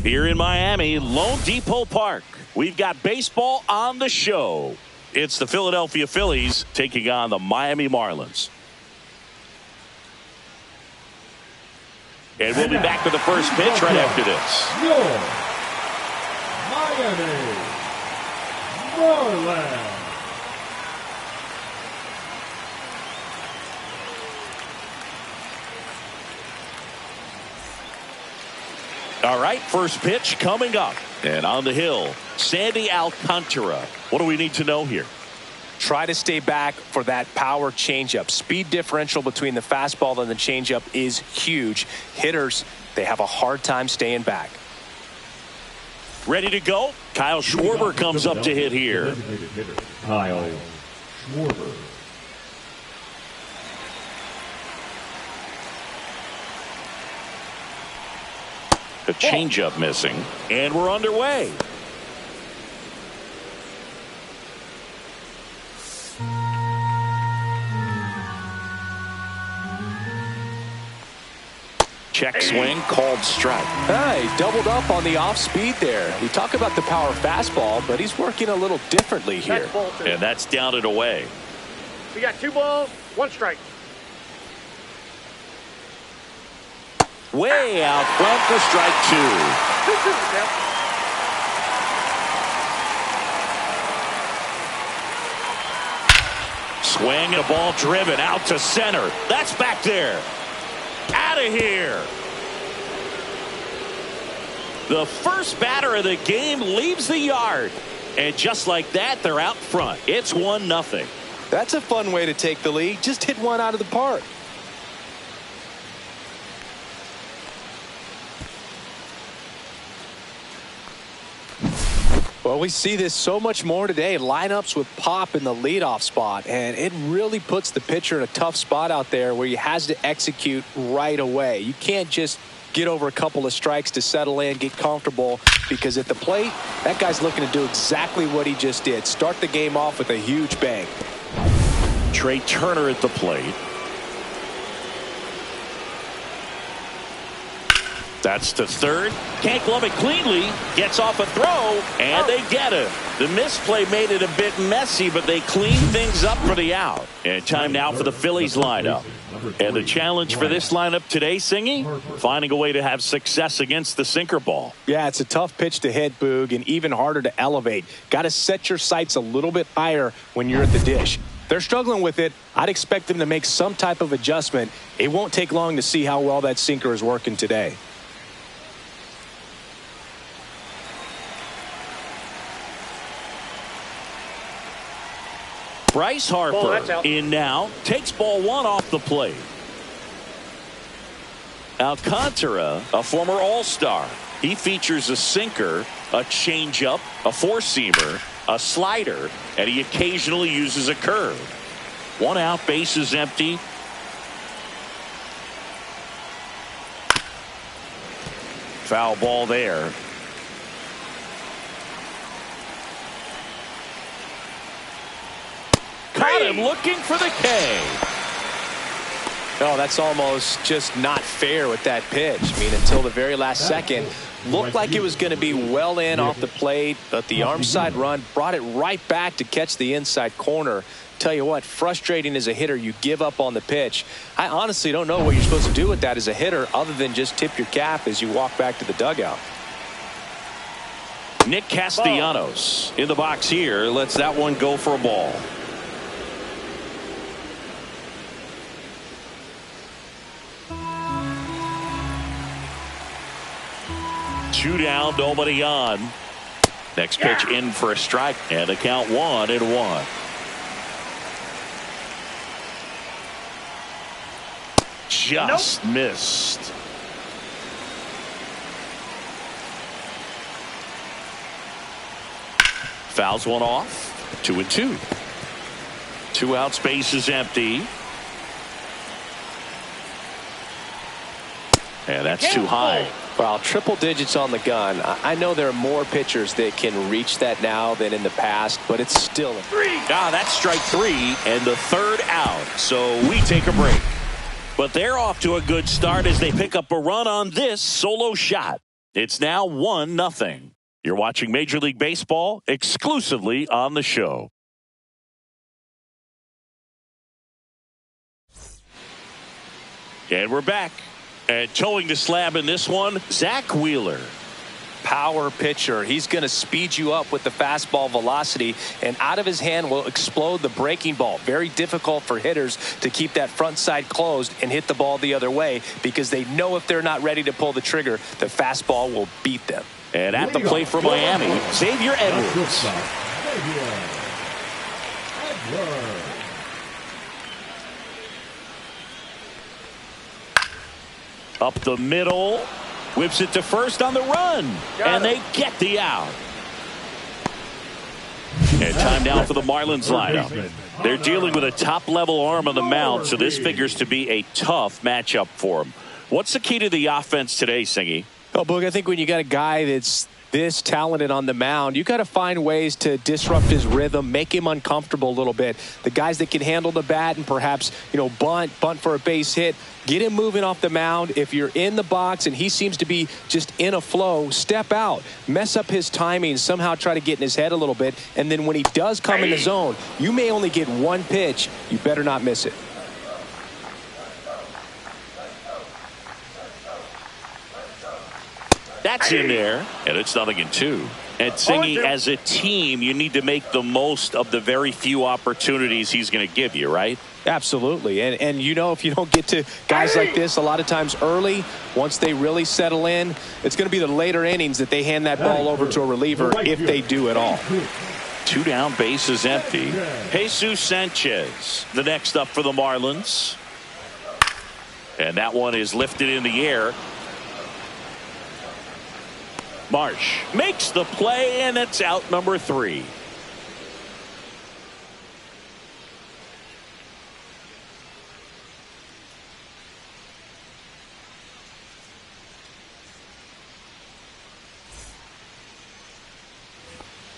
Here in Miami, Lone Depot Park, we've got baseball on the show. It's the Philadelphia Phillies taking on the Miami Marlins. And we'll be back with the first pitch right after this. Your Miami Marlins. All right, first pitch coming up. And on the hill, Sandy Alcantara. What do we need to know here? Try to stay back for that power changeup. Speed differential between the fastball and the changeup is huge. Hitters, they have a hard time staying back. Ready to go? Kyle Schwarber comes up to hit here. Kyle Schwarber. The changeup missing, and we're underway. Check swing, called strike. Hey, doubled up on the off speed there. We talk about the power fastball, but he's working a little differently here. And that's down and away. We got 2 balls, 1 strike. Way out front for strike 2. Swing and a ball driven out to center. That's back there. Out of here. The first batter of the game leaves the yard. And just like that, they're out front. It's 1-0. That's a fun way to take the lead. Just hit one out of the park. Well, we see this so much more today. Lineups with pop in the leadoff spot, and it really puts the pitcher in a tough spot out there where he has to execute right away. You can't just get over a couple of strikes to settle in, get comfortable, because at the plate, that guy's looking to do exactly what he just did. Start the game off with a huge bang. Trey Turner at the plate. That's to third. Can't glove it cleanly. Gets off a throw, and they get it. The misplay made it a bit messy, but they clean things up for the out. And time now for the Phillies lineup. And the challenge for this lineup today, Singy, finding a way to have success against the sinker ball. Yeah, it's a tough pitch to hit, Boog, and even harder to elevate. Got to set your sights a little bit higher when you're at the dish. They're struggling with it. I'd expect them to make some type of adjustment. It won't take long to see how well that sinker is working today. Bryce Harper in now, takes ball 1 off the plate. Alcantara, a former All-Star. He features a sinker, a changeup, a four-seamer, a slider, and he occasionally uses a curve. 1 out, base is empty. Foul ball there. Caught him looking for the K. Oh, that's almost just not fair with that pitch. I mean, until the very last second, looked like it was going to be well in off the plate, but the arm side run brought it right back to catch the inside corner. Tell you what, frustrating as a hitter, you give up on the pitch. I honestly don't know what you're supposed to do with that as a hitter other than just tip your cap as you walk back to the dugout. Nick Castellanos in the box here lets that one go for a ball. Two down, nobody on. Next pitch in for a strike, and the count 1-1. Just missed. Fouls one off. 2-2. 2 outs, base is empty. And that's too high. Well, triple digits on the gun. I know there are more pitchers that can reach that now than in the past, but it's still a 3. That's strike 3 and the 3rd out. So we take a break. But they're off to a good start as they pick up a run on this solo shot. It's now 1-0. You're watching Major League Baseball exclusively on the show. And we're back. And towing the slab in this one, Zach Wheeler. Power pitcher. He's going to speed you up with the fastball velocity, and out of his hand will explode the breaking ball. Very difficult for hitters to keep that front side closed and hit the ball the other way, because they know if they're not ready to pull the trigger, the fastball will beat them. And at the plate for Miami, Xavier Edwards. Up the middle. Whips it to first on the run. And they get the out. And time now for the Marlins lineup. They're dealing with a top-level arm on the mound, so this figures to be a tough matchup for them. What's the key to the offense today, Singy? Oh, Boog, I think when you got a guy that's this talented on the mound, you got to find ways to disrupt his rhythm, make him uncomfortable a little bit. The guys that can handle the bat and perhaps, bunt for a base hit, get him moving off the mound. If you're in the box and he seems to be just in a flow, step out, mess up his timing, somehow try to get in his head a little bit. And then when he does come in the zone, you may only get one pitch. You better not miss it. That's in there, and it's 0-2. And Singy, as a team, you need to make the most of the very few opportunities he's going to give you, right? Absolutely. And if you don't get to guys like this a lot of times early, once they really settle in, it's going to be the later innings that they hand that ball over to a reliever, if they do at all. 2 down, bases empty. Jesus Sanchez, the next up for the Marlins. And that one is lifted in the air. Marsh makes the play, and it's out number 3.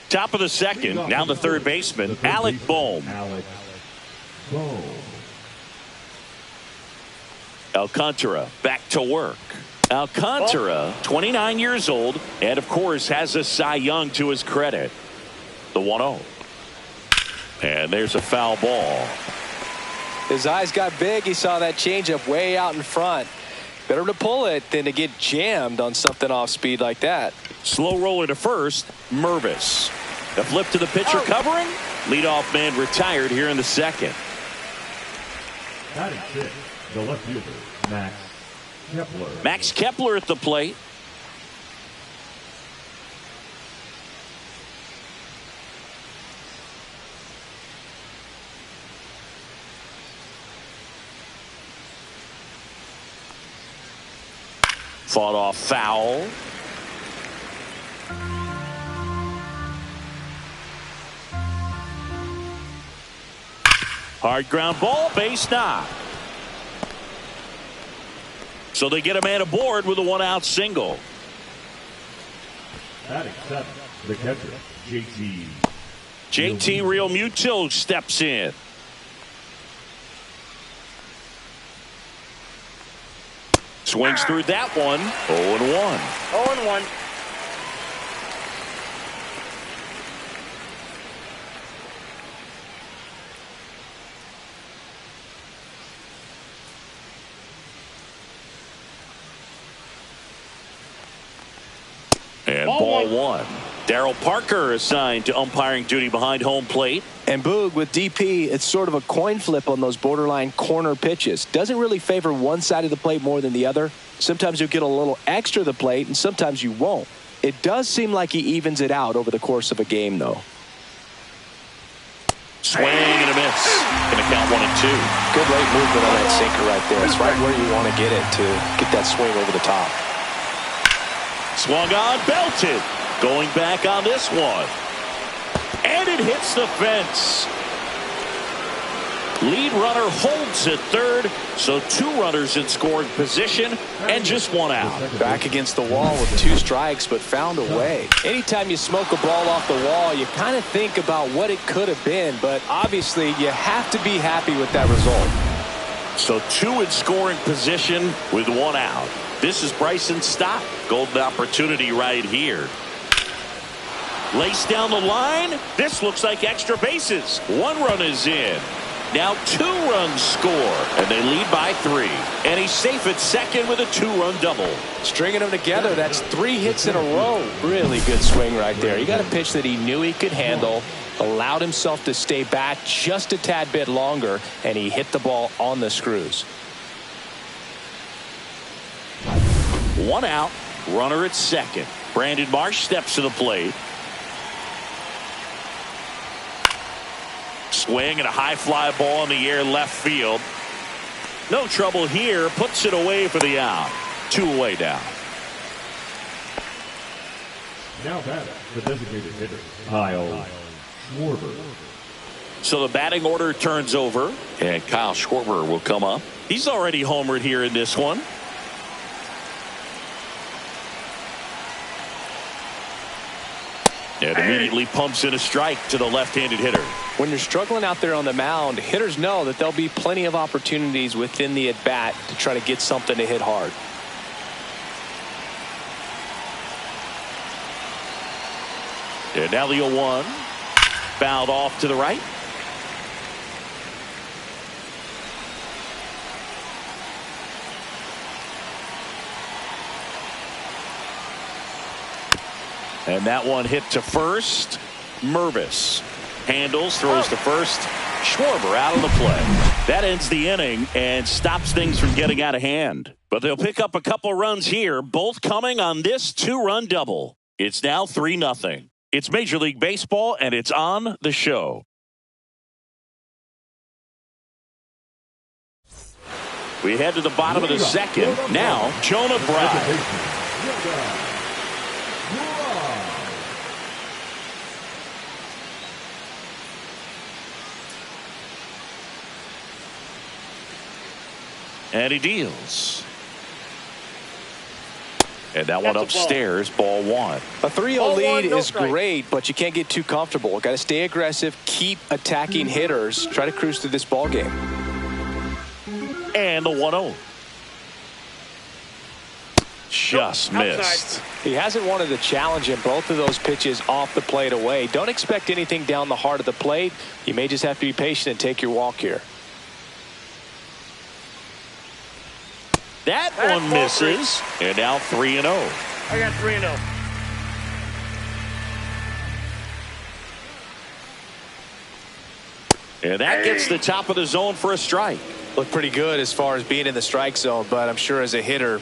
Top of the second, now the third baseman, Alec Bohm. Alcantara back to work. Alcantara, 29 years old, and of course has a Cy Young to his credit. The 1-0. And there's a foul ball. His eyes got big. He saw that changeup way out in front. Better to pull it than to get jammed on something off speed like that. Slow roller to first, Mervis. The flip to the pitcher covering. Leadoff man retired here in the second. Batting 6, the left fielder, Max Kepler at the plate. Fought off foul. Hard ground ball, base knock. So they get a man aboard with a 1-out single. Batting 7, the catcher, JT Real Muto steps in. Swings through that one. 0-1. 0-1. And ball one. Darryl Parker assigned to umpiring duty behind home plate. And Boog, with DP, it's sort of a coin flip on those borderline corner pitches. Doesn't really favor one side of the plate more than the other. Sometimes you'll get a little extra the plate, and sometimes you won't. It does seem like he evens it out over the course of a game, though. Swing and a miss. Going to count 1-2. Good late movement on that sinker right there. It's right where you want to get it to get that swing over the top. Swung on, belted. Going back on this one. And it hits the fence. Lead runner holds at third, so 2 runners in scoring position and just 1 out. Back against the wall with 2 strikes, but found a way. Anytime you smoke a ball off the wall, you kind of think about what it could have been, but obviously you have to be happy with that result. So two in scoring position with one out. This is Bryson's stop. Golden opportunity right here. Lace down the line. This looks like extra bases. One run is in. Now two runs score, and they lead by 3. And he's safe at second with a 2-run double. Stringing them together, that's 3 hits in a row. Really good swing right there. He got a pitch that he knew he could handle, allowed himself to stay back just a tad bit longer, and he hit the ball on the screws. 1 out, runner at second. Brandon Marsh steps to the plate. Swing and a high fly ball in the air left field. No trouble here. Puts it away for the out. 2 away now. Now batting, the designated hitter, Kyle Schwarber. So the batting order turns over, and Kyle Schwarber will come up. He's already homered here in this one. And immediately pumps in a strike to the left-handed hitter. When you're struggling out there on the mound, hitters know that there'll be plenty of opportunities within the at-bat to try to get something to hit hard. And now the 0-1. Fouled off to the right. And that one hit to first. Mervis handles, throws to first. Schwarber out of the play. That ends the inning and stops things from getting out of hand. But they'll pick up a couple runs here, both coming on this 2-run double. It's now 3-0. It's Major League Baseball, and it's on the show. We head to the bottom of the second. Now, Jonah Bride. And he deals. And that one upstairs, ball 1. A 3-0 lead is great, but you can't get too comfortable. Got to stay aggressive, keep attacking hitters, try to cruise through this ball game. And the 1-0. Just missed. He hasn't wanted the challenge in both of those pitches off the plate away. Don't expect anything down the heart of the plate. You may just have to be patient and take your walk here. That one misses. And now 3-0. I got 3-0. And that gets the top of the zone for a strike. Looked pretty good as far as being in the strike zone, but I'm sure as a hitter,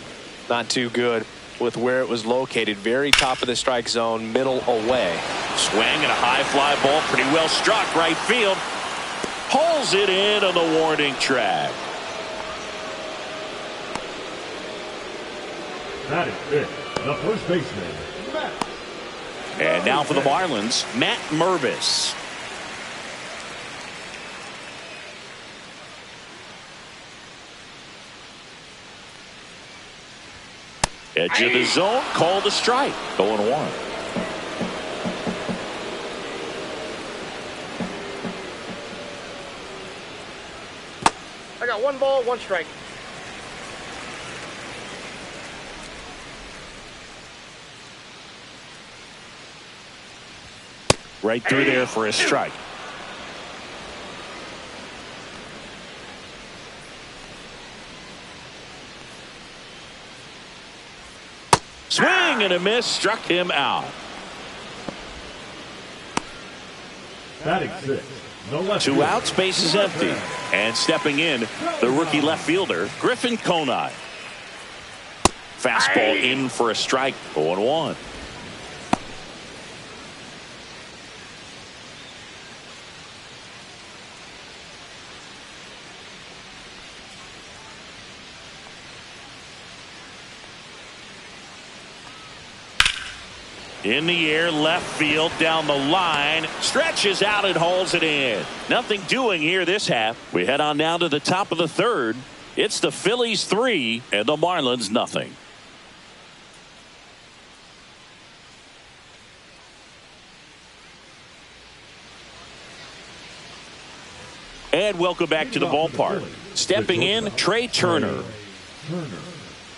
not too good with where it was located. Very top of the strike zone, middle away. Swing and a high fly ball, pretty well struck right field. Pulls it in on the warning track. That is it. The first baseman, Matt. And now for the Marlins, Matt Mervis. Edge of the zone, called a strike. 0-1. I got 1 ball, 1 strike. Right through there for a strike. Swing and a miss, struck him out. Batting 6. No left 2 field. outs, base is empty. And stepping in, the rookie left fielder, Griffin Conine. Fastball in for a strike. 0-1. In the air, left field, down the line, stretches out and hauls it in. Nothing doing here this half. We head on down to the top of the third. It's the Phillies 3 and the Marlins nothing. And welcome back to the ballpark. Stepping in, Trey Turner.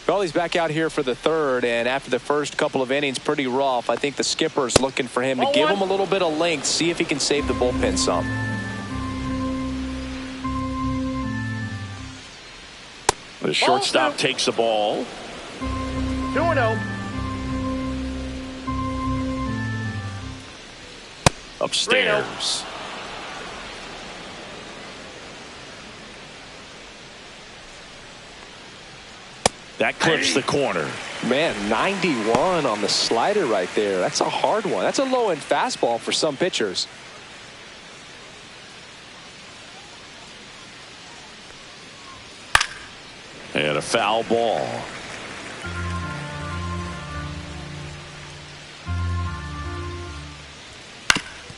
Well, he's back out here for the third, and after the first couple of innings, pretty rough. I think the skipper's looking for him to give him a little bit of length, see if he can save the bullpen some. The shortstop takes the ball. 2-0. Upstairs. That clips the corner. Man, 91 on the slider right there. That's a hard one. That's a low-end fastball for some pitchers. And a foul ball.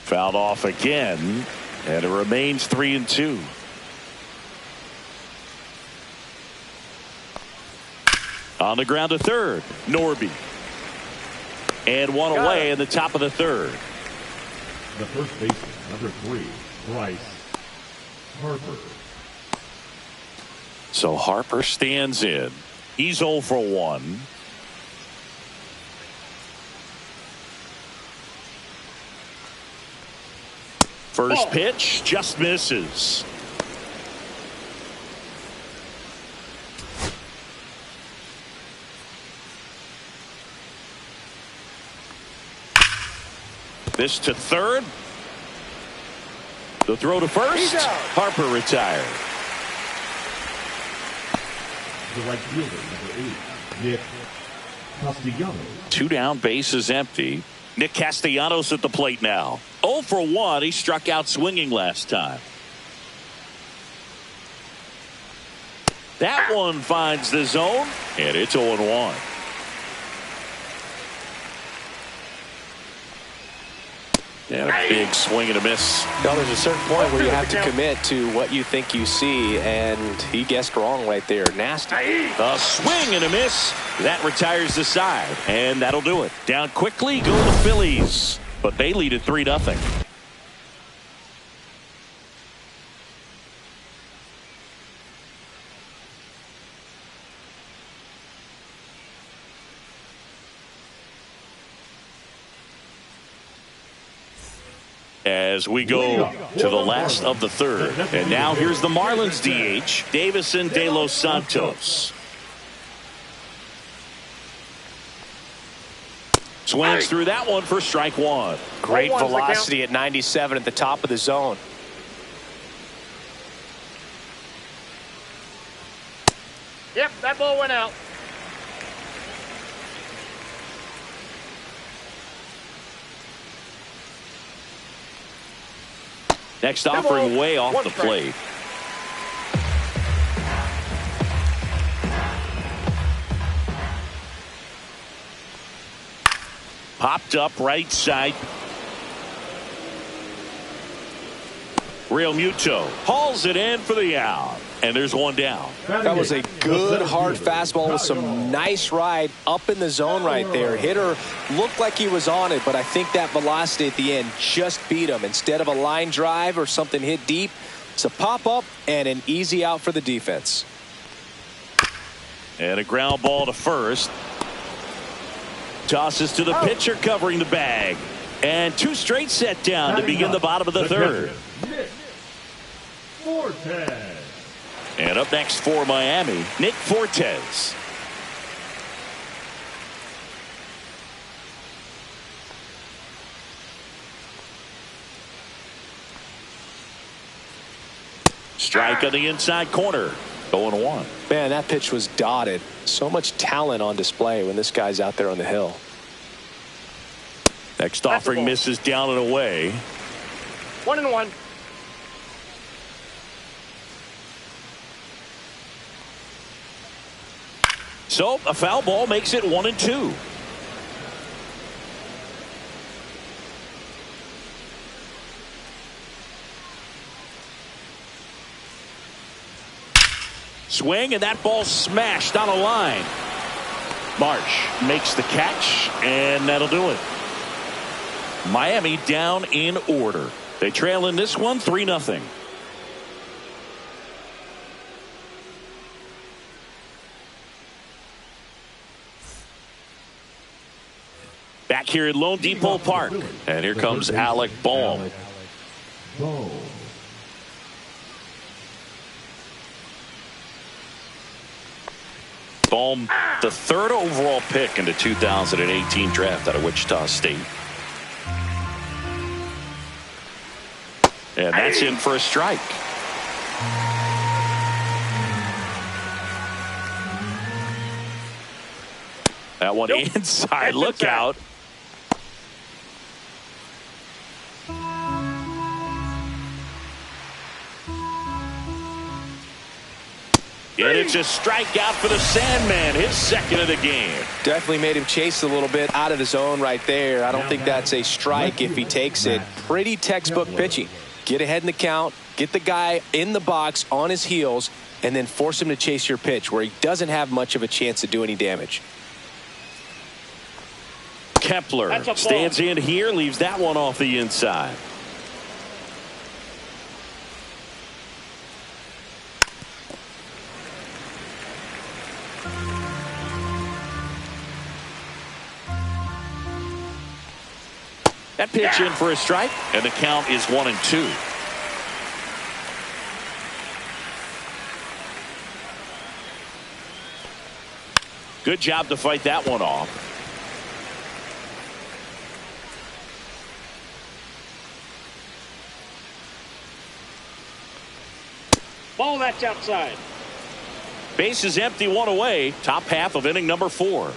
Fouled off again, and it remains 3-2. On the ground to third, Norby. And one away in the top of the third. The first baseman, number 3, Bryce Harper. So Harper stands in. He's 0 for 1. First pitch just misses. This to third. The throw to first. Harper retired. The right fielder, number 8, Nick Castellanos. 2 down, bases empty. Nick Castellanos at the plate now. 0 for 1. He struck out swinging last time. That one finds the zone, and it's 0-1. And a big swing and a miss. Well, there's a certain point where you have to commit to what you think you see, and he guessed wrong right there. Nasty. A swing and a miss. That retires the side, and that'll do it. Down quickly go the Phillies, but they lead at 3-0. As we go to the last of the third. And now here's the Marlins DH, Davison De Los Santos. Swings through that one for strike one. Great velocity at 97 at the top of the zone. Yep, that ball went out. Next offering way off the plate. Popped up right side. Real Muto hauls it in for the out. And there's one down. That was a good hard fastball with some nice ride up in the zone right there. Hitter looked like he was on it, but I think that velocity at the end just beat him. Instead of a line drive or something hit deep, it's a pop up and an easy out for the defense. And a ground ball to first. Tosses to the pitcher covering the bag. And 2 straight set down to begin the bottom of the third. Fortes. And up next for Miami, Nick Fortes. Strike on the inside corner. 0-1. Man, that pitch was dotted. So much talent on display when this guy's out there on the hill. Next offering misses down and away. 1-1. So a foul ball makes it 1-2. Swing, and that ball smashed on a line. Marsh makes the catch, and that'll do it. Miami down in order. They trail in this one 3-0. Back here at Lone Depot Park. And here comes Alec Bohm. Bohm, the third overall pick in the 2018 draft out of Wichita State. And that's in for a strike. That one inside. Look out. And it's a strikeout for the Sandman, his second of the game. Definitely made him chase a little bit out of the zone right there. I don't think that's a strike if he takes it. Pretty textbook pitching. Get ahead in the count, get the guy in the box on his heels, and then force him to chase your pitch where he doesn't have much of a chance to do any damage. Kepler stands in here, leaves that one off the inside. That pitch in for a strike, and the count is 1-2. Good job to fight that one off. Ball, that's outside. Base is empty, one away. Top half of inning number 4.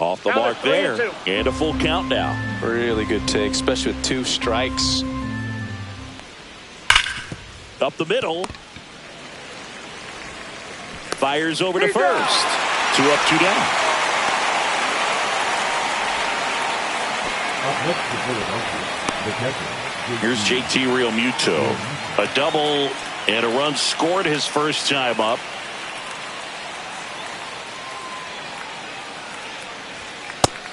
Off the mark there, and a full count now. Really good take, especially with 2 strikes. Up the middle. Fires over to first. 2 up, 2 down. Here's JT Realmuto. A double and a run scored his first time up.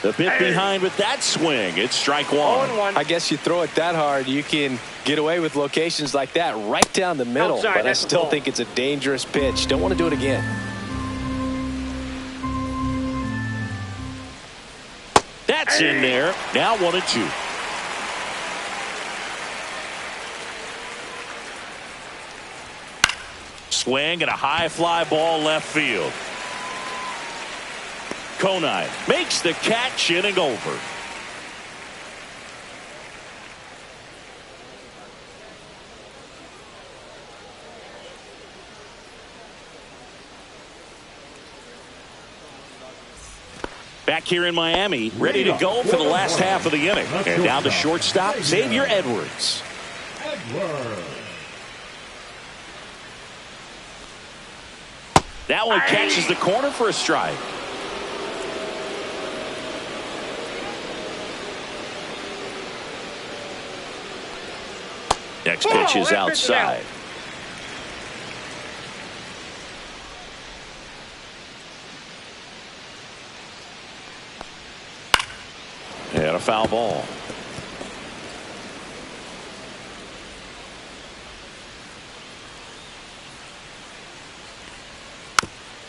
A bit behind with that swing. It's strike 1. I guess you throw it that hard, you can get away with locations like that right down the middle. Outside, but I still think it's a dangerous pitch. Don't want to do it again. That's in there. Now 1-2. Swing and a high fly ball left field. Conine makes the catch, inning over. Back here in Miami, ready to go for the last half of the inning. And down to shortstop, Xavier Edwards. That one catches the corner for a strike. Next pitch is outside. And a foul ball.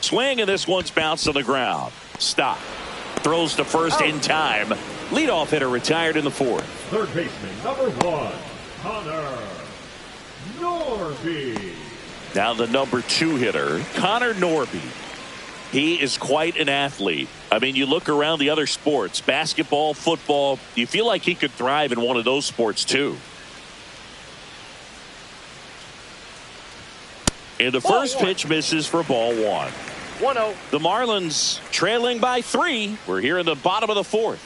Swing, and this one's bounced on the ground. Stop. Throws to first in time. Leadoff hitter retired in the 4th. Third baseman, number 1, Connor Norby. Now the number 2 hitter, Connor Norby. He is quite an athlete. I mean, you look around the other sports, basketball, football, you feel like he could thrive in one of those sports too. And the first pitch misses for ball 1. 1-0. The Marlins trailing by 3. We're here in the bottom of the 4th.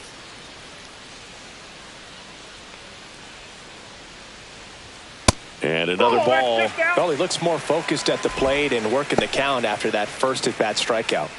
And another ball. Well, he looks more focused at the plate and working the count after that first at-bat strikeout.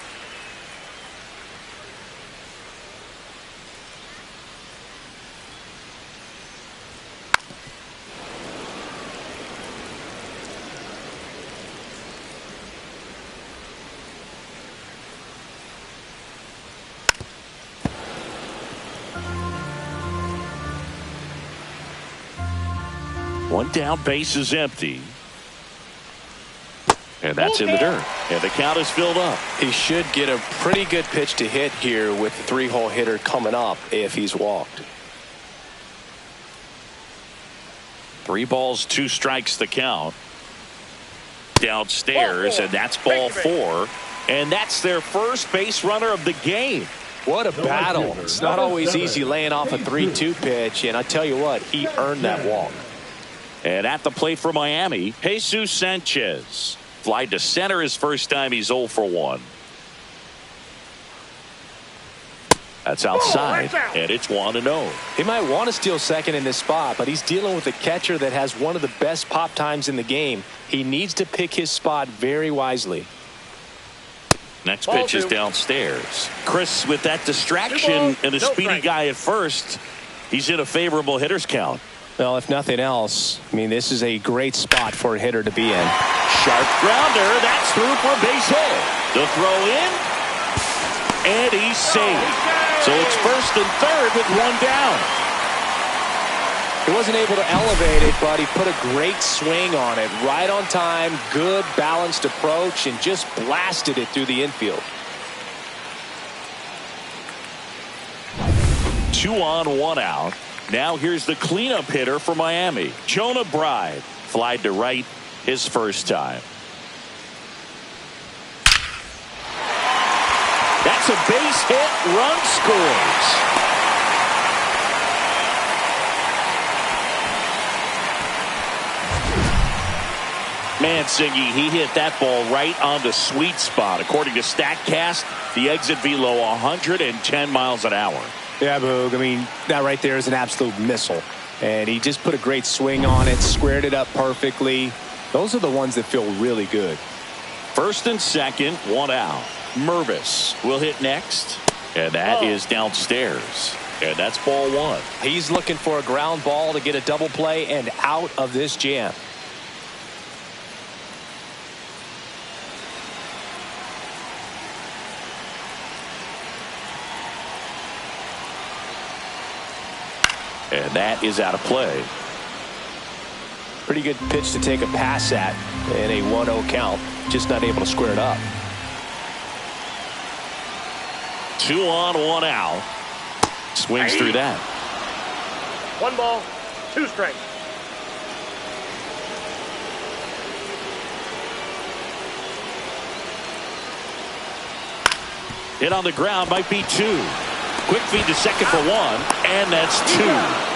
One down, base is empty. And that's in the dirt. And the count is filled up. He should get a pretty good pitch to hit here with the 3-hole hitter coming up if he's walked. 3 balls, 2 strikes the count. Downstairs, and that's ball 4. And that's their first base runner of the game. What a battle. It's not always easy laying off a 3-2 pitch, and I tell you what, he earned that walk. And at the plate for Miami, Jesus Sanchez. Fly to center his first time. He's 0 for 1. That's outside, and it's 1-0. He might want to steal second in this spot, but he's dealing with a catcher that has one of the best pop times in the game. He needs to pick his spot very wisely. Next pitch is downstairs. Chris, with that distraction and a speedy guy at first, he's in a favorable hitter's count. Well, if nothing else, I mean, this is a great spot for a hitter to be in. Sharp grounder. That's through for a base hit. The throw in, and he's safe. So it's first and third with 1 down. He wasn't able to elevate it, but he put a great swing on it. Right on time, good balanced approach, and just blasted it through the infield. 2 on, 1 out. Now here's the cleanup hitter for Miami. Jonah Bride. Flied to right his first time. That's a base hit. Run scores. Mansingi, he hit that ball right on the sweet spot. According to StatCast, the exit velo 110 miles an hour. Yeah, Boog. I mean, that right there is an absolute missile. And he just put a great swing on it, squared it up perfectly. Those are the ones that feel really good. First and second, 1 out. Mervis will hit next. And that is downstairs. And that's ball 1. He's looking for a ground ball to get a double play and out of this jam. And that is out of play. Pretty good pitch to take a pass at in a 1-0 count. Just not able to square it up. 2 on, 1 out. Swings through that. 1 ball, 2 strikes. Hit on the ground, might be 2. Quick feed to second for 1, and that's 2.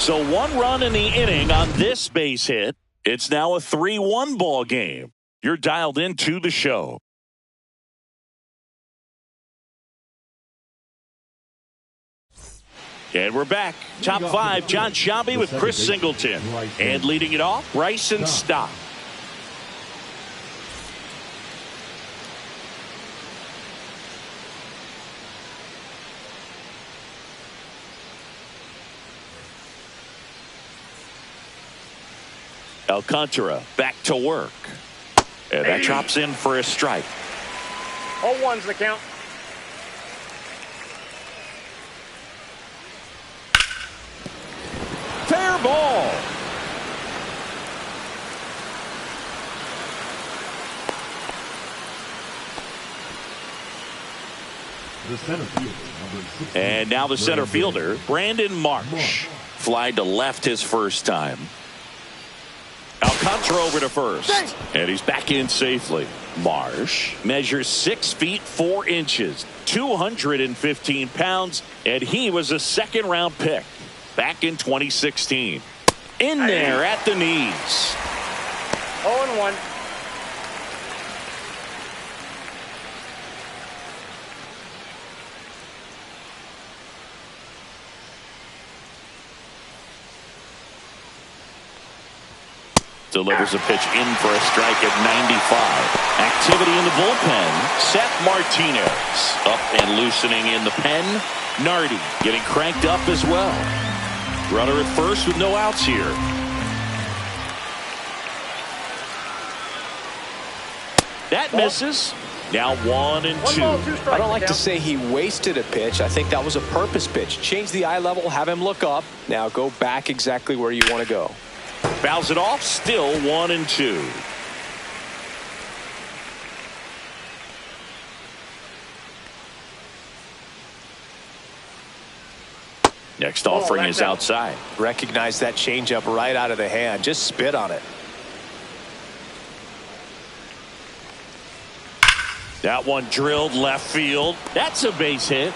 So 1 run in the inning on this base hit. It's now a 3-1 ball game. You're dialed into the show. And we're back. Top 5, John Sciambi with Chris Singleton. And leading it off, Bryson Stott. Alcantara back to work. And that drops in for a strike. All 1's the count. Fair ball. The center fielder, number 16, and now the center fielder, Brandon Marsh. Flied to left his first time. Alcantara over to first. And he's back in safely. Marsh measures 6 feet 4 inches, 215 pounds, and he was a second-round pick back in 2016. In there at the knees. 0-1. Delivers a pitch in for a strike at 95. Activity in the bullpen. Seth Martinez up and loosening in the pen. Nardi getting cranked up as well. Runner at first with no outs here. That misses. Now 1 and 2. I don't like to say he wasted a pitch. I think that was a purpose pitch. Change the eye level, have him look up. Now go back exactly where you want to go. Fouls it off. Still 1-2. Next offering is outside. Recognize that changeup right out of the hand. Just spit on it. That one drilled left field. That's a base hit.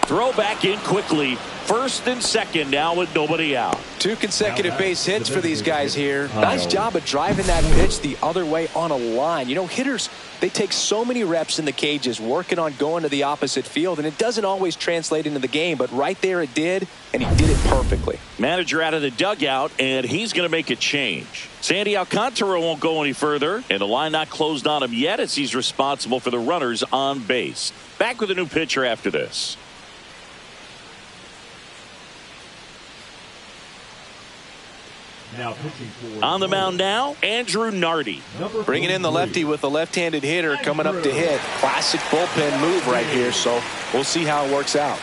Throw back in quickly. First and second now with nobody out. 2 consecutive base hits for these guys here. Nice job of driving that pitch the other way on a line. You know, hitters, they take so many reps in the cages working on going to the opposite field, and it doesn't always translate into the game, but right there it did, and he did it perfectly. Manager out of the dugout, and he's going to make a change. Sandy Alcantara won't go any further, and the line not closed on him yet as he's responsible for the runners on base. Back with a new pitcher after this. Now pitching for on the mound now, Andrew Nardi. Bringing in the lefty with a left-handed hitter coming up to hit. Classic bullpen move right here, so we'll see how it works out.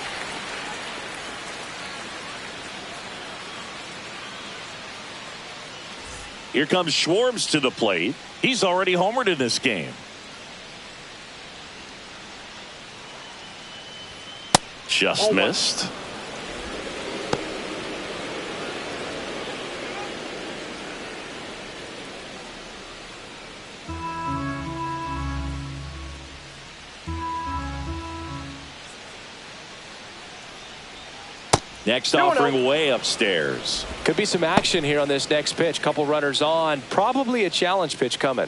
Here comes Schwartz to the plate. He's already homered in this game. Just missed. Next offering way upstairs. Could be some action here on this next pitch. Couple runners on. Probably a challenge pitch coming.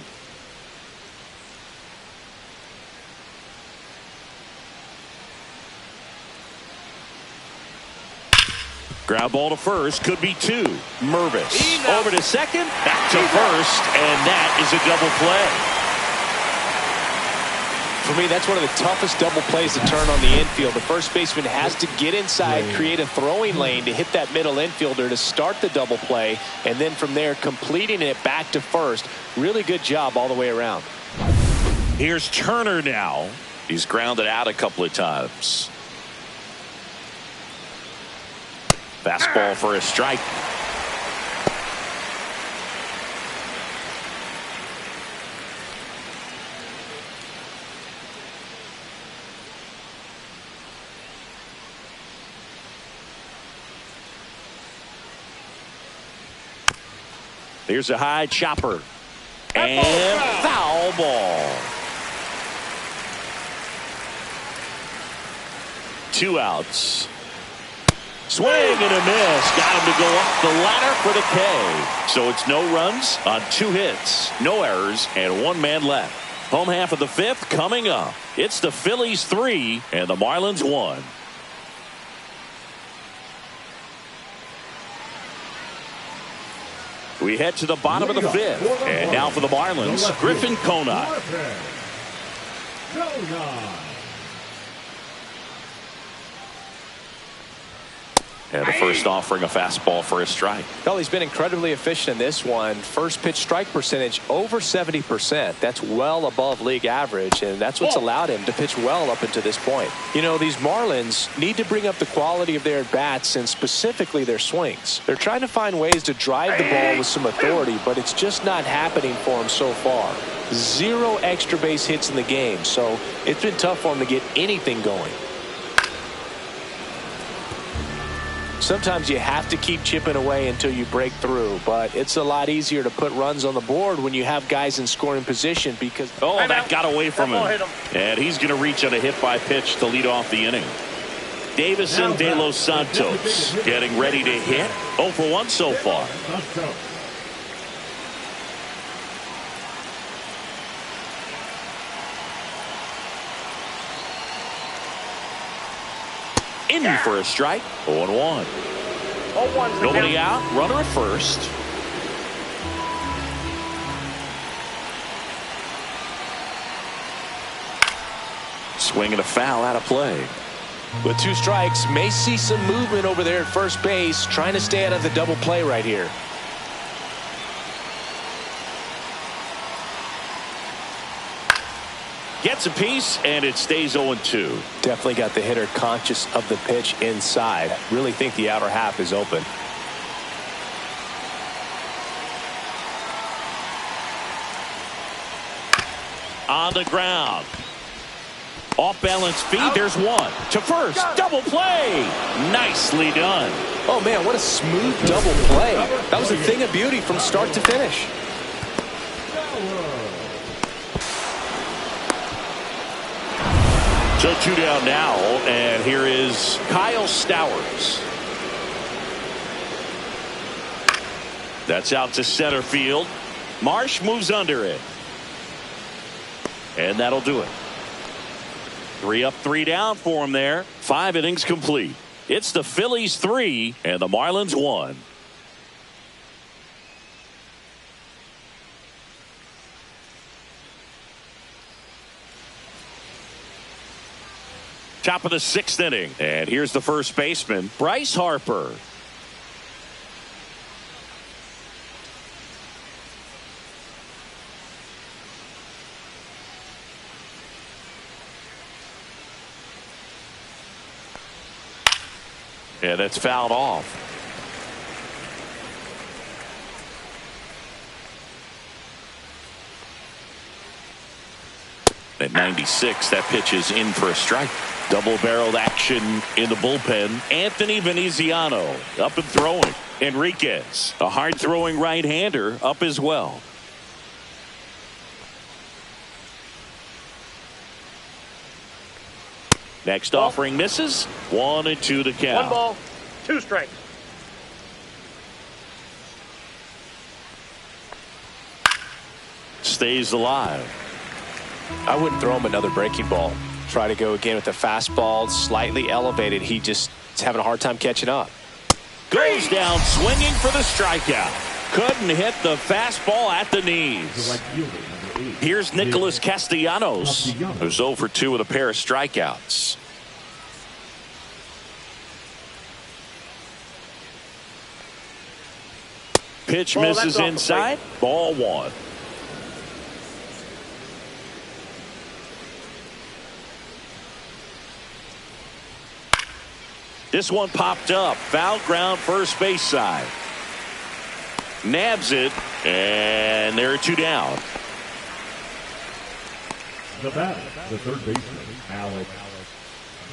Ground ball to first. Could be 2. Mervis over to second. Back to first. And that is a double play. For me, that's one of the toughest double plays to turn on the infield. The first baseman has to get inside, create a throwing lane to hit that middle infielder to start the double play, and then from there completing it back to first. Really good job all the way around. Here's Turner now. He's grounded out a couple of times. Fastball for a strike. Here's a high chopper. And foul ball. 2 outs. Swing and a miss. Got him to go up the ladder for the K. So it's no runs on 2 hits, no errors, and 1 man left. Home half of the 5th coming up. It's the Phillies 3 and the Marlins 1. We head to the bottom of the 5th. And now for the Marlins, Griffin Conine. And the first offering a fastball for a strike. Well, he's been incredibly efficient in this one. First pitch strike percentage over 70%. That's well above league average, and that's what's allowed him to pitch well up until this point. You know, these Marlins need to bring up the quality of their at-bats and specifically their swings. They're trying to find ways to drive the ball with some authority, but it's just not happening for them so far. 0 extra base hits in the game, so it's been tough for them to get anything going. Sometimes you have to keep chipping away until you break through, but it's a lot easier to put runs on the board when you have guys in scoring position because that got away from him. And he's going to reach on a hit by pitch to lead off the inning. Davison De Los Santos getting ready to hit. 0 for 1 so far. In for a strike. 0-1. Nobody out. Runner at first. Swing and a foul out of play. With 2 strikes, may see some movement over there at first base, trying to stay out of the double play right here. Gets a piece, and it stays 0-2. Definitely got the hitter conscious of the pitch inside. Really think the outer half is open. on the ground. Off balance feed. There's one to first. Double play. Nicely done. Oh, man, what a smooth double play. That was a thing of beauty from start to finish. So 2 down now, and here is Kyle Stowers. That's out to center field. Marsh moves under it. And that'll do it. 3 up, 3 down for him there. 5 innings complete. It's the Phillies 3 and the Marlins 1. Top of the 6th inning. And here's the first baseman, Bryce Harper. And that's fouled off. At 96, that pitch is in for a strike. Double-barreled action in the bullpen. Anthony Veneziano up and throwing. Enriquez, a hard-throwing right-hander, up as well. Next offering misses. 1-2 to count. 1 ball, 2 strikes. Stays alive. I wouldn't throw him another breaking ball. Try to go again with the fastball, slightly elevated. He just is having a hard time catching up. Goes down swinging for the strikeout. Couldn't hit the fastball at the knees. Here's Nicholas Castellanos, who's 0 for 2 with a pair of strikeouts. Pitch misses inside. Ball 1. This one popped up. Foul ground first base side. Nabs it, and there are 2 down. The batter, the third baseman, Alec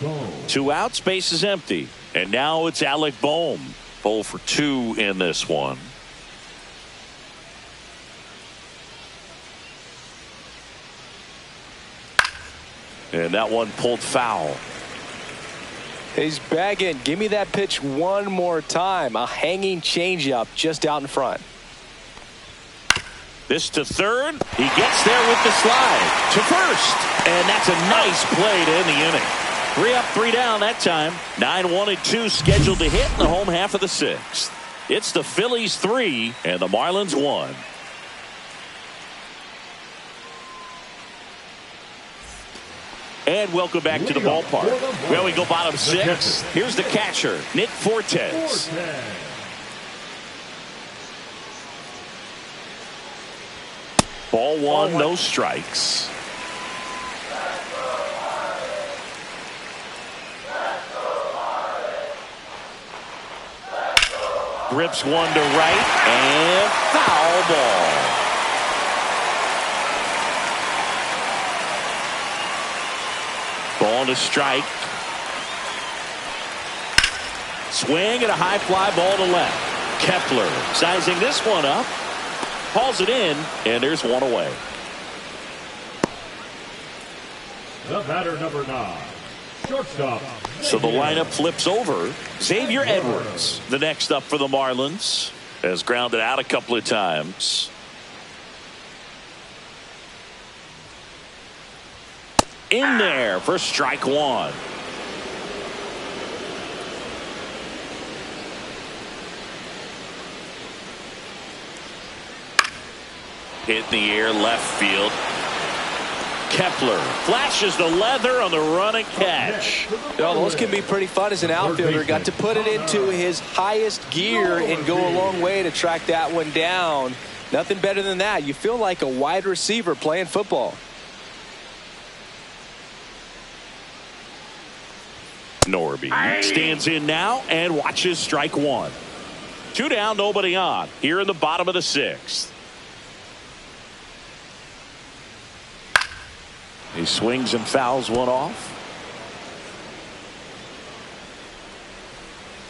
Bohm. 2 outs, base is empty. And now it's Alec Bohm. 0 for 2 in this one. And that one pulled foul. He's begging. Give me that pitch one more time. A hanging changeup just out in front. This to third. He gets there with the slide. To first. And that's a nice play to end the inning. 3 up, 3 down that time. 9, 1, and 2 scheduled to hit in the home half of the 6th. It's the Phillies 3 and the Marlins 1. And welcome back to the ballpark. Well, we go bottom 6. Here's the catcher, Nick Fortes. Ball 1, no strikes. Grips one to right, and foul ball. Ball to strike. Swing and a high fly ball to left. Kepler sizing this one up. Hauls it in, and there's one away. The batter, number 9, shortstop. So the lineup flips over. Xavier Edwards, the next up for the Marlins, has grounded out a couple of times. In there for strike 1. Hit in the air, left field. Kepler flashes the leather on the run and catch. You know, those can be pretty fun as an outfielder. Got to put it into his highest gear and go a long way to track that one down. Nothing better than that. You feel like a wide receiver playing football. Norby stands in now and watches strike 1. 2 down, nobody on. Here in the bottom of the 6th. He swings and fouls one off.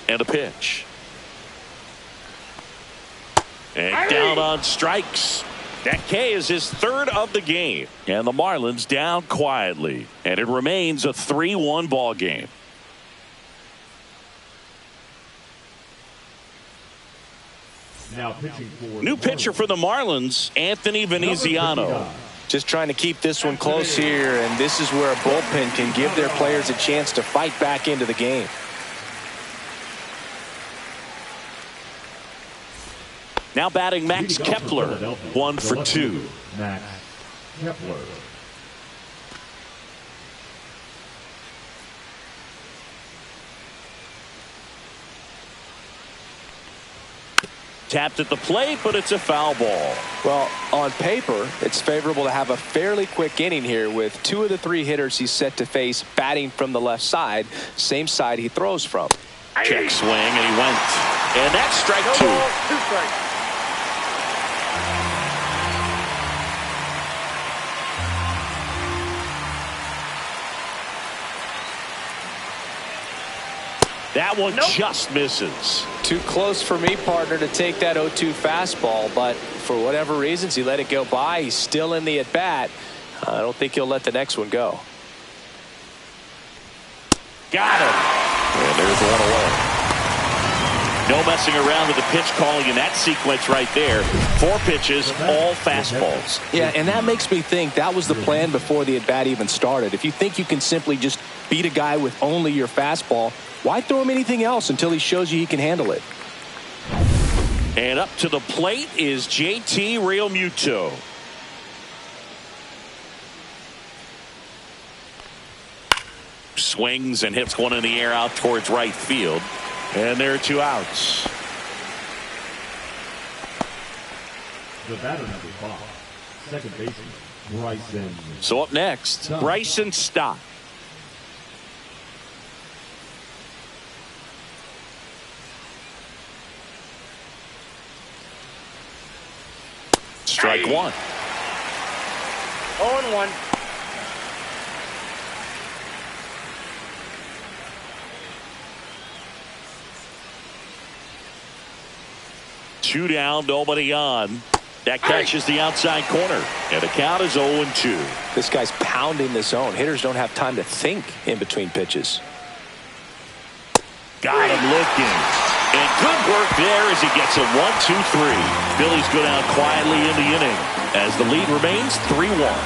And a pitch. And down on strikes. That K is his third of the game. And the Marlins down quietly. And it remains a 3-1 ball game. Now pitching for New pitcher for the Marlins, Anthony Veneziano. Just trying to keep this one close here, and this is where a bullpen can give their players a chance to fight back into the game. Now batting Max Kepler, 1 for 2. Max Kepler. Tapped at the plate, but it's a foul ball. Well, on paper, it's favorable to have a fairly quick inning here with 2 of the 3 hitters he's set to face batting from the left side, same side he throws from. Check swing, and he went. And that's strike 2. 2 strikes. That one just misses. Too close for me, partner, to take that 0-2 fastball, but for whatever reasons he let it go by. He's still in the at bat. I don't think he'll let the next one go. Got him. And there's one away. No messing around with the pitch calling in that sequence right there. 4 pitches, all fastballs. Yeah, and that makes me think that was the plan before the at bat even started. If you think you can simply just beat a guy with only your fastball, why throw him anything else until he shows you he can handle it? And up to the plate is JT Realmuto. Swings and hits one in the air out towards right field. And there are 2 outs. The batter number 5, second baseman Bryson. So up next, Bryson Stott. Strike 1. 0-1. Two down, nobody on. That catches the outside corner. And the count is 0-2. This guy's pounding the zone. Hitters don't have time to think in between pitches. Got him looking. And good work there as he gets a 1-2-3. Phillies go down quietly in the inning as the lead remains 3-1.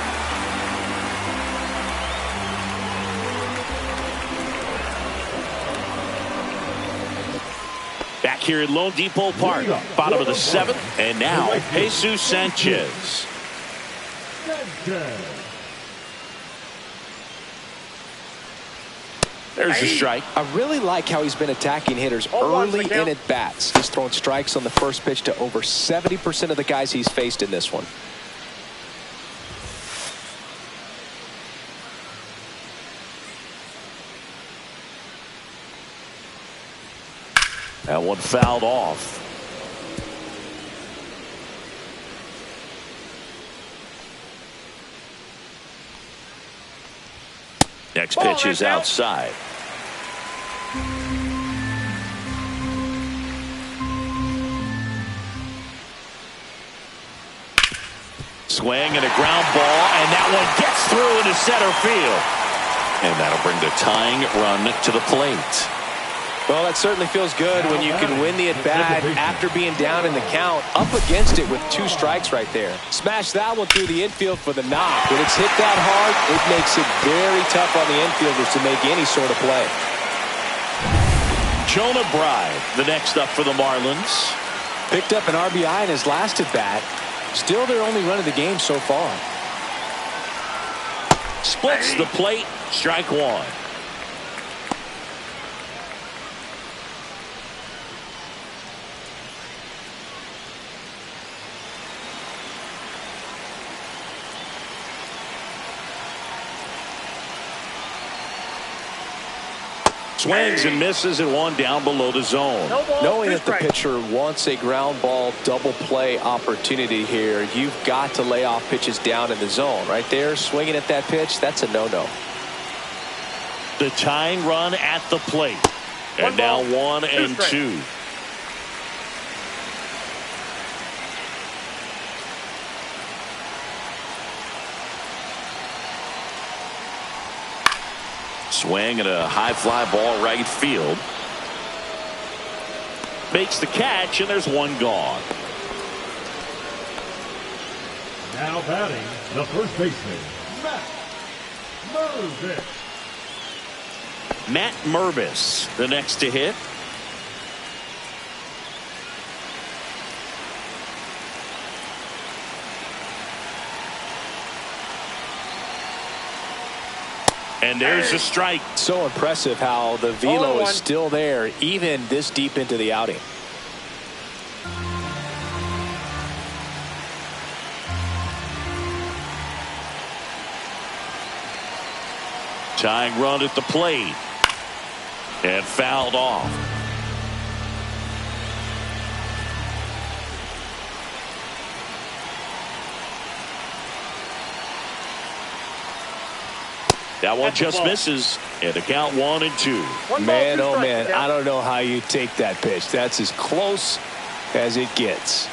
Back here at Lone Depot Park, bottom of the 7th, and now Jesus Sanchez. There's a strike. I really like how he's been attacking hitters early in at bats. He's thrown strikes on the first pitch to over 70% of the guys he's faced in this one. That one fouled off. Next pitch is outside. Swing and a ground ball, and that one gets through into center field. And that'll bring the tying run to the plate. Well, that certainly feels good when you can win the at-bat after being down in the count, up against it with 2 strikes right there. Smash that one through the infield for the knock. When it's hit that hard, it makes it very tough on the infielders to make any sort of play. Jonah Bride, the next up for the Marlins. Picked up an RBI in his last at-bat. Still their only run of the game so far. Splits the plate, strike 1. Swings and misses and one down below the zone. No ball, Knowing two that the strikes. pitcher wants a ground ball double play opportunity here, you've got to lay off pitches down in the zone. Right there, swinging at that pitch, that's a no-no. The tying run at the plate. And now 1 and 2. Swing and a high fly ball right field. Makes the catch, and there's one gone. Now batting, the first baseman, Matt Mervis, the next to hit. And there's a strike. So impressive how the velo is still there even this deep into the outing. Tying run at the plate. And fouled off. That one just misses. And the count 1 and 2. Man, oh man, I don't know how you take that pitch. That's as close as it gets.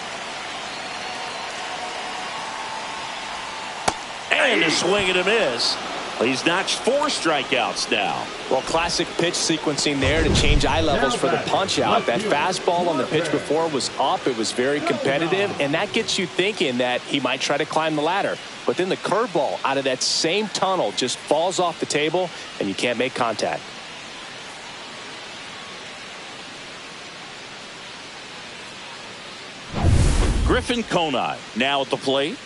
And a swing and a miss. He's notched 4 strikeouts now. Well, classic pitch sequencing there to change eye levels for the punch out. That fastball on the pitch before was up. It was very competitive, and that gets you thinking that he might try to climb the ladder. But then the curveball out of that same tunnel just falls off the table, and you can't make contact. Griffin Conine now at the plate.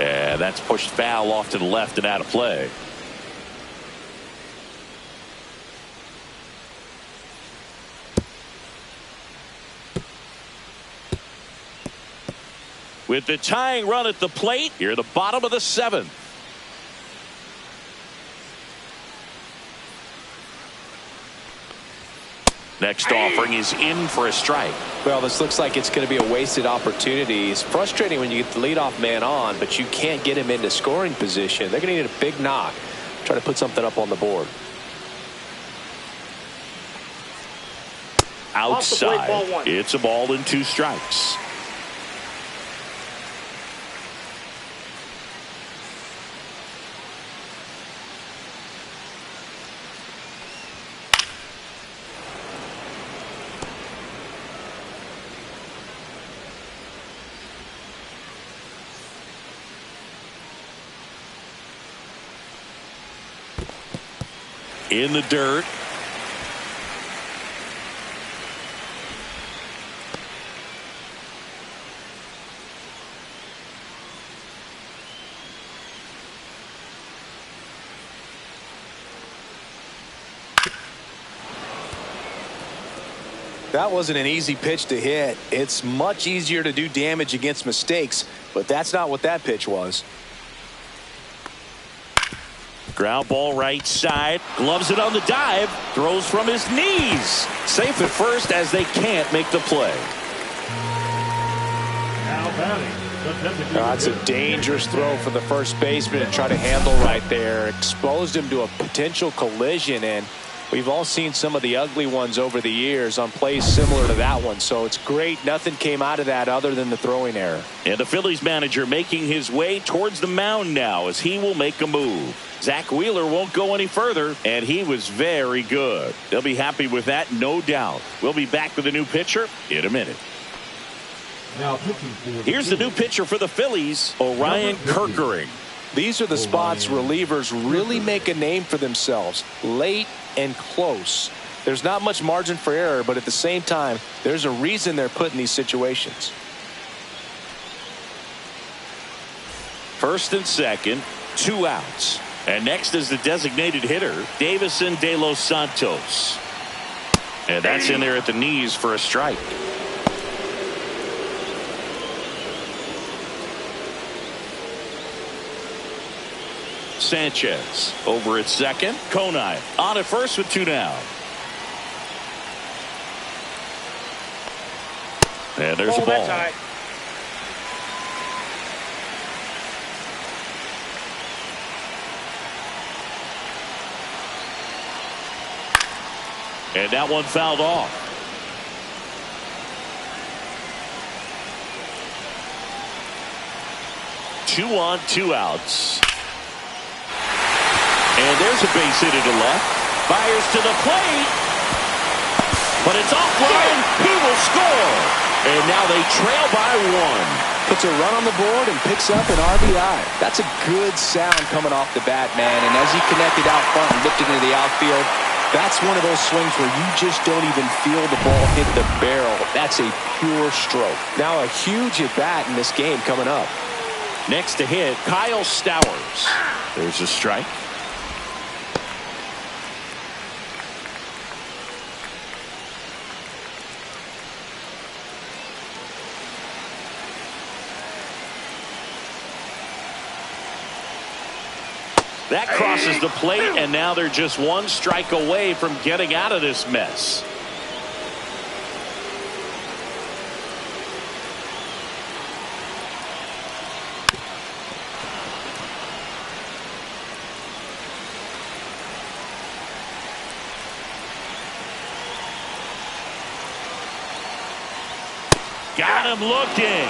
And that's pushed foul off to the left and out of play. With the tying run at the plate, here at the bottom of the 7th. Next offering is in for a strike. Well, this looks like it's going to be a wasted opportunity. It's frustrating when you get the leadoff man on, but you can't get him into scoring position. They're going to need a big knock. Try to put something up on the board. Outside. Ball it's a ball and 2 strikes. In the dirt. That wasn't an easy pitch to hit. It's much easier to do damage against mistakes, but that's not what that pitch was. Ground ball right side. Gloves it on the dive. Throws from his knees. Safe at first as they can't make the play. Now batting. That's a dangerous throw for the first baseman to try to handle right there. Exposed him to a potential collision, and we've all seen some of the ugly ones over the years on plays similar to that one. So it's great nothing came out of that other than the throwing error. And the Phillies manager making his way towards the mound now as he will make a move. Zach Wheeler won't go any further, and he was very good. They'll be happy with that, no doubt. We'll be back with a new pitcher in a minute. Now pitching for Here's the new pitcher for the Phillies, Orion Kerkering. These are the spots relievers really make a name for themselves. Late and close. There's not much margin for error, but at the same time, there's a reason they're put in these situations. First and second, 2 outs. And next is the designated hitter, Davison De Los Santos. And that's in there at the knees for a strike. Sanchez over at second. Konai on at first with 2 down. And there's a ball. That's high. And that one fouled off. Two on, 2 outs. And there's a base hit to the left. Fires to the plate. But it's offline. He will score. And now they trail by 1. Puts a run on the board and picks up an RBI. That's a good sound coming off the bat, man. And as he connected out front and lifted into the outfield, that's one of those swings where you just don't even feel the ball hit the barrel. That's a pure stroke. Now a huge at bat in this game coming up. Next to hit, Kyle Stowers. There's a strike. That crosses the plate, and now they're just 1 strike away from getting out of this mess. Got him looking.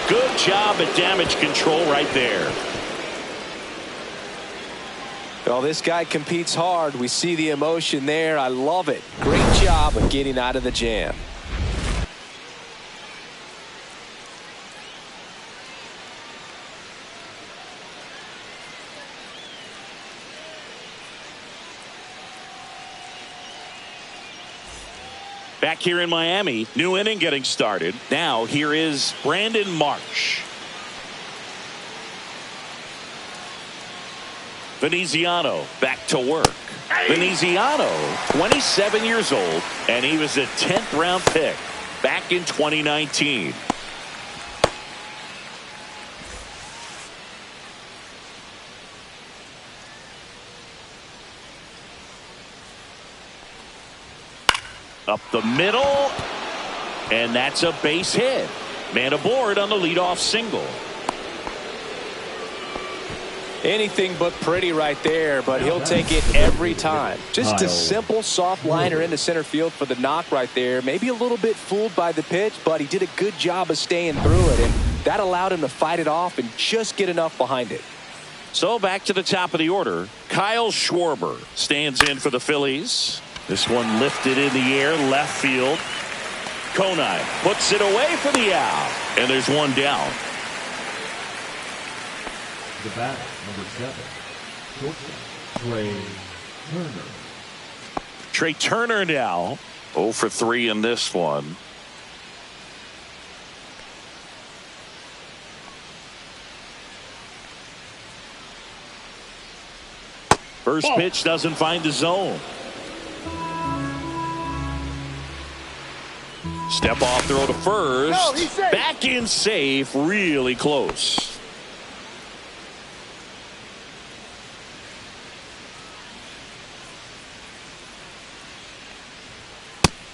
Good job at damage control right there. Well, this guy competes hard. We see the emotion there. I love it. Great job of getting out of the jam. Back here in Miami, new inning getting started. Now here is Brandon Marsh. Veneziano back to work. Veneziano, 27 years old, and he was a 10th round pick back in 2019. Up the middle, and that's a base hit. Man aboard on the leadoff single. Anything but pretty right there, but he'll take it every time. Just a simple soft liner into center field for the knock right there. Maybe a little bit fooled by the pitch, but he did a good job of staying through it, and that allowed him to fight it off and just get enough behind it. So back to the top of the order. Kyle Schwarber stands in for the Phillies. This one lifted in the air, left field. Konai puts it away for the out, and there's 1 down. The bat, number 7, shortstop, Trey Turner. Trey Turner now 0 for 3 in this one. First pitch doesn't find the zone. Step off throw to first. No, he's safe. Back in safe, really close.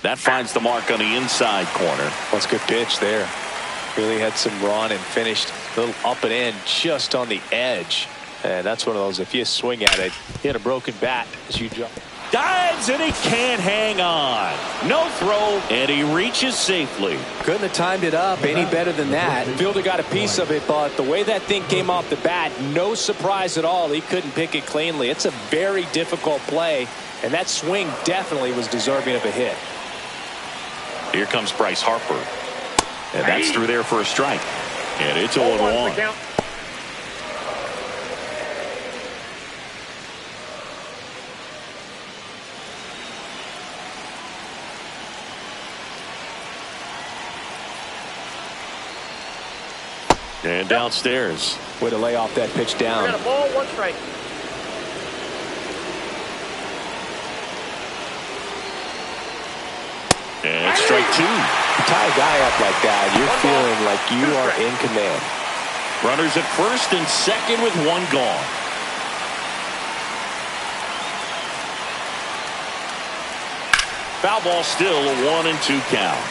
That finds the mark on the inside corner. That's a good pitch there. Really had some run and finished a little up and in just on the edge. And that's one of those, if you swing at it, hit a broken bat as you jump. Dives, and he can't hang on. No throw, and he reaches safely. Couldn't have timed it up any better than that. Fielder got a piece of it, but the way that thing came off the bat, no surprise at all. He couldn't pick it cleanly. It's a very difficult play, and that swing definitely was deserving of a hit. Here comes Bryce Harper. And that's through there for a strike. And it's 0-1. And downstairs. Way to lay off that pitch down. We got a ball, 1 strike. And strike 2. You tie a guy up like that, you're feeling like you are in command. Runners at first and second with 1 gone. Foul ball, still a 1-2 count.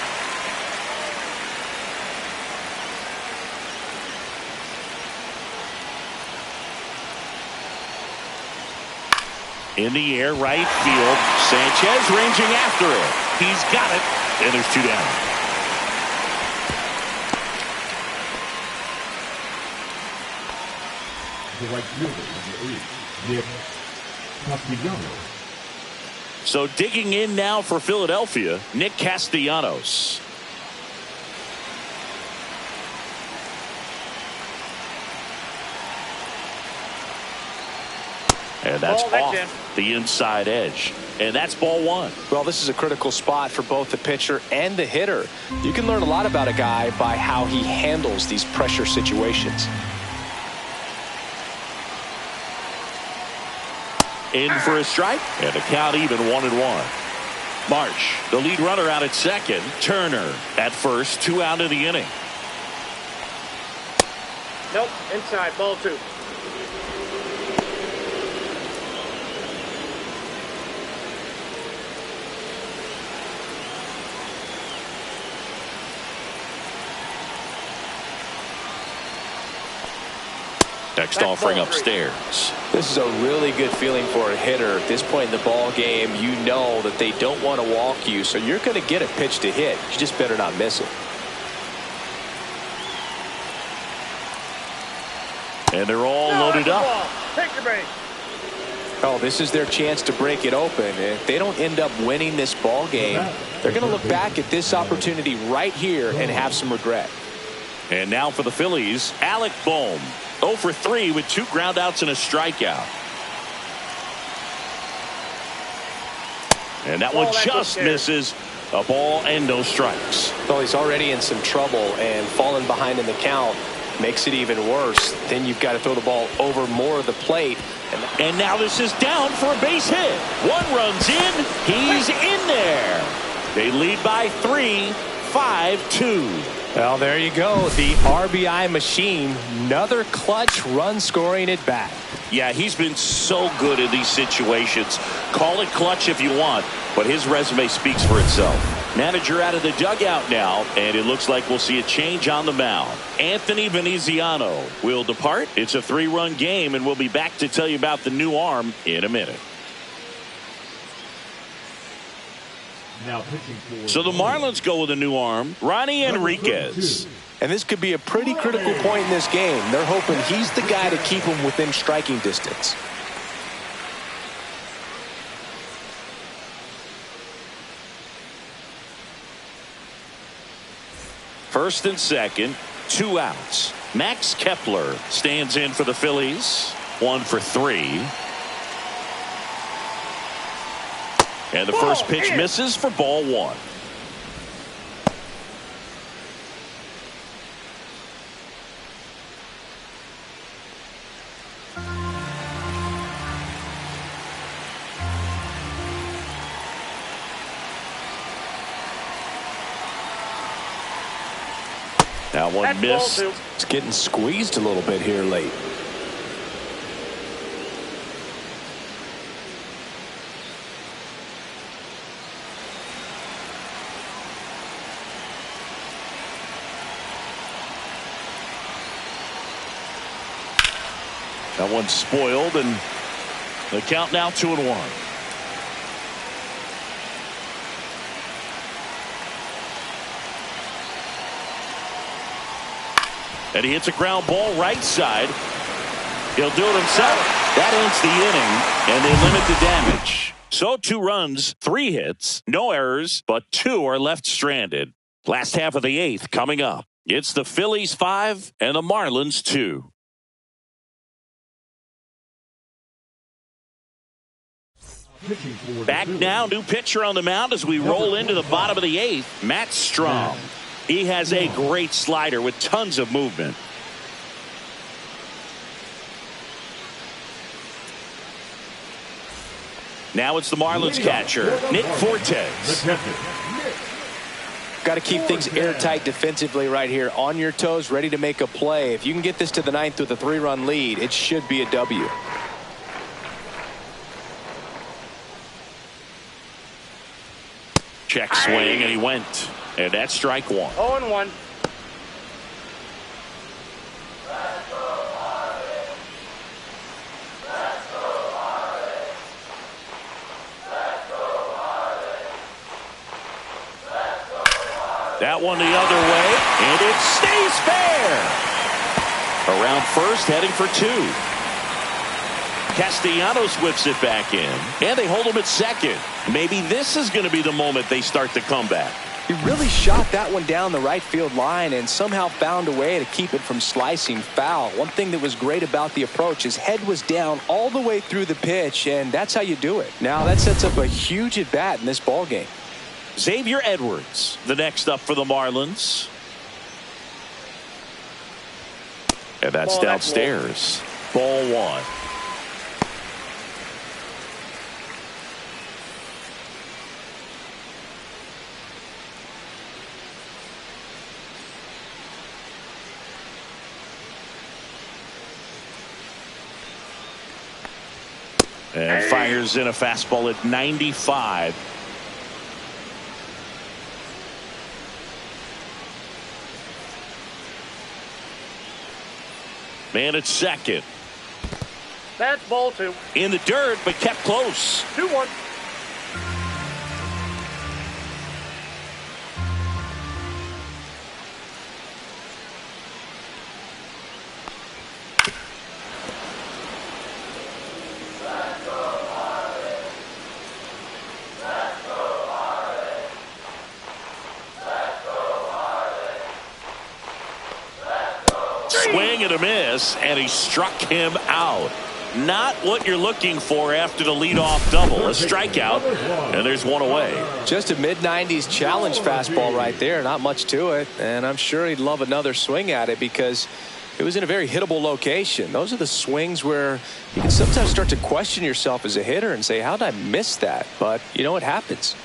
In the air, right field. Sanchez ranging after it. He's got it, and there's 2 down. The right fielder, number 8, Nick Castellanos. So digging in now for Philadelphia, Nick Castellanos. And that's off the inside edge. And that's ball 1. Well, this is a critical spot for both the pitcher and the hitter. You can learn a lot about a guy by how he handles these pressure situations. In for a strike, and the count even 1-1. March, the lead runner, out at second. Turner at first, 2 out of the inning. Nope, inside, ball 2. Next offering upstairs. This is a really good feeling for a hitter. At this point in the ball game, you know that they don't want to walk you, so you're going to get a pitch to hit. You just better not miss it. And they're all loaded up. Take your base. Oh, this is their chance to break it open. If they don't end up winning this ball game, they're going to look back at this opportunity right here and have some regret. And now for the Phillies, Alec Bohm. 0 for 3 with 2 groundouts and a strikeout. And that one just misses. A ball and no strikes. Well, he's already in some trouble, and falling behind in the count makes it even worse. Then you've got to throw the ball over more of the plate. And now this is down for a base hit. 1 runs in. He's in there. They lead by 3, 5-2. Well, there you go. The RBI machine. Another clutch run scoring at bat. Yeah, he's been so good in these situations. Call it clutch if you want, but his resume speaks for itself. Manager out of the dugout now, and it looks like we'll see a change on the mound. Anthony Veneziano will depart. It's a 3-run game, and we'll be back to tell you about the new arm in a minute. So the Marlins go with a new arm, Ronnie Enriquez. And this could be a pretty critical point in this game. They're hoping he's the guy to keep them within striking distance. First and second, 2 outs. Max Kepler stands in for the Phillies. 1 for 3. And the first pitch misses for ball 1. That one missed. It's getting squeezed a little bit here late. That one's spoiled, and the count now 2-1. And he hits a ground ball right side. He'll do it himself. That ends the inning, and they limit the damage. So 2 runs, 3 hits, no errors, but 2 are left stranded. Last half of the 8th coming up. It's the Phillies 5 and the Marlins 2. Back now, new pitcher on the mound as we roll into the bottom of the 8th, Matt Strom. He has a great slider with tons of movement. Now it's the Marlins catcher, Nick Fortes. Got to keep things airtight defensively right here. On your toes, ready to make a play. If you can get this to the 9th with a 3-run lead, it should be a W. Check swing, and he went. And that's strike one. 0-1. That one the other way, and it stays fair. Around first, heading for two. Castellanos whips it back in, and they hold him at second. Maybe this is going to be the moment they start the comeback. He really shot that one down the right field line and somehow found a way to keep it from slicing foul. One thing that was great about the approach, his head was down all the way through the pitch, and that's how you do it. Now that sets up a huge at bat in this ball game. Xavier Edwards, the next up for the Marlins. And that's downstairs. Ball one. And fires in a fastball at 95. Man at second. That's ball two. In the dirt, but kept close. 2-1. Swing and a miss, and he struck him out. Not what you're looking for after the leadoff double. A strikeout, and there's one away. Just a mid-90s challenge fastball right there. Not much to it, and I'm sure he'd love another swing at it because it was in a very hittable location. Those are the swings where you can sometimes start to question yourself as a hitter and say, how did I miss that? But, you know, it happens.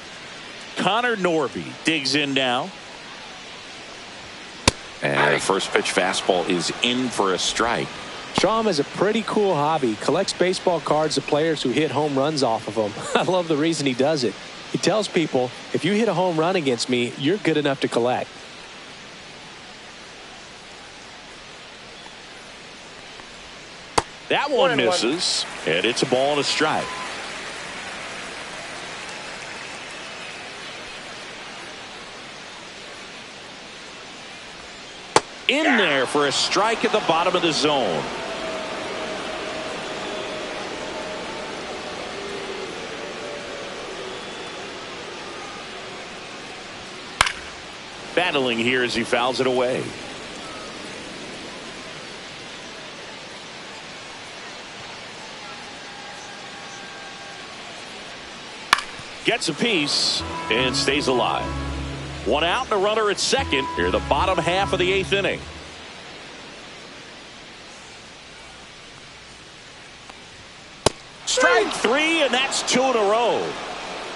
Connor Norby digs in now. And the first pitch fastball is in for a strike. Strom has a pretty cool hobby. Collects baseball cards of players who hit home runs off of them. I love the reason he does it. He tells people, if you hit a home run against me, you're good enough to collect. That one misses, and it's a ball and a strike. In there for a strike at the bottom of the zone. Battling here as he fouls it away. Gets a piece and stays alive. One out and a runner at second here, the bottom half of the eighth inning. Strike three, and that's two in a row.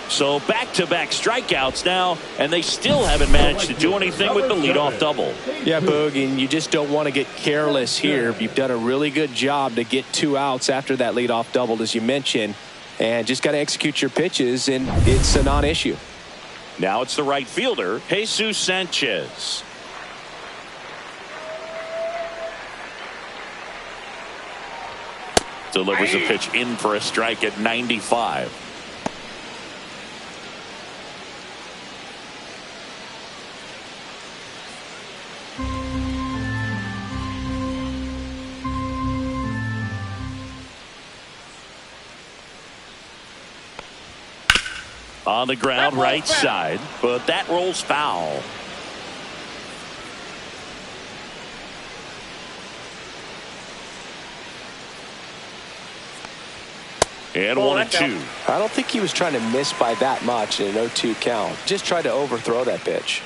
So back-to-back strikeouts now, and they still haven't managed to do anything with the leadoff double. Yeah, Boog, and you just don't want to get careless here. You've done a really good job to get 2 outs after that leadoff double, as you mentioned, and just got to execute your pitches, and it's a non-issue. Now it's the right fielder, Jesus Sanchez. Delivers a pitch in for a strike at 95. On the ground, right side, but that rolls foul. And 1-2. I don't think he was trying to miss by that much in an 0-2 count. Just tried to overthrow that pitch.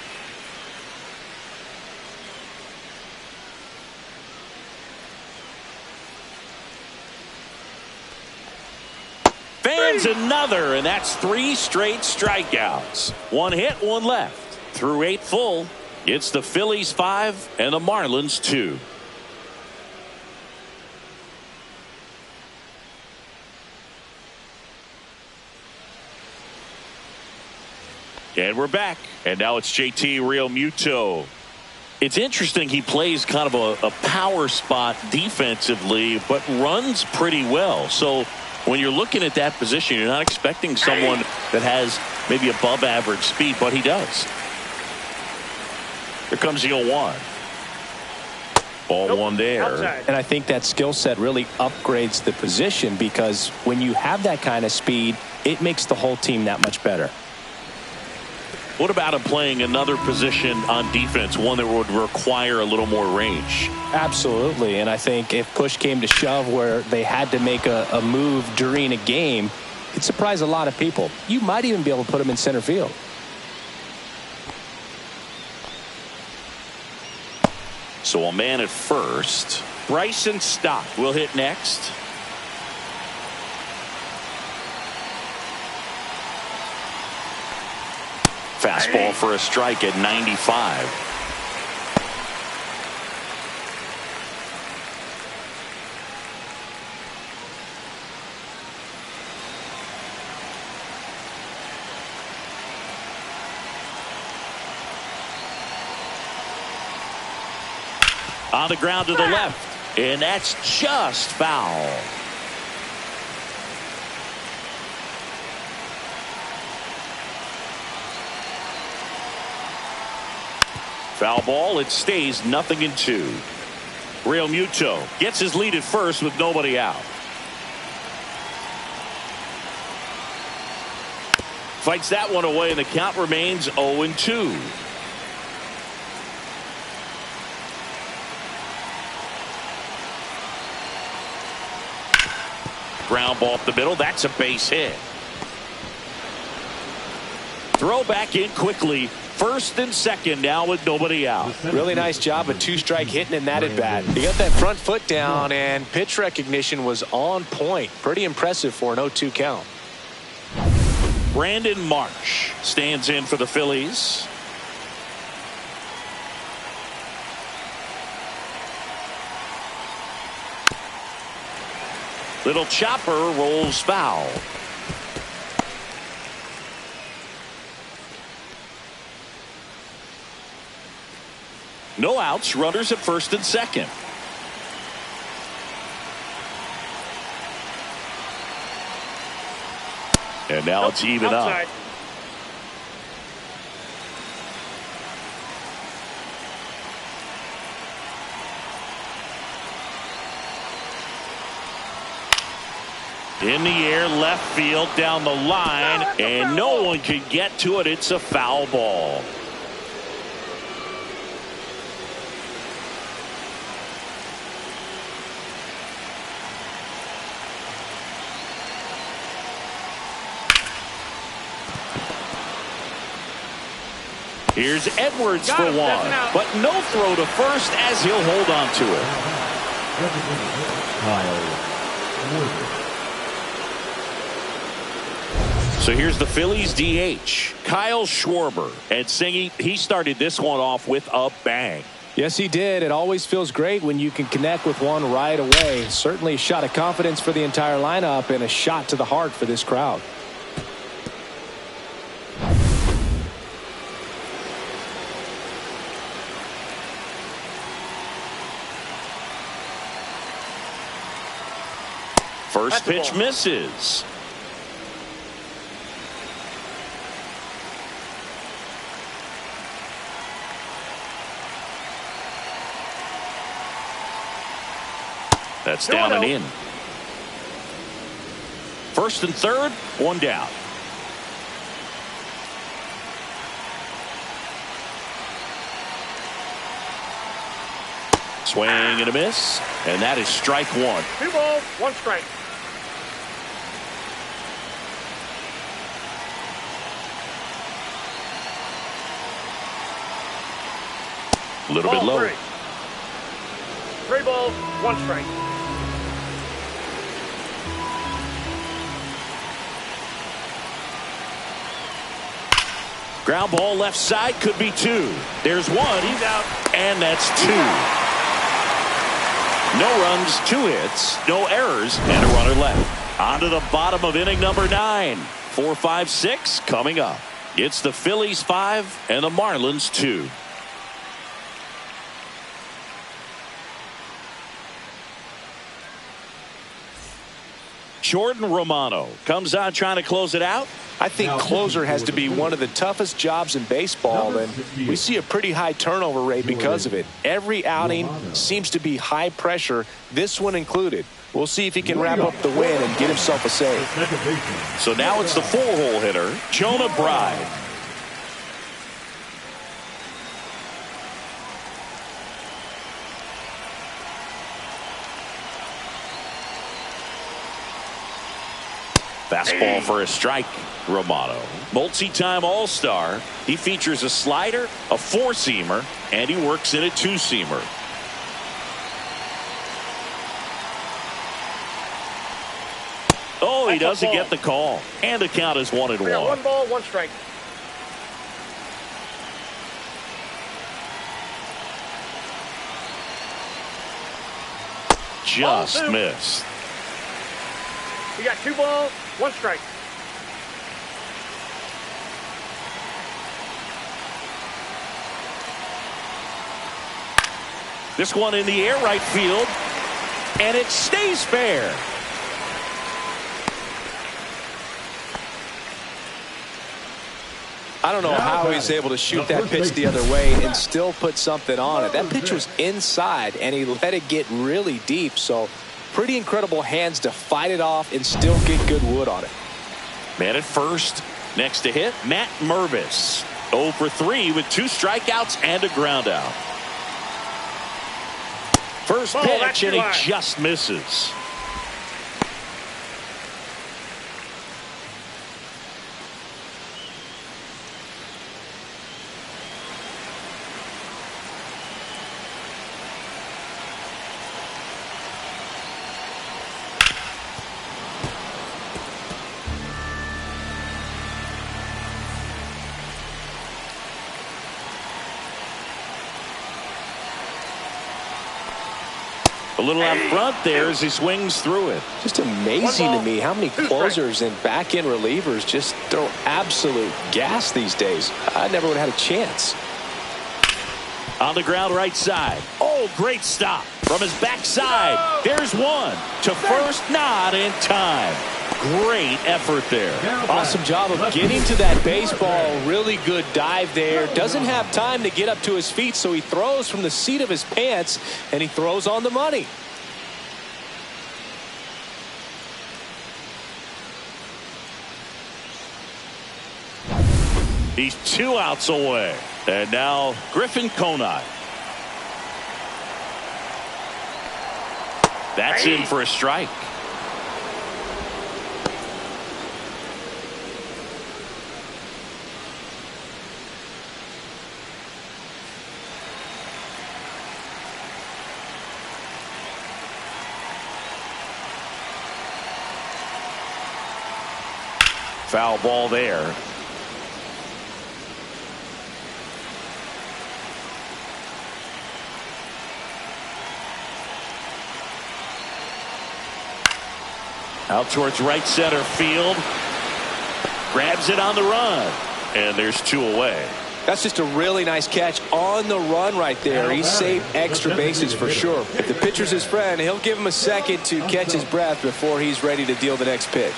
Fans another, and that's 3 straight strikeouts. 1 hit, 1 left. Through 8 full, it's the Phillies 5 and the Marlins 2. And we're back. And now it's JT Realmuto. It's interesting, he plays kind of a power spot defensively, but runs pretty well. So when you're looking at that position, you're not expecting someone that has maybe above average speed, but he does. Here comes the 0-1. Ball one there. Outside. And I think that skill set really upgrades the position, because when you have that kind of speed, it makes the whole team that much better. What about him playing another position on defense, one that would require a little more range? Absolutely. And I think if push came to shove where they had to make a move during a game, it'd surprise a lot of people. You might even be able to put him in center field. So a man at first. Bryson Stott will hit next. Fastball for a strike at 95. On the ground to the left, and that's just foul. Foul ball. It stays 0-2. Realmuto gets his lead at first with nobody out. Fights that one away, and the count remains 0-2. Ground ball up the middle. That's a base hit. Throw back in quickly. First and second now with nobody out. Really nice job of two-strike hitting in that at bat. He got that front foot down, and pitch recognition was on point. Pretty impressive for an 0-2 count. Brandon Marsh stands in for the Phillies. Little chopper rolls foul. No outs, runners at first and second. And now it's even outside. up. In the air, left field, down the line, and no one can get to it. It's a foul ball. Here's Edwards for one, but no throw to first as he'll hold on to it. So here's the Phillies DH, Kyle Schwarber. And Singy, he started this one off with a bang. Yes, he did. It always feels great when you can connect with one right away. Certainly a shot of confidence for the entire lineup and a shot to the heart for this crowd. First pitch misses. That's down and in. First and third, one down. Swing and a miss, and that is strike one. 2 balls, 1 strike. A little bit low. 3 balls, 1 strike. Ground ball left side, could be 2. There's 1. He's out. And that's 2. No runs, 2 hits, no errors, and a runner left. On to the bottom of inning number 9. 4, 5, 6 coming up. It's the Phillies 5 and the Marlins 2. Jordan Romano comes on trying to close it out. I think closer has to be one of the toughest jobs in baseball, and we see a pretty high turnover rate because of it. Every outing seems to be high pressure, this one included. We'll see if he can wrap up the win and get himself a save. So now it's the 4-hole hitter, Jonah Bride. Fastball for a strike. Romano, multi-time All-Star. He features a slider, a four-seamer, and he works in a two-seamer. Oh, he doesn't get the call. And the count is 1-1. 1 ball, 1 strike. Just missed. You got 2 balls, 1 strike. This one in the air right field, and it stays fair. I don't know how he's able to shoot that pitch the other way and still put something on it. That pitch was inside, and he let it get really deep. So pretty incredible hands to fight it off and still get good wood on it. Man at first. Next to hit, Matt Mervis. 0 for 3 with 2 strikeouts and a ground out. First pitch, and he just misses. A little out front there as he swings through it. Just amazing to me how many closers and back-end relievers just throw absolute gas these days. I never would have had a chance. On the ground right side. Oh, great stop from his backside. There's one to first, not in time. Great effort there. Awesome job of getting to that baseball. Really good dive there. Doesn't have time to get up to his feet, so he throws from the seat of his pants, and he throws on the money. He's 2 outs away. And now Griffin Conine. That's in for a strike. Foul ball there. Out towards right center field. Grabs it on the run. And there's 2 away. That's just a really nice catch on the run right there. He saved extra bases for sure. If the pitcher's his friend, he'll give him a second to catch his breath before he's ready to deal the next pitch.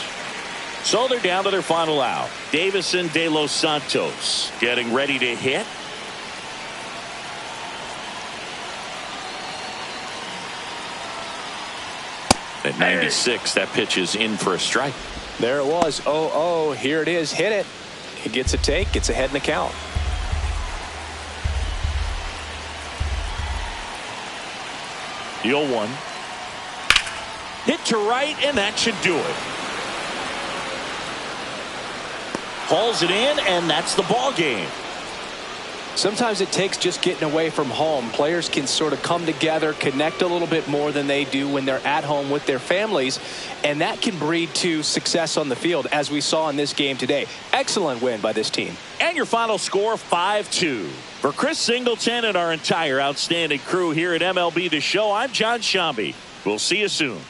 So they're down to their final out. Davison de los Santos getting ready to hit. At 96, that pitch is in for a strike. There it was. 0-0. Here it is. Hit it. He gets a take. Gets ahead in the count. The 0-1. Hit to right, and that should do it. Hauls it in, and that's the ball game. Sometimes it takes just getting away from home. Players can sort of come together, connect a little bit more than they do when they're at home with their families, and that can breed to success on the field, as we saw in this game today. Excellent win by this team. And your final score, 5-2. For Chris Singleton and our entire outstanding crew here at MLB The Show, I'm John Shambi. We'll see you soon.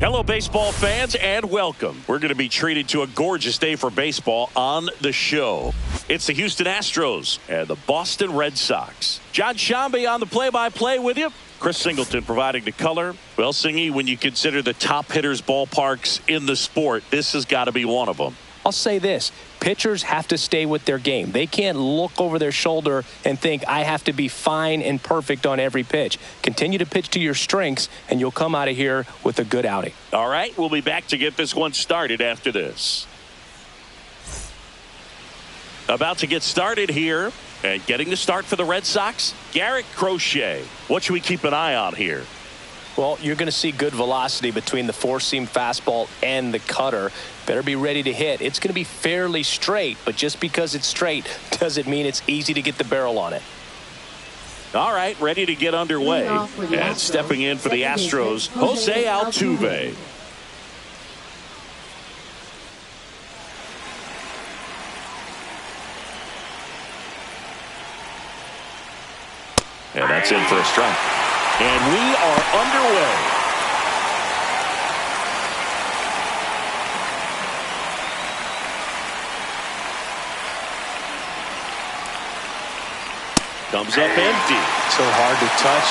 Hello, baseball fans, and welcome. We're going to be treated to a gorgeous day for baseball on the show. It's the Houston Astros and the Boston Red Sox. John Shambi on the play-by-play with you. Chris Singleton providing the color. Well, Singy, when you consider the top hitters' ballparks in the sport, this has got to be one of them. I'll say this. Pitchers have to stay with their game. They can't look over their shoulder and think, I have to be fine and perfect on every pitch. Continue to pitch to your strengths, and you'll come out of here with a good outing. All right, we'll be back to get this one started after this. About to get started here, and getting the start for the Red Sox, Garrett Crochet. What should we keep an eye on here? Well, you're going to see good velocity between the four-seam fastball and the cutter. Better be ready to hit. It's going to be fairly straight, but just because it's straight doesn't mean it's easy to get the barrel on it. All right, ready to get underway. And stepping in for the Astros, Jose Altuve. And that's in for a strike. And we are underway. Comes up empty. So hard to touch.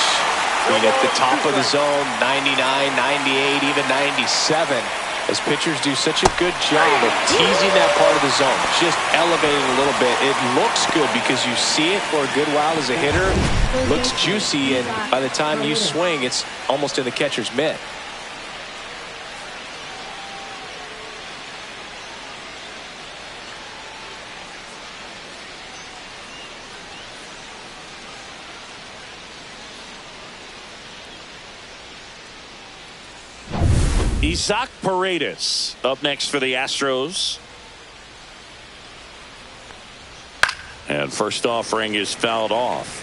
I mean, at the top of the zone, 99, 98, even 97. As pitchers do such a good job of teasing that part of the zone, just elevating a little bit. It looks good because you see it for a good while as a hitter. Looks juicy, and by the time you swing, it's almost in the catcher's mitt. Isaac Paredes up next for the Astros. And first offering is fouled off.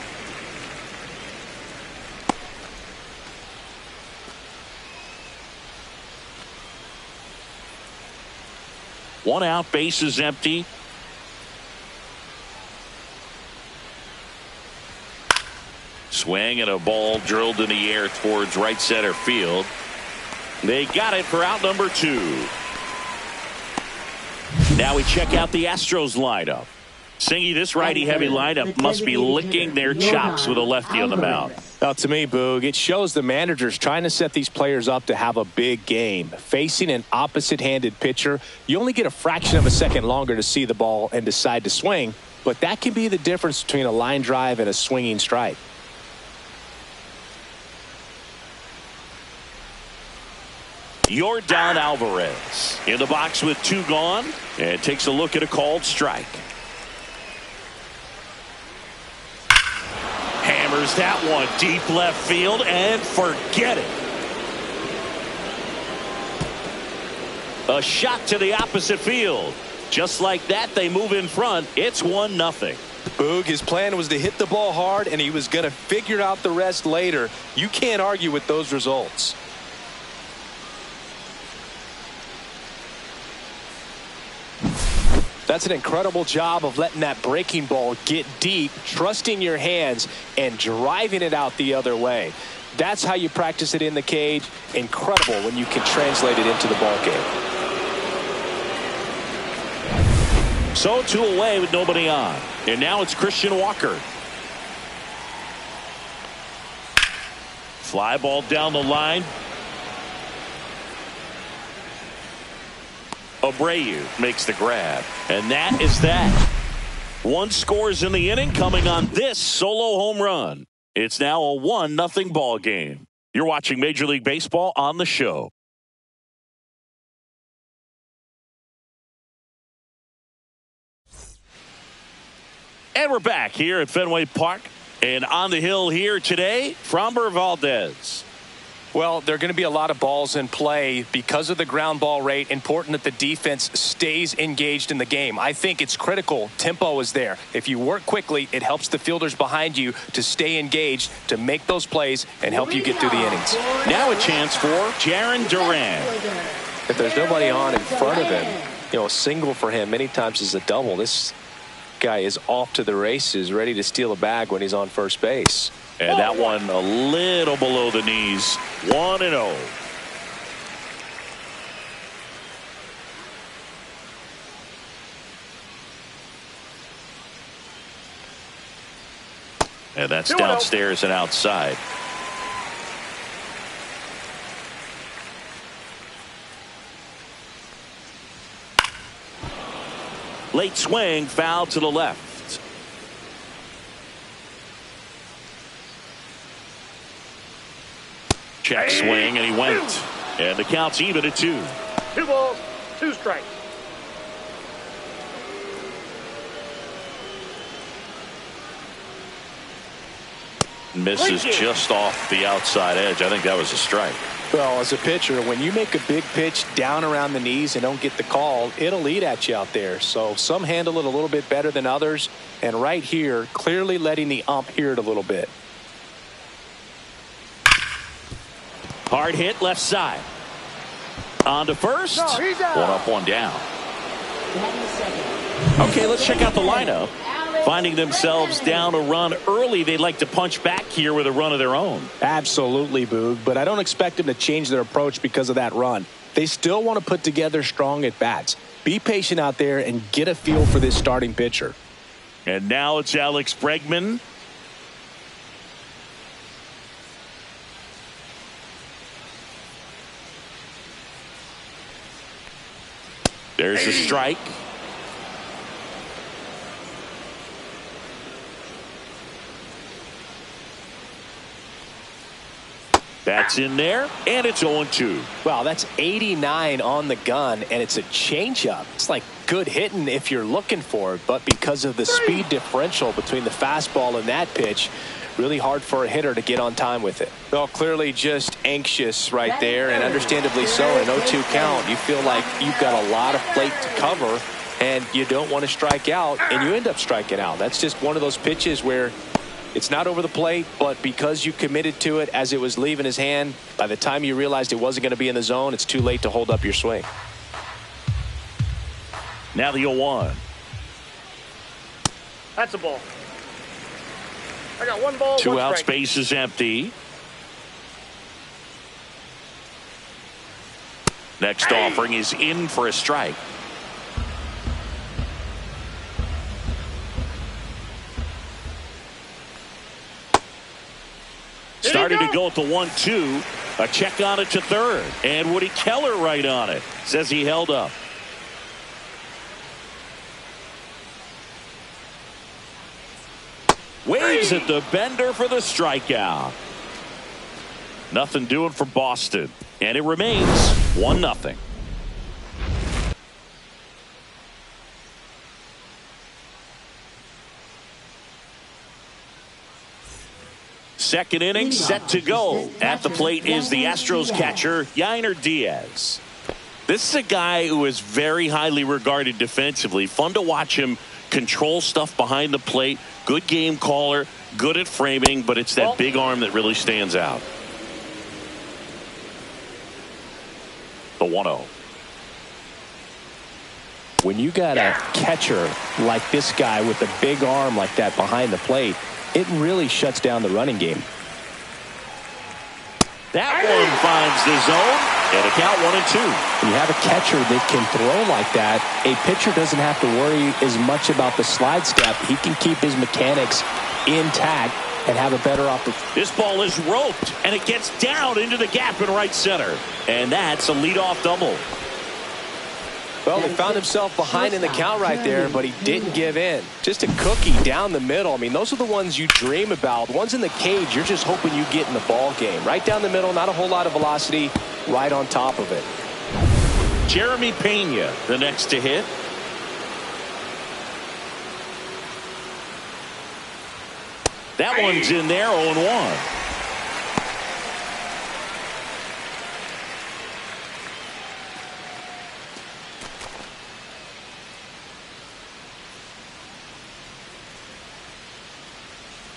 One out, base is empty. Swing and a ball drilled in the air towards right center field. They got it for out number 2. Now we check out the Astros lineup. Singy, this righty-heavy lineup must be licking their chops with a lefty on the mound. Now, to me, Boog, it shows the managers trying to set these players up to have a big game. Facing an opposite-handed pitcher, you only get a fraction of a second longer to see the ball and decide to swing, but that can be the difference between a line drive and a swinging strike. Yordan Alvarez in the box with 2 gone and takes a look at a called strike. Hammers that one deep left field and forget it. A shot to the opposite field. Just like that, they move in front. It's 1-0. Boog, his plan was to hit the ball hard, and he was going to figure out the rest later. You can't argue with those results. That's an incredible job of letting that breaking ball get deep, trusting your hands, and driving it out the other way. That's how you practice it in the cage. Incredible when you can translate it into the ball game. So 2 away with nobody on. And now it's Christian Walker. Fly ball down the line. Abreu makes the grab. And that is that. 1 scores in the inning coming on this solo home run. It's now a 1-0 ball game. You're watching Major League Baseball on the show. And we're back here at Fenway Park. And on the hill here today, Framber Valdez. Well, there are going to be a lot of balls in play because of the ground ball rate. Important that the defense stays engaged in the game. I think it's critical. Tempo is there. If you work quickly, it helps the fielders behind you to stay engaged, to make those plays, and help you get through the innings. Now a chance for Jarren Duran. If there's nobody on in front of him, a single for him many times is a double. This guy is off to the races, ready to steal a bag when he's on first base. And that one a little below the knees. 1-0. And that's 2-0. downstairs and outside. Late swing, foul to the left. Check swing, and he went. And the count's even at 2. 2 balls, 2 strikes. Misses just off the outside edge. I think that was a strike. Well, as a pitcher, when you make a big pitch down around the knees and don't get the call, it'll eat at you out there. So some handle it a little bit better than others. And right here, clearly letting the ump hear it a little bit. Hard hit left side. On to first. No, he's out. 1 up, 1 down. Okay, let's check out the lineup. Finding themselves down a run early, they'd like to punch back here with a run of their own. Absolutely, Boog, but I don't expect them to change their approach because of that run. They still want to put together strong at-bats. Be patient out there and get a feel for this starting pitcher. And now it's Alex Bregman. There's a strike. That's in there, and it's 0-2. Wow, that's 89 on the gun, and it's a changeup. It's like good hitting if you're looking for it, but because of the speed differential between the fastball and that pitch, really hard for a hitter to get on time with it. Well, clearly just anxious right there, and understandably so. An 0-2 count, you feel like you've got a lot of plate to cover, and you don't want to strike out, and you end up striking out. That's just one of those pitches where it's not over the plate, but because you committed to it as it was leaving his hand, by the time you realized it wasn't going to be in the zone, it's too late to hold up your swing. Now the 0-1. That's a ball. I got 1 ball, 2 1 out, strike. space is empty. Next offering is in for a strike. Started to go at the 1-2. A check on it to third. And Woody Keller right on it. Says he held up. Waves at the bender for the strikeout. Nothing doing for Boston. And it remains 1-0. Second inning set to go. At the plate is the Astros catcher, Yainer Diaz. This is a guy who is very highly regarded defensively. Fun to watch him control stuff behind the plate. Good game caller, good at framing, but it's that big arm that really stands out. The 1-0. When you got a catcher like this guy with a big arm like that behind the plate, it really shuts down the running game. That one finds the zone, and a count 1-2. When you have a catcher that can throw like that, a pitcher doesn't have to worry as much about the slide step. He can keep his mechanics intact and have a better opportunity. This ball is roped, and it gets down into the gap in right center. And that's a leadoff double. Well, he found himself behind in the count right there, but he didn't give in. Just a cookie down the middle. I mean, those are the ones you dream about. Ones in the cage, you're just hoping you get in the ball game. Right down the middle, not a whole lot of velocity, right on top of it. Jeremy Pena, the next to hit. That one's in there, 0-1.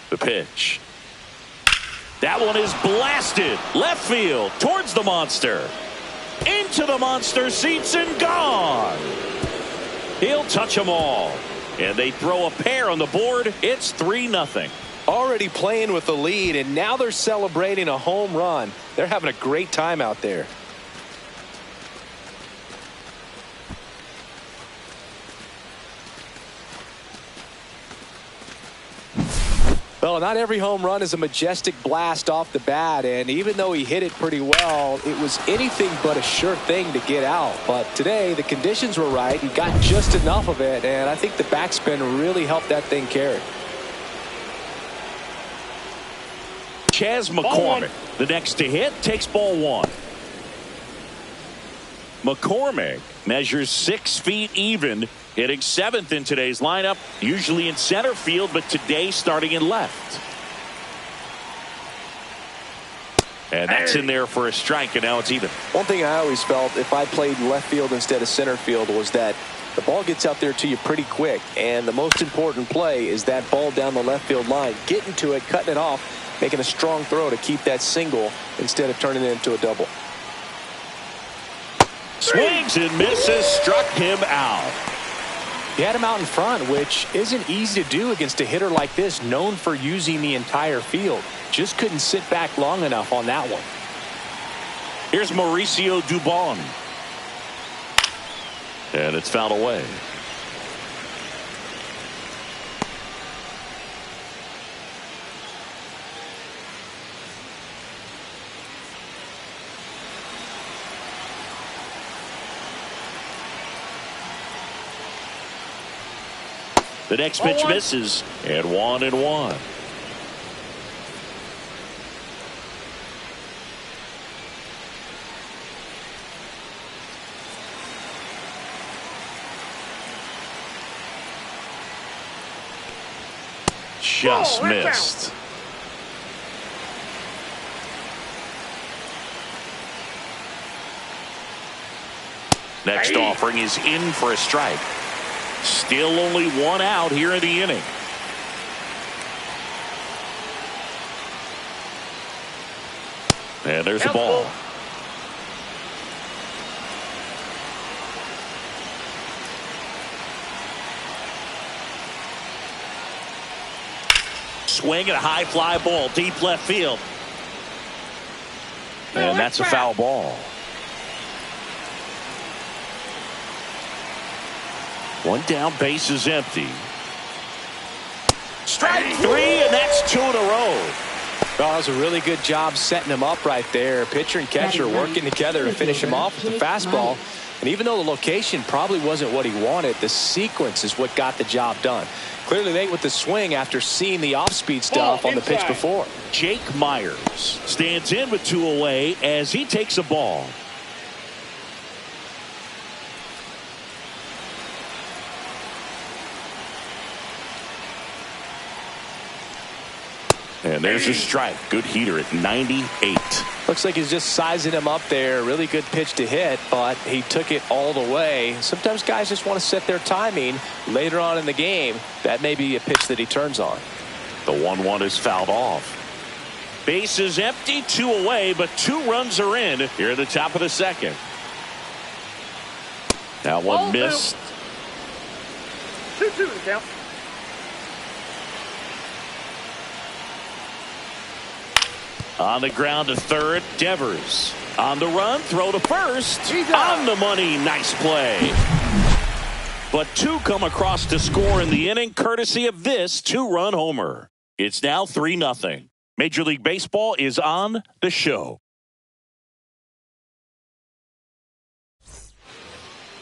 The pitch. That one is blasted left field towards the monster. Into the monster seats and gone. He'll touch them all. And they throw a pair on the board. It's 3-0. Already playing with the lead, and now they're celebrating a home run. They're having a great time out there. Well, not every home run is a majestic blast off the bat, and even though he hit it pretty well, it was anything but a sure thing to get out. But today, the conditions were right. He got just enough of it, and I think the backspin really helped that thing carry. Chas McCormick, the next to hit, takes ball one. McCormick measures 6 feet even, hitting 7th in today's lineup, usually in center field, but today starting in left. And that's in there for a strike, and now it's even. One thing I always felt if I played left field instead of center field was that the ball gets out there to you pretty quick, and the most important play is that ball down the left field line, getting to it, cutting it off, making a strong throw to keep that single instead of turning it into a double. Swings and misses, struck him out. He had him out in front, which isn't easy to do against a hitter like this, known for using the entire field. Just couldn't sit back long enough on that one. Here's Mauricio Dubon. And it's fouled away. The next pitch misses, and 1-1. Just missed. Next offering is in for a strike. Still only 1 out here in the inning. And there's the ball. Swing and a high fly ball deep left field. And that's a foul ball. 1 down, base is empty. Strike 3, and that's 2 in a row. Well, that was a really good job setting him up right there. Pitcher and catcher working together to finish him off with the fastball. And even though the location probably wasn't what he wanted, the sequence is what got the job done. Clearly late with the swing after seeing the off-speed stuff on the pitch before. Jake Myers stands in with 2 away as he takes a ball. And there's a strike. Good heater at 98. Looks like he's just sizing him up there. Really good pitch to hit, but he took it all the way. Sometimes guys just want to set their timing later on in the game. That may be a pitch that he turns on. The 1-1 is fouled off. Base is empty, 2 away, but 2 runs are in here at the top of the second. Now one missed. 2-2 to count. On the ground to third, Devers. On the run, throw to first. On the money, nice play. But 2 come across to score in the inning, courtesy of this 2-run homer. It's now 3-0. Major League Baseball is on the show.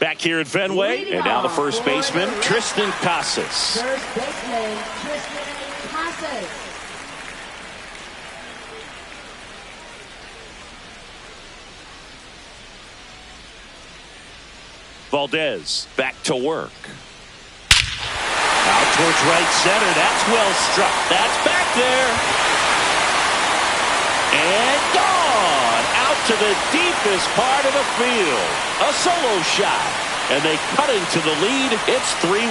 Back here at Fenway, and now the first baseman, Tristan Casas. First baseman, Tristan Casas. Valdez back to work. Out towards right center. That's well struck. That's back there. And gone. Out to the deepest part of the field. A solo shot. And they cut into the lead. It's 3-1.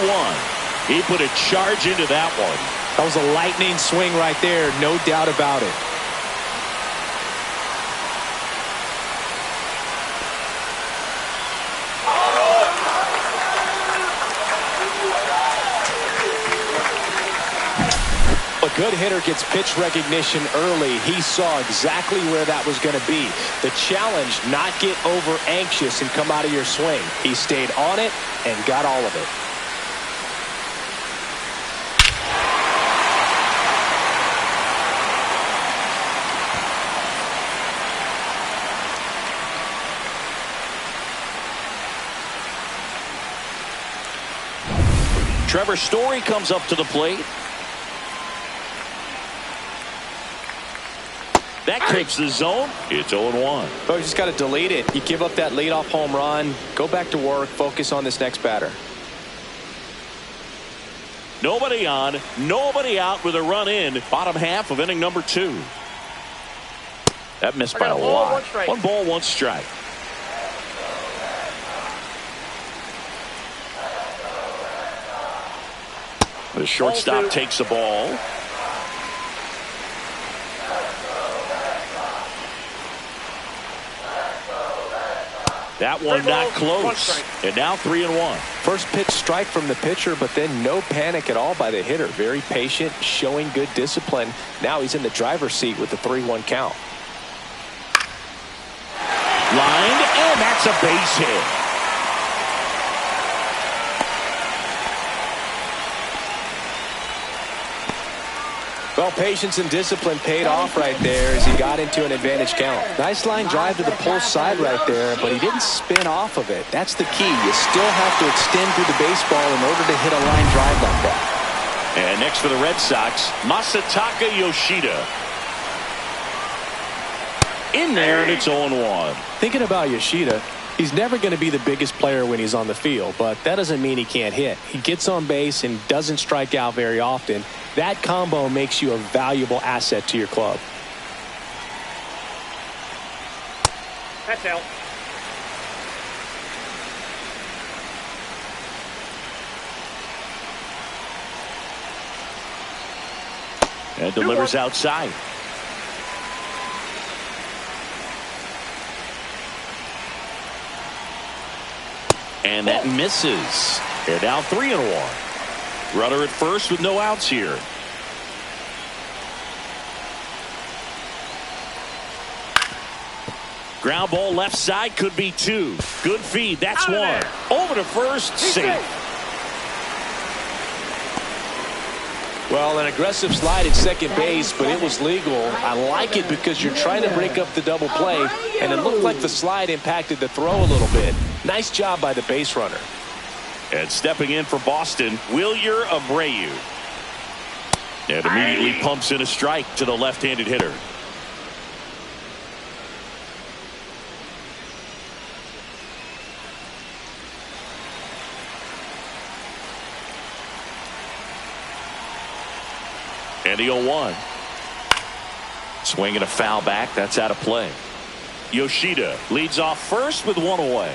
He put a charge into that one. That was a lightning swing right there. No doubt about it. A good hitter gets pitch recognition early. He saw exactly where that was going to be. The challenge, not get over anxious and come out of your swing. He stayed on it and got all of it. Trevor Story comes up to the plate. That clips the zone. It's 0-1. Oh, you just got to delete it. You give up that leadoff home run. Go back to work. Focus on this next batter. Nobody on, nobody out with a run in. Bottom half of inning number 2. That missed by a lot. 1 ball, 1 strike. The shortstop takes the ball. That one not close. And now 3-1. First pitch strike from the pitcher, but then no panic at all by the hitter. Very patient, showing good discipline. Now he's in the driver's seat with the 3-1 count. Lined, and that's a base hit. Well, patience and discipline paid off right there as he got into an advantage count. Nice line drive to the pull side right there, but he didn't spin off of it. That's the key. You still have to extend through the baseball in order to hit a line drive like that. And next for the Red Sox, Masataka Yoshida. In there, and it's 0-1. Thinking about Yoshida, he's never going to be the biggest player when he's on the field, but that doesn't mean he can't hit. He gets on base and doesn't strike out very often. That combo makes you a valuable asset to your club. That's out. And delivers outside. And that misses. They're now 3-1. Runner at first with no outs here. Ground ball left side, could be 2. Good feed. That's 1. Over to first. Safe. Well, an aggressive slide at second base, but it was legal. I like it because you're trying to break up the double play, and it looked like the slide impacted the throw a little bit. Nice job by the base runner. And stepping in for Boston, Wilyer Abreu. And immediately pumps in a strike to the left-handed hitter. And the 0-1. Swinging a foul back. That's out of play. Yoshida leads off first with 1 away.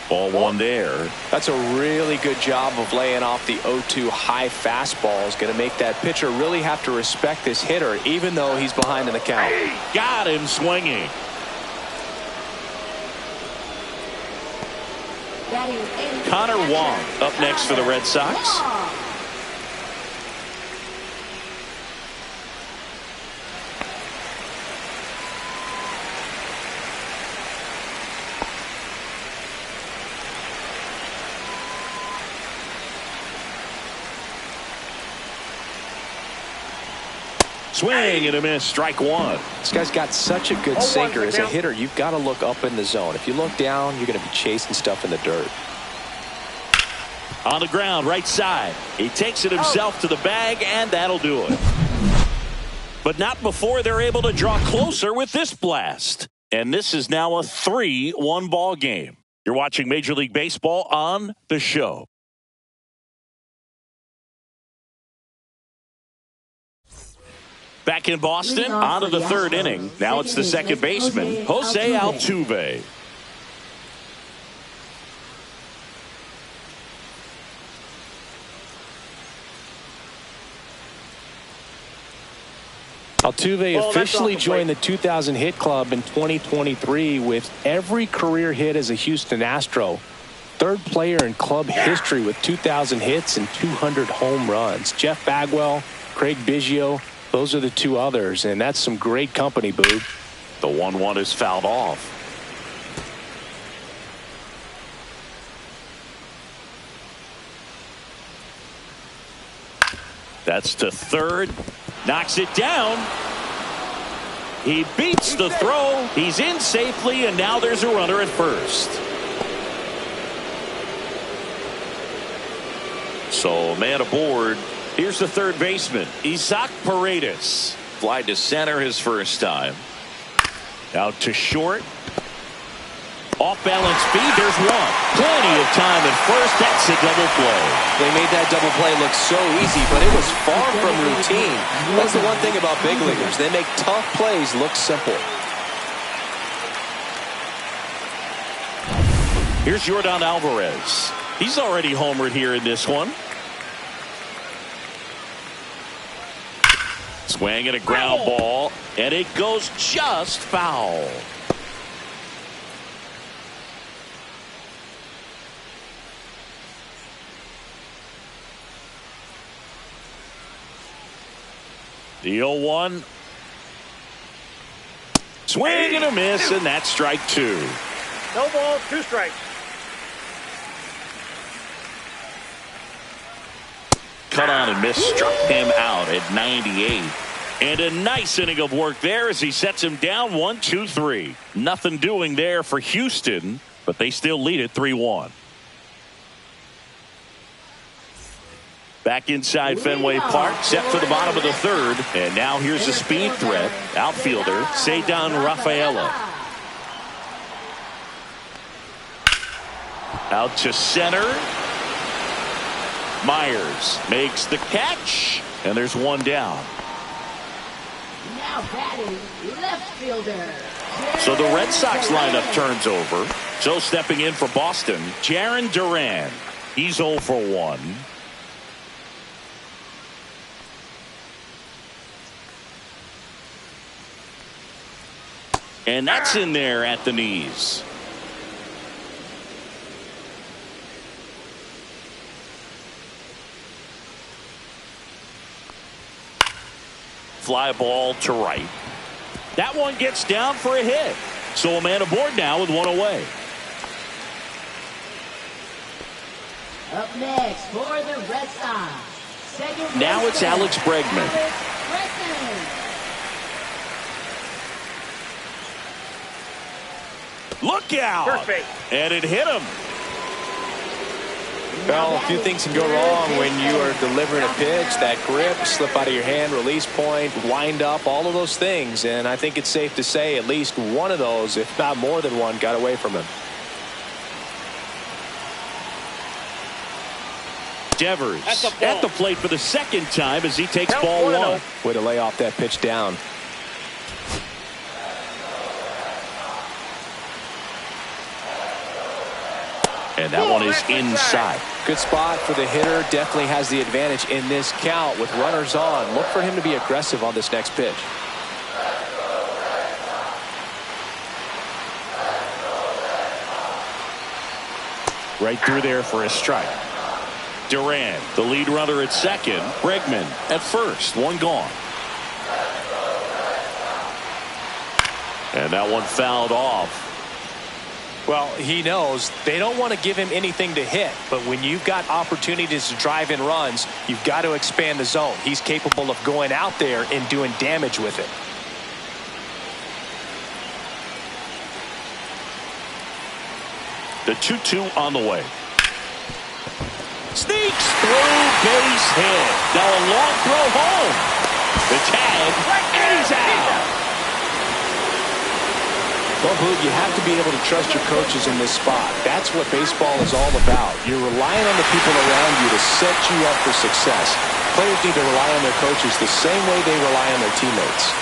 Ball 1 there. That's a really good job of laying off the 0-2 high fastball. Is going to make that pitcher really have to respect this hitter, even though he's behind in the count. Got him swinging. Connor Wong up next for the Red Sox. Swing and a miss. Strike 1. This guy's got such a good sinker. As a hitter, you've got to look up in the zone. If you look down, you're going to be chasing stuff in the dirt. On the ground, right side. He takes it himself to the bag, and that'll do it. But not before they're able to draw closer with this blast. And this is now a 3-1 ball game. You're watching Major League Baseball on The Show. Back in Boston, on to the 3rd inning. Now it's the second baseman, Jose Altuve. Altuve officially joined the 2,000 hit club in 2023 with every career hit as a Houston Astro. 3rd player in club history with 2,000 hits and 200 home runs. Jeff Bagwell, Craig Biggio, those are the 2 others, and that's some great company, Boob. The 1-1 is fouled off. That's to 3rd. Knocks it down. He beats the throw. He's in safely, and now there's a runner at first. So man aboard. Here's the third baseman, Isaac Paredes. Fly to center his first time. Out to short. Off balance speed. There's one. Plenty of time at first. That's a double play. They made that double play look so easy, but it was far from routine. That's the one thing about big leaguers. They make tough plays look simple. Here's Yordan Alvarez. He's already homered here in this one. Swing and a ground ball, and it goes just foul. The 0-1. Swing and a miss, and that's strike two. No ball, 2 strikes. Cut on and miss, struck him out at 98. And a nice inning of work there as he sets him down 1-2-3. Nothing doing there for Houston, but they still lead it 3-1. Back inside Fenway Park, set for the bottom of the third. And now here's a speed threat. Outfielder, Cedar Rafaela. Out to center. Myers makes the catch, and there's one down. Now batting left fielder. So the Red Sox lineup turns over. So stepping in for Boston, Jarren Duran. He's 0 for 1. And that's in there at the knees. Fly ball to right. That one gets down for a hit. So a man aboard now with one away. Up next for the Red Sox. Second Now it's baseman, Alex Bregman. Alex Bregman. Look out! First base. And it hit him. Well, a few things can go wrong when you are delivering a pitch. That grip, slip out of your hand, release point, wind up, all of those things. And I think it's safe to say at least one of those, if not more than one, got away from him. Devers at the plate for the second time as he takes Count ball 1. Way to lay off that pitch down. And that one is inside. Good spot for the hitter. Definitely has the advantage in this count with runners on. Look for him to be aggressive on this next pitch. Right through there for a strike. Duran, the lead runner at second. Bregman at first. One gone. And that one fouled off. Well, he knows they don't want to give him anything to hit, but when you've got opportunities to drive in runs, you've got to expand the zone. He's capable of going out there and doing damage with it. The 2-2 on the way. Sneaks through, base hit. Now a long throw home. The tag, and he's out. Well, Boog, you have to be able to trust your coaches in this spot. That's what baseball is all about. You're relying on the people around you to set you up for success. Players need to rely on their coaches the same way they rely on their teammates.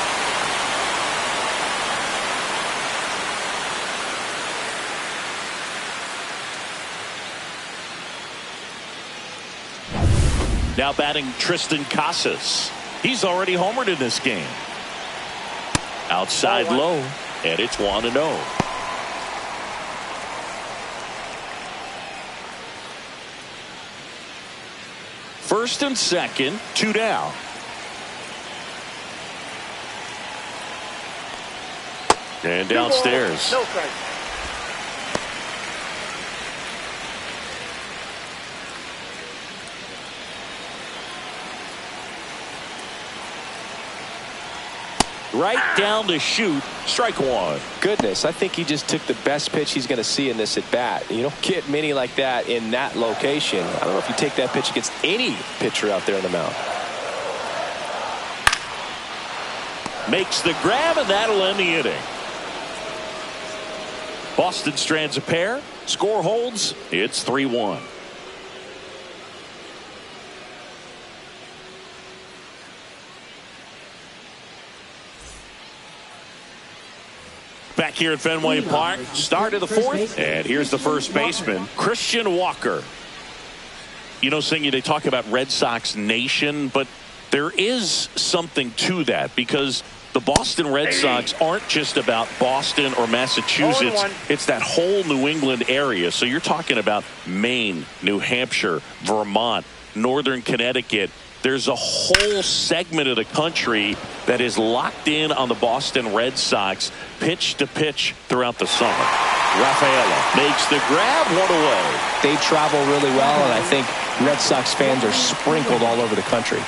Now batting Tristan Casas. He's already homered in this game. Outside low. And it's 1-0. First and second, 2 down. And downstairs. No strike. Right down the chute. Strike one. Goodness, I think he just took the best pitch he's going to see in this at bat. You don't get many like that in that location. I don't know if you take that pitch against any pitcher out there on the mound. Makes the grab, and that'll end the inning. Boston strands a pair. Score holds. It's 3-1. Back here at Fenway Park, start of the fourth, and here's the first baseman, Christian Walker. You know, Singy, they talk about Red Sox Nation, but there is something to that because the Boston Red Sox aren't just about Boston or Massachusetts. It's that whole New England area. So you're talking about Maine, New Hampshire, Vermont, Northern Connecticut. There's a whole segment of the country that is locked in on the Boston Red Sox pitch to pitch throughout the summer. Rafaela makes the grab, one away. They travel really well, and I think Red Sox fans are sprinkled all over the country.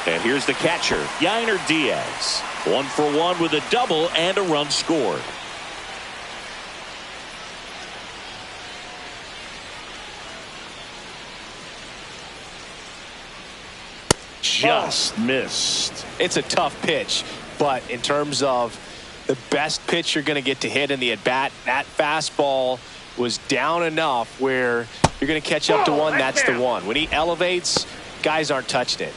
And here's the catcher, Yainer Diaz. 1 for 1 with a double and a run scored. Just missed. It's a tough pitch, but in terms of the best pitch you're going to get to hit in the at-bat, that fastball was down enough where you're going to catch up to one. That's the one. When he elevates, guys aren't touching it.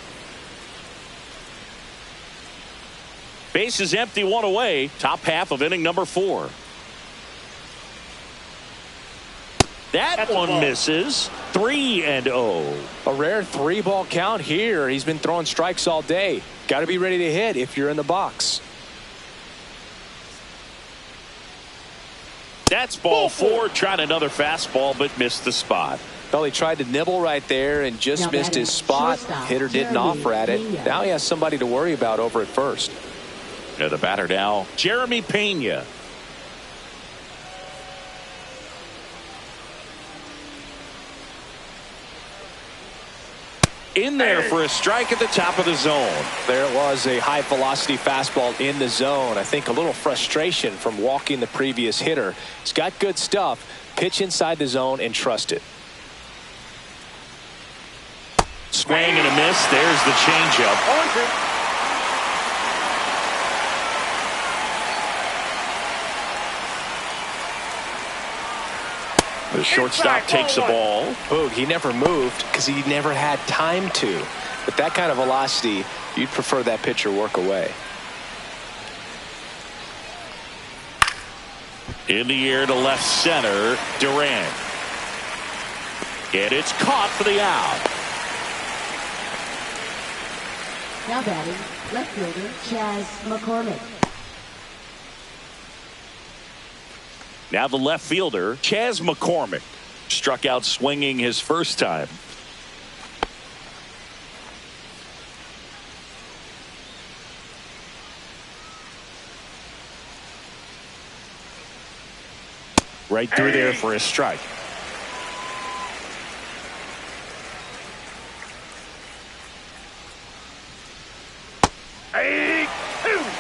Base is empty, one away. Top half of inning number 4. That's one misses. 3-0. A rare 3-ball count here. He's been throwing strikes all day. Got to be ready to hit if you're in the box. That's ball 4. Tried another fastball, but missed the spot. Well, he tried to nibble right there and just missed his spot. Hitter didn't offer at it. Now he has somebody to worry about over at first. The batter now, Jeremy Pena. In there for a strike at the top of the zone. There it was, a high velocity fastball in the zone. I think a little frustration from walking the previous hitter. He's got good stuff. Pitch inside the zone and trust it. Swing and a miss. There's the changeup. The shortstop takes the ball. Oh, he never moved because he never had time to. But that kind of velocity, you'd prefer that pitcher work away. In the air to left center, Durant. And it's caught for the out. Now batting, left fielder Chas McCormick. Now the left fielder, Chas McCormick, struck out swinging his first time. Right through there for a strike.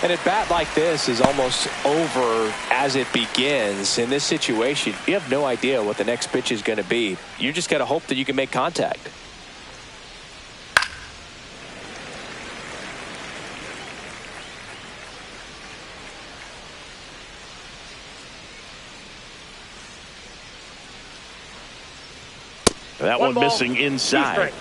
And a bat like this is almost over as it begins. In this situation, you have no idea what the next pitch is going to be. You just got to hope that you can make contact. That one missing inside.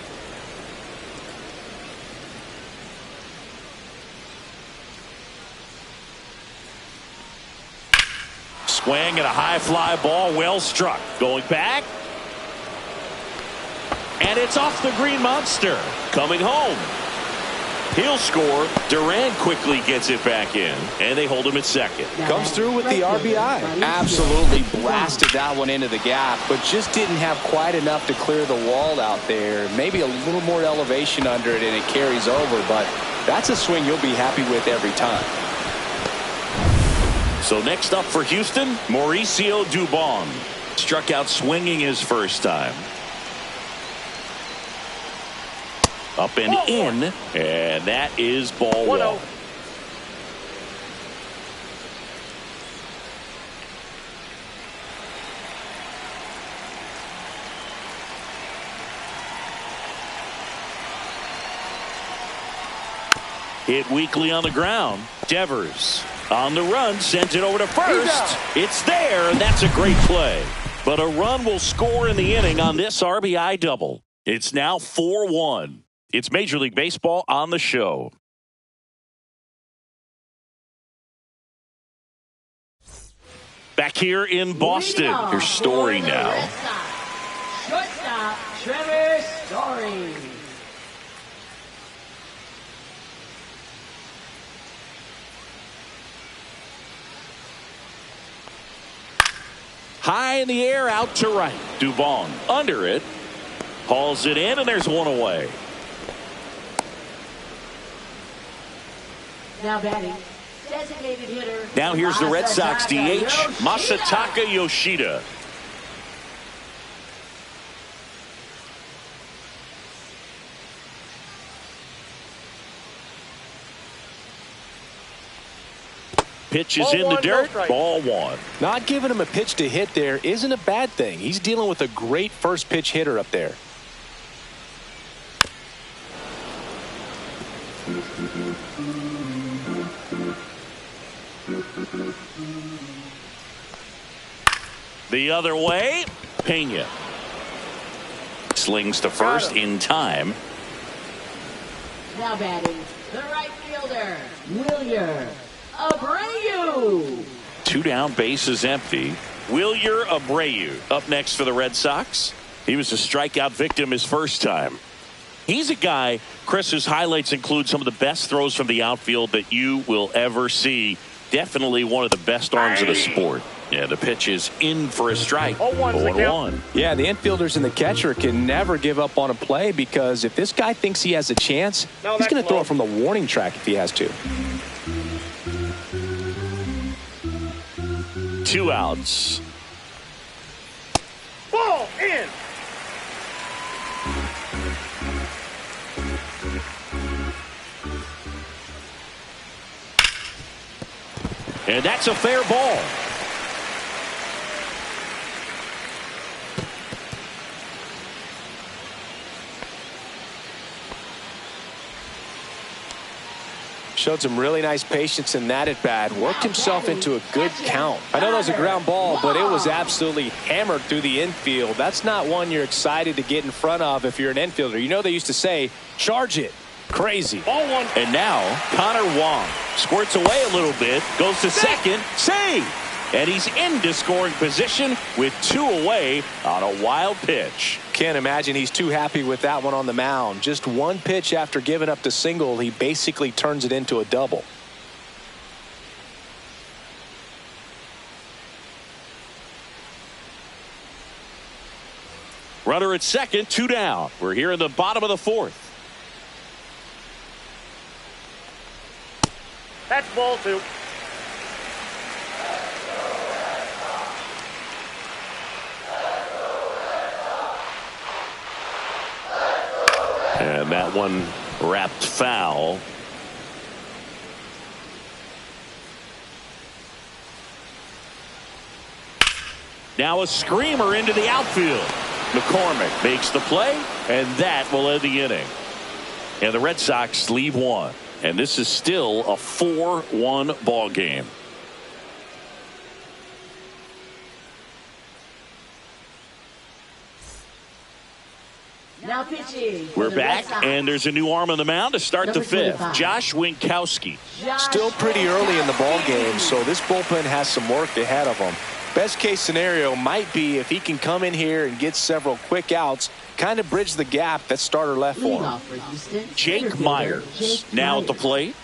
Swing and a high fly ball, well struck. Going back. And it's off the green monster. Coming home. He'll score. Duran quickly gets it back in. And they hold him at second. Comes through with the RBI. Absolutely blasted that one into the gap, but just didn't have quite enough to clear the wall out there. Maybe a little more elevation under it and it carries over, but that's a swing you'll be happy with every time. So next up for Houston, Mauricio Dubon. Struck out swinging his first time. Up and in, and that is ball 1. Hit weakly on the ground. Devers on the run, sends it over to first. It's there, and that's a great play. But a run will score in the inning on this RBI double. It's now 4-1. It's Major League Baseball on the show. Back here in Boston, here's Story now. Shortstop, Trevor Story. High in the air, out to right. Dubon under it. Hauls it in, and there's one away. Now batting, designated hitter. Now here's the Red Sox DH, Masataka Yoshida. Pitch is in the dirt. Ball one. Not giving him a pitch to hit there isn't a bad thing. He's dealing with a great first pitch hitter up there. The other way, Pena. Slings to first in time. Now batting, the right fielder, Wilyer Abreu. 2 down, bases empty. Wilyer Abreu up next for the Red Sox. He was a strikeout victim his first time. He's a guy, Chris, whose highlights include some of the best throws from the outfield that you will ever see. Definitely one of the best arms of the sport. Yeah, the pitch is in for a strike. 0-1. Yeah, the infielders and the catcher can never give up on a play because if this guy thinks he has a chance, he's going to throw it from the warning track if he has to. 2 outs. Ball in. And that's a fair ball. Showed some really nice patience in that at bat. Worked himself into a good count. I know that was a ground ball, but it was absolutely hammered through the infield. That's not one you're excited to get in front of if you're an infielder. You know they used to say, charge it. Crazy. Ball one. And now Connor Wong squirts away a little bit, goes to second, save, and he's into scoring position with 2 away on a wild pitch. Can't imagine he's too happy with that one on the mound. Just one pitch after giving up the single, he basically turns it into a double. Runner at second, 2 down. We're here in the bottom of the 4th. That's ball 2. And that one wrapped foul. Now a screamer into the outfield. McCormick makes the play, and that will end the inning. And the Red Sox leave one. And this is still a 4-1 ball game. Now pitching. We're back, and there's a new arm on the mound to start the 5th. Josh Winkowski. Still pretty early in the ball game, so this bullpen has some work ahead of him. Best case scenario might be if he can come in here and get several quick outs, kind of bridge the gap that starter left for him. Jake Myers now at the plate.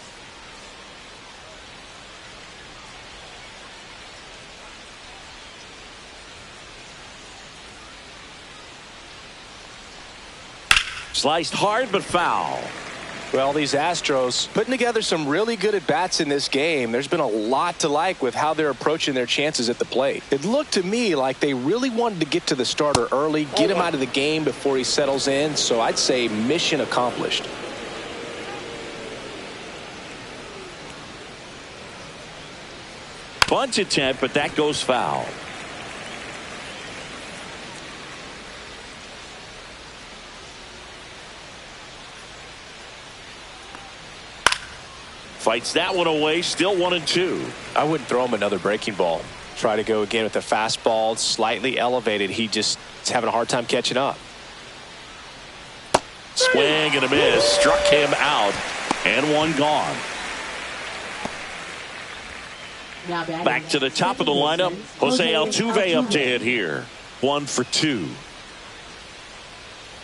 Sliced hard but foul. Well, these Astros putting together some really good at-bats in this game. There's been a lot to like with how they're approaching their chances at the plate. It looked to me like they really wanted to get to the starter early, get him out of the game before he settles in. So I'd say mission accomplished. Bunt attempt, but that goes foul. Fights that one away. Still 1-2. I wouldn't throw him another breaking ball. Try to go again with the fastball, slightly elevated. He just is having a hard time catching up. Swing and a miss. Struck him out. And one gone. Back to the top of the lineup. Jose Altuve up to hit here. 1 for 2.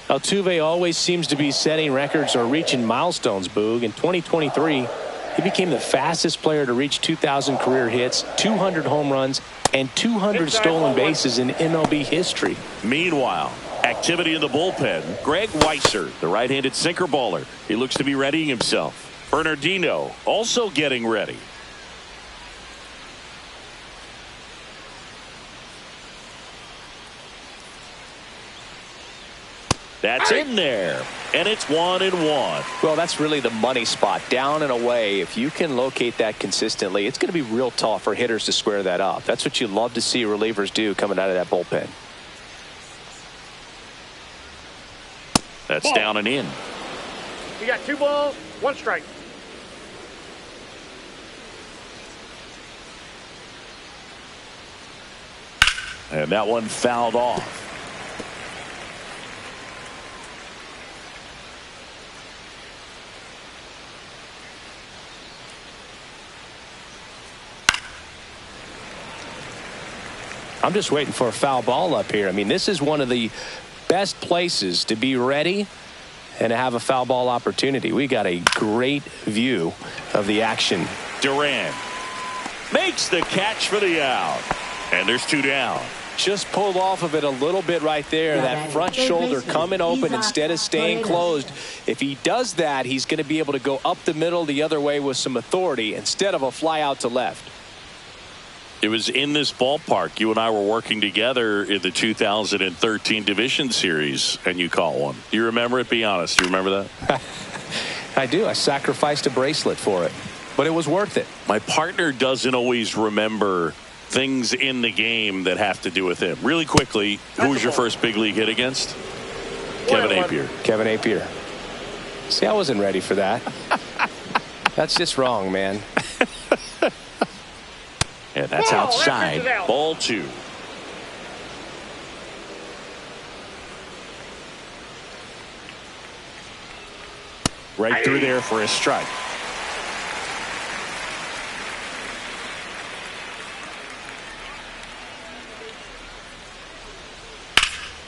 Altuve always seems to be setting records or reaching milestones, Boog. In 2023, he became the fastest player to reach 2,000 career hits, 200 home runs, and 200 stolen bases in MLB history. Meanwhile, activity in the bullpen. Greg Weisser, the right-handed sinker baller. He looks to be readying himself. Bernardino also getting ready. That's in there, and it's 1-1. Well, that's really the money spot, down and away. If you can locate that consistently, it's going to be real tough for hitters to square that up. That's what you love to see relievers do coming out of that bullpen. That's down and in. You got 2 balls, 1 strike. And that one fouled off. I'm just waiting for a foul ball up here. I mean, this is one of the best places to be ready and to have a foul ball opportunity. We got a great view of the action. Duran makes the catch for the out. And there's 2 down. Just pulled off of it a little bit right there. That front shoulder coming open instead of staying closed. If he does that, he's going to be able to go up the middle the other way with some authority instead of a fly out to left. It was in this ballpark. You and I were working together in the 2013 Division Series, and you caught one. You remember it? Be honest. You remember that? I do. I sacrificed a bracelet for it, but it was worth it. My partner doesn't always remember things in the game that have to do with him. Really quickly, who was your first big league hit against? Kevin Appier. Kevin Appier. See, I wasn't ready for that. That's just wrong, man. And that's outside. Ball 2. Right through there for a strike.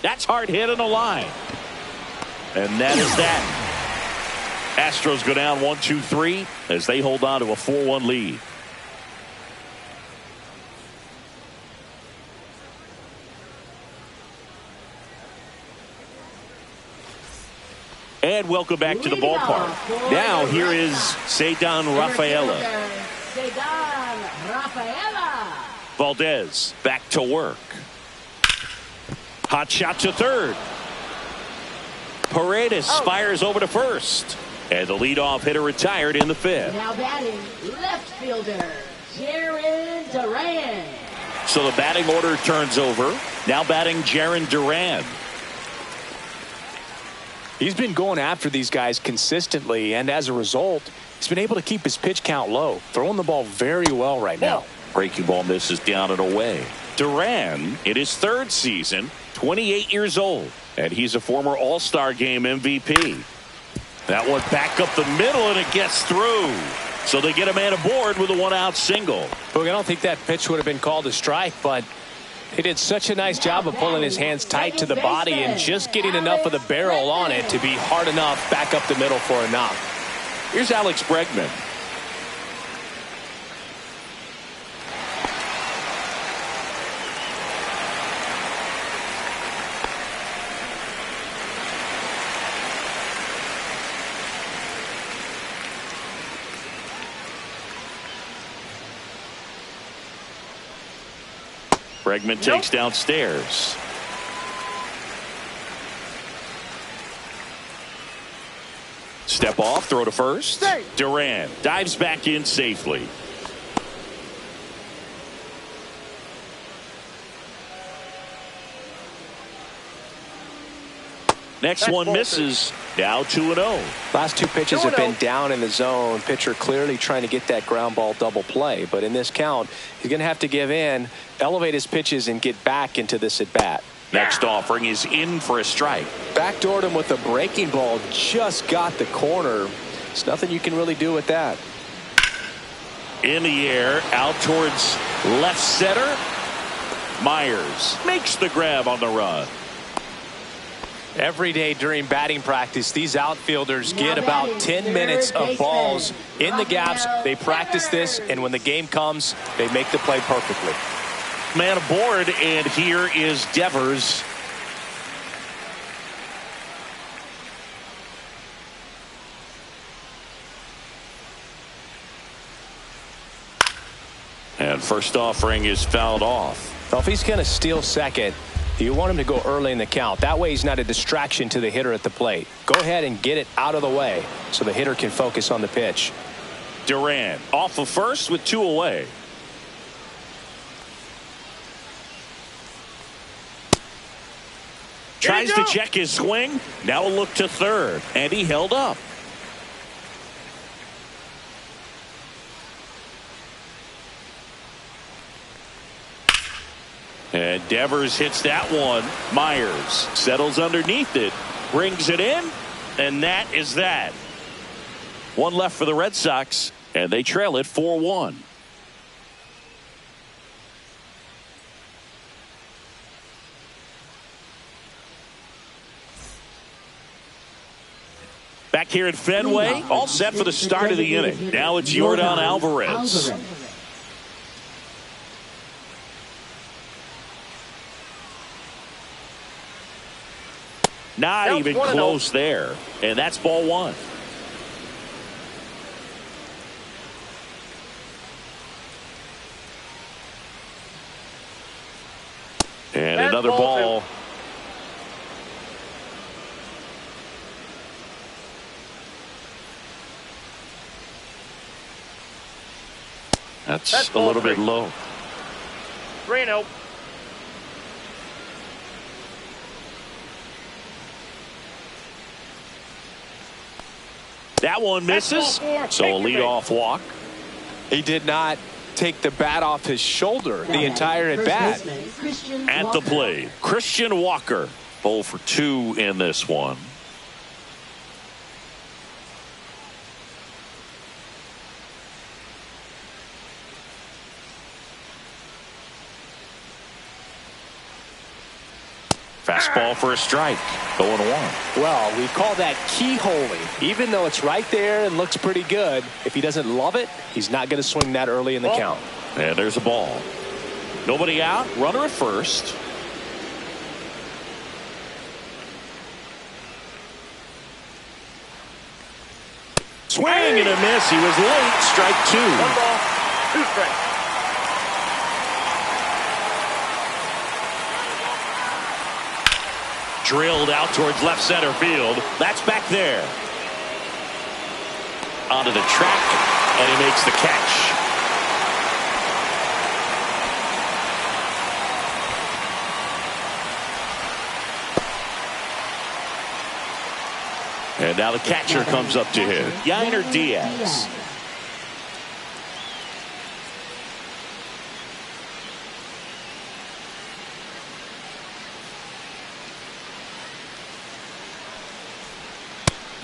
That's hard hit on the line. And that is that. Astros go down 1-2-3 as they hold on to a 4-1 lead. And welcome back to the ballpark. Now here is Cedar Rafaela. Valdez back to work. Hot shot to third. Paredes fires over to first. And the leadoff hitter retired in the 5th. Now batting, left fielder, Jaron Duran. So the batting order turns over. Now batting Jaron Duran. He's been going after these guys consistently, and as a result, he's been able to keep his pitch count low, throwing the ball very well right now. Breaking ball misses down and away. Duran, in his 3rd season, 28 years old, and he's a former All-Star Game MVP. That one back up the middle, and it gets through. So they get a man aboard with a 1-out single. Look, I don't think that pitch would have been called a strike, but he did such a nice job of pulling his hands tight to the body and just getting enough of the barrel on it to be hard enough back up the middle for a knock. Here's Alex Bregman. Bregman takes downstairs. Step off, throw to first. Duran dives back in safely. Next That's one ball misses. Now 2-0. Last two pitches have been 2-0. down in the zone. Pitcher clearly trying to get that ground ball double play. But in this count, he's going to have to give in, elevate his pitches, and get back into this at bat. Next offering is in for a strike. Backdoored him with a breaking ball. Just got the corner. There's nothing you can really do with that. In the air, out towards left center. Myers makes the grab on the run. Every day during batting practice, these outfielders get about 10 minutes of balls in the gaps. They practice this, and when the game comes, they make the play perfectly. Man aboard, and here is Devers. And first offering is fouled off. Well, if he's going to steal second, you want him to go early in the count. That way he's not a distraction to the hitter at the plate. Go ahead and get it out of the way so the hitter can focus on the pitch. Duran off of first with 2 away. Tries to check his swing. Now a look to third, and he held up. And Devers hits that one. Myers settles underneath it, brings it in, and that is that. One left for the Red Sox, and they trail it 4-1. Back here at Fenway, all set for the start of the inning. Now it's Yordan Alvarez. Not Now even 1-0. close there. And that's ball one. And That's another ball ball. That's a ball little bit 3. low. 3-0. That one misses. ball 4. So a Thank you, leadoff walk. He did not take the bat off his shoulder the entire at bat. At the plate, Christian Walker. 0 for 2 in this one. Fastball for a strike. 0-1. Well, we call that keyholing. Even though it's right there and looks pretty good, if he doesn't love it, he's not going to swing that early in the count. And there's a ball. Nobody out. Runner at first. Swing and a miss. He was late. Strike 2. 1 ball, 2 strikes. Drilled out towards left center field. That's back there. Onto the track, and he makes the catch. And now the catcher comes up to hit. Yainer Diaz.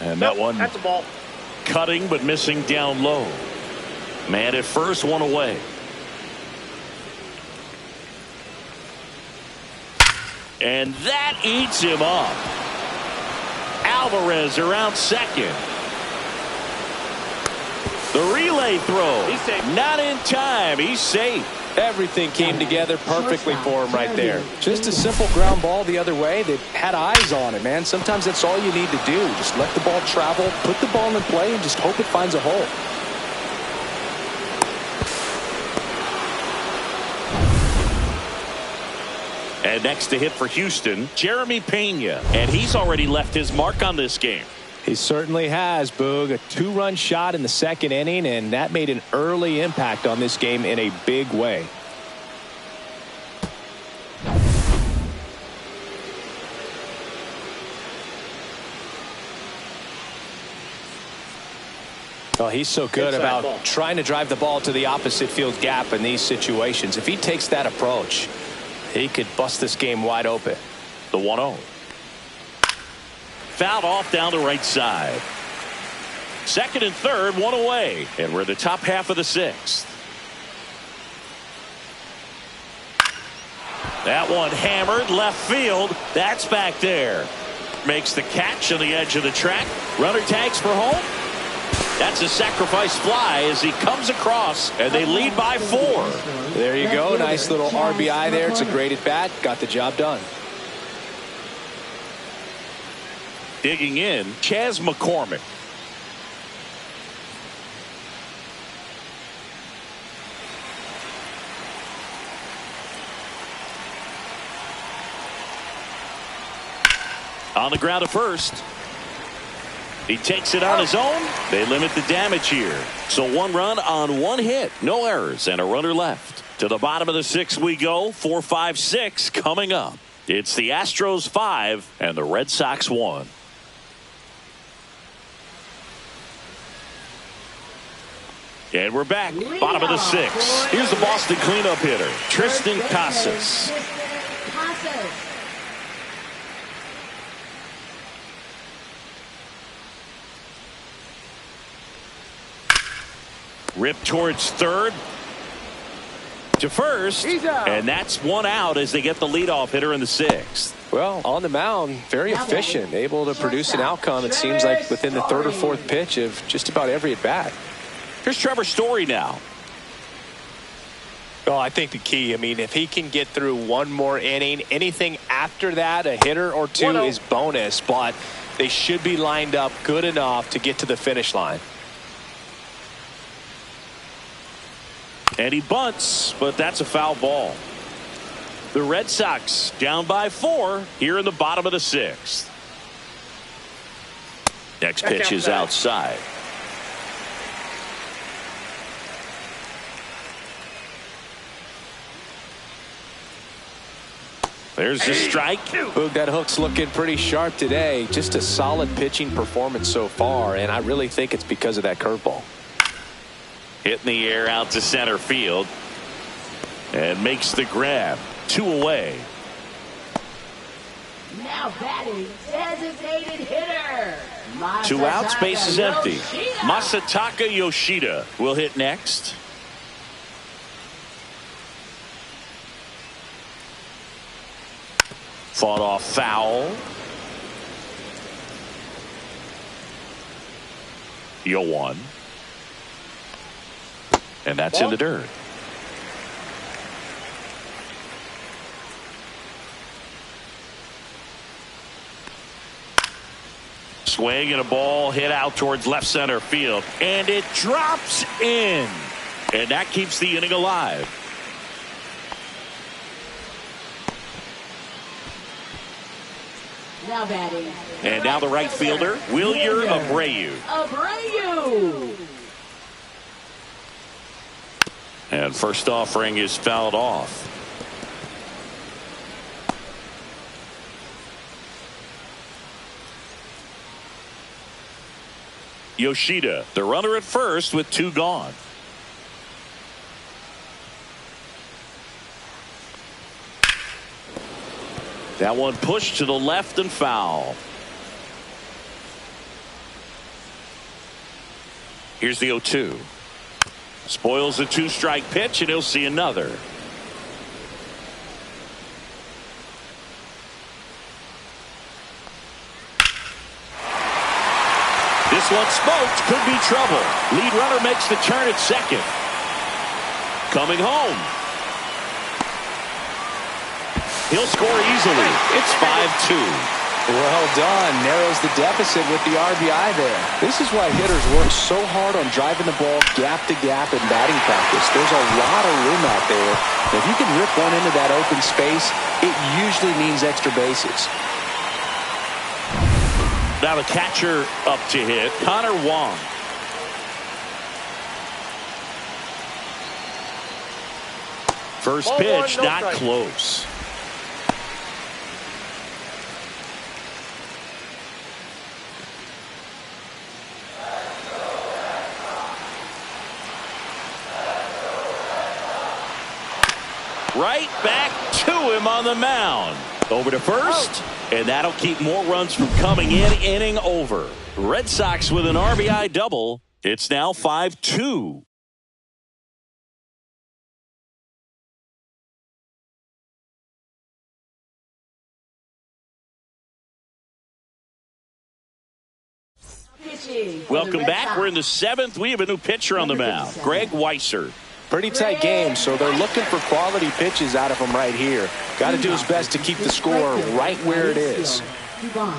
And that one That's a ball. cutting but missing down low. Man at first, 1 away. And that eats him up. Alvarez around second. The relay throw. He's safe. Not in time. He's safe. Everything came together perfectly for him right there. Just a simple ground ball the other way. They had eyes on it, man. Sometimes that's all you need to do. Just let the ball travel, put the ball in play, and just hope it finds a hole. And next to hit for Houston, Jeremy Pena. And he's already left his mark on this game. He certainly has, Boog. A 2-run shot in the second inning, and that made an early impact on this game in a big way. Oh, he's so good about trying to drive the ball to the opposite field gap in these situations. If he takes that approach, he could bust this game wide open. The 1-0. Fouled off down the right side. Second and third, one away. And we're in the top half of the sixth. That one hammered left field. That's back there. Makes the catch on the edge of the track. Runner tags for home. That's a sacrifice fly as he comes across, and they lead by 4. There you go. Nice little RBI there. It's a great at bat. Got the job done. Digging in, Chas McCormick. On the ground at first. He takes it on his own. They limit the damage here. So 1 run on 1 hit. No errors and a runner left. To the bottom of the 6th we go. 4, 5, 6 coming up. It's the Astros 5 and the Red Sox 1. And we're back. Bottom of the 6th. Here's the Boston cleanup hitter, Tristan Casas. Ripped towards third to first, and that's 1 out as they get the leadoff hitter in the 6th. Well, on the mound, very efficient, able to produce an outcome, it seems like, within the 3rd or 4th pitch of just about every at bat. Here's Trevor Story now. Well, I think the key, if he can get through 1 more inning, anything after that, a hitter or 2 is bonus, but they should be lined up good enough to get to the finish line. And he bunts, but that's a foul ball. The Red Sox down by 4 here in the bottom of the 6th. Next pitch is outside. There's the strike. Boog, that hook's looking pretty sharp today. Just a solid pitching performance so far, and I really think it's because of that curveball. Hit in the air out to center field. And makes the grab. 2 away. Now batting, designated hitter. 2 outs, base is empty. Masataka Yoshida will hit next. Fought off foul. Yo 1. And that's in the dirt. Swing and a ball hit out towards left center field. And it drops in. And that keeps the inning alive. Now batting. And now the right fielder, Wilyer Abreu. And first offering is fouled off. Yoshida, the runner at first with 2 gone. That one pushed to the left and foul. Here's the 0-2. Spoils a 2-strike pitch, and he'll see another. This one smoked, could be trouble. Lead runner makes the turn at second. Coming home. He'll score easily. It's 5-2. Well done. Narrows the deficit with the RBI there. This is why hitters work so hard on driving the ball gap to gap in batting practice. There's a lot of room out there. If you can rip one into that open space, it usually means extra bases. Now the catcher up to hit, Connor Wong. First pitch, not close. right back to him on the mound. Over to first, and that'll keep more runs from coming in. Inning over. Red Sox with an RBI double. It's now 5-2. Welcome back. We're in the 7th. We have a new pitcher on the mound, Greg Weissert. Pretty tight game, so they're looking for quality pitches out of him right here. Got to do his best to keep the score right where it is.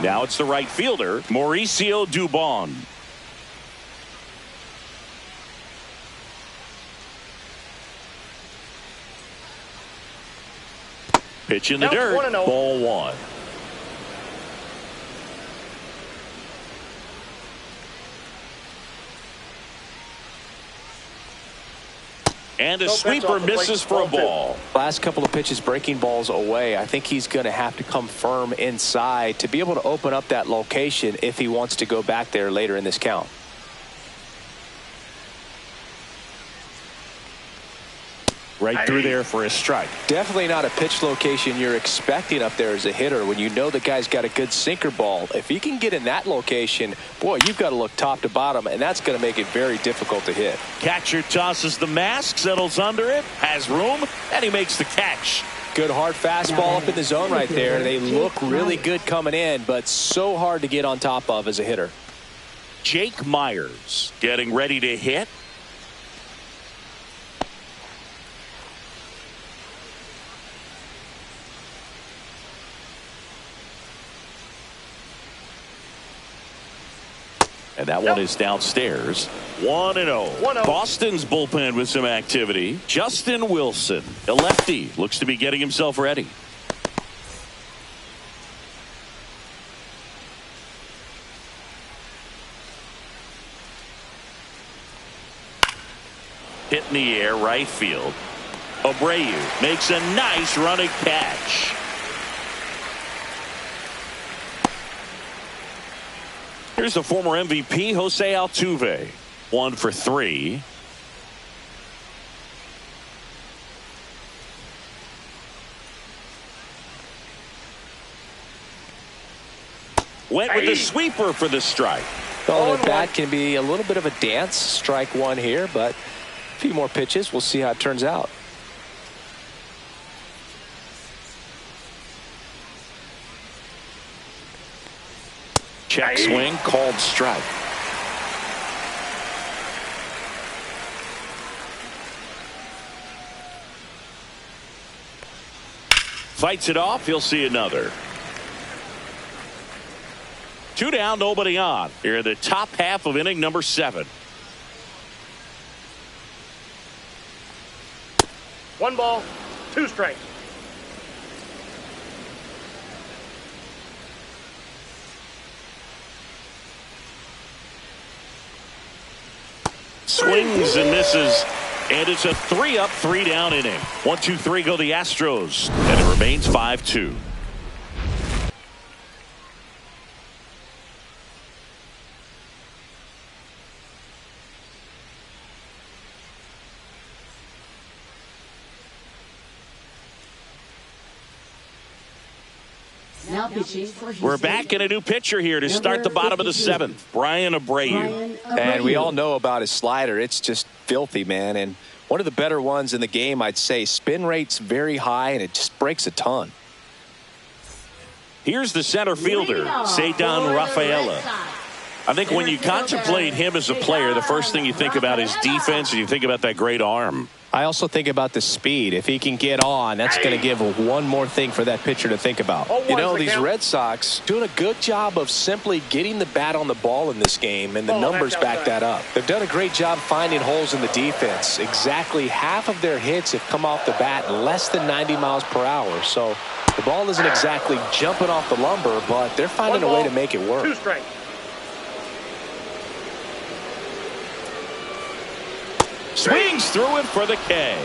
Now it's the right fielder, Mauricio Dubon. Pitch in the dirt, ball 1. And a sweeper misses for a ball. Last couple of pitches breaking balls away. I think he's going to have to come firm inside to be able to open up that location if he wants to go back there later in this count. Right through there for a strike. Definitely not a pitch location you're expecting up there as a hitter when you know the guy's got a good sinker ball. If he can get in that location, boy, you've got to look top to bottom, and that's going to make it very difficult to hit. Catcher tosses the mask, settles under it, has room, and he makes the catch. Good hard fastball up in the zone right there. They look really good coming in, but so hard to get on top of as a hitter. Jake Myers getting ready to hit. And that one is downstairs. 1-0. Boston's bullpen with some activity. Justin Wilson, a lefty, looks to be getting himself ready. Hit in the air, right field. Abreu makes a nice running catch. Here's the former MVP, Jose Altuve. 1 for 3. Went with the sweeper for the strike. Well, at bat can be a little bit of a dance. Strike 1 here, but a few more pitches. We'll see how it turns out. Check swing, called strike. Fights it off. He'll see another. 2 down, nobody on. Here in the top half of inning number 7. 1 ball, 2 strikes. Swings and misses, and it's a 3-up, 3-down inning. 1, 2, 3 go the Astros, and it remains 5-2. We're back in a new pitcher here to start the bottom of the 7th. Brian Abreu. And we all know about his slider. It's just filthy, man. And one of the better ones in the game, I'd say. Spin rate's very high, and it just breaks a ton. Here's the center fielder, Ceddanne Rafaela. I think when you contemplate him as a player, the first thing you think about is defense, and you think about that great arm. I also think about the speed. If he can get on, that's going to give one more thing for that pitcher to think about. You know, these Red Sox doing a good job of simply getting the bat on the ball in this game, and the numbers back that up. They've done a great job finding holes in the defense. Exactly half of their hits have come off the bat less than 90 miles per hour. So the ball isn't exactly jumping off the lumber, but they're finding a way to make it work. 2 strikes. Swings through it for the K.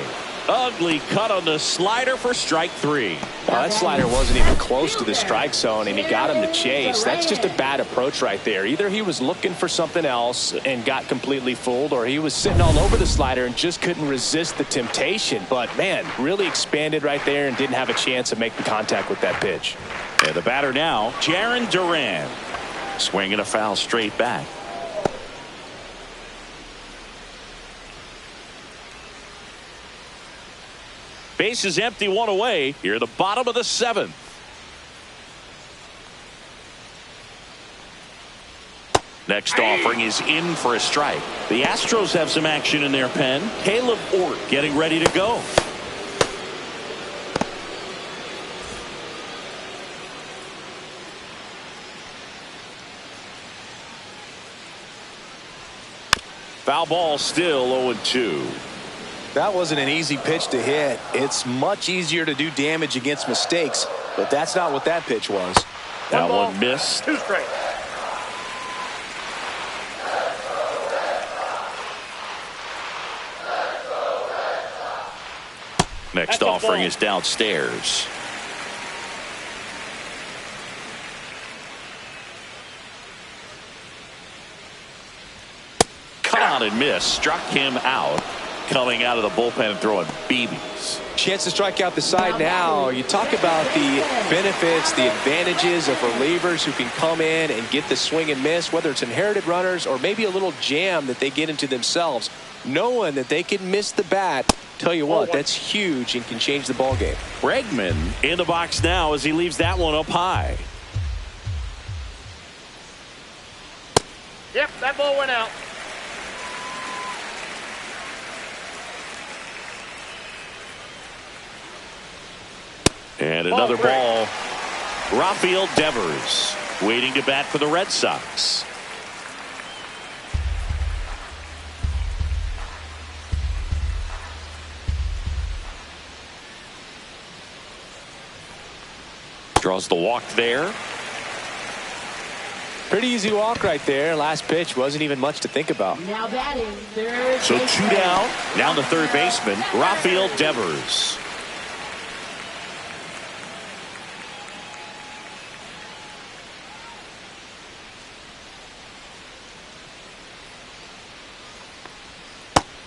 Ugly cut on the slider for strike 3. That slider wasn't even close to the strike zone, and he got him to chase. That's just a bad approach right there. Either he was looking for something else and got completely fooled, or he was sitting all over the slider and just couldn't resist the temptation. But, man, really expanded right there and didn't have a chance of making contact with that pitch. And the batter now, Jarren Duran. Swinging a foul straight back. Base is empty, one away. Here, the bottom of the 7th. Next offering is in for a strike. The Astros have some action in their pen. Caleb Ort getting ready to go. Foul ball, still 0-2. That wasn't an easy pitch to hit. It's much easier to do damage against mistakes, but that's not what that pitch was. That one missed. 2 strikes. Next offering is downstairs. Caught and missed. Struck him out. Coming out of the bullpen and throwing BBs. Chance to strike out the side now. You talk about the benefits, the advantages of relievers who can come in and get the swing and miss, whether it's inherited runners or maybe a little jam that they get into themselves. Knowing that they can miss the bat, tell you what, that's huge and can change the ball game. Bregman in the box now as he leaves that one up high. Yep, that ball went out. And another ball. Rafael Devers waiting to bat for the Red Sox. Draws the walk there. Pretty easy walk right there. Last pitch wasn't even much to think about. Now batting, third So baseman. 2 down. Down the third baseman, Rafael Devers.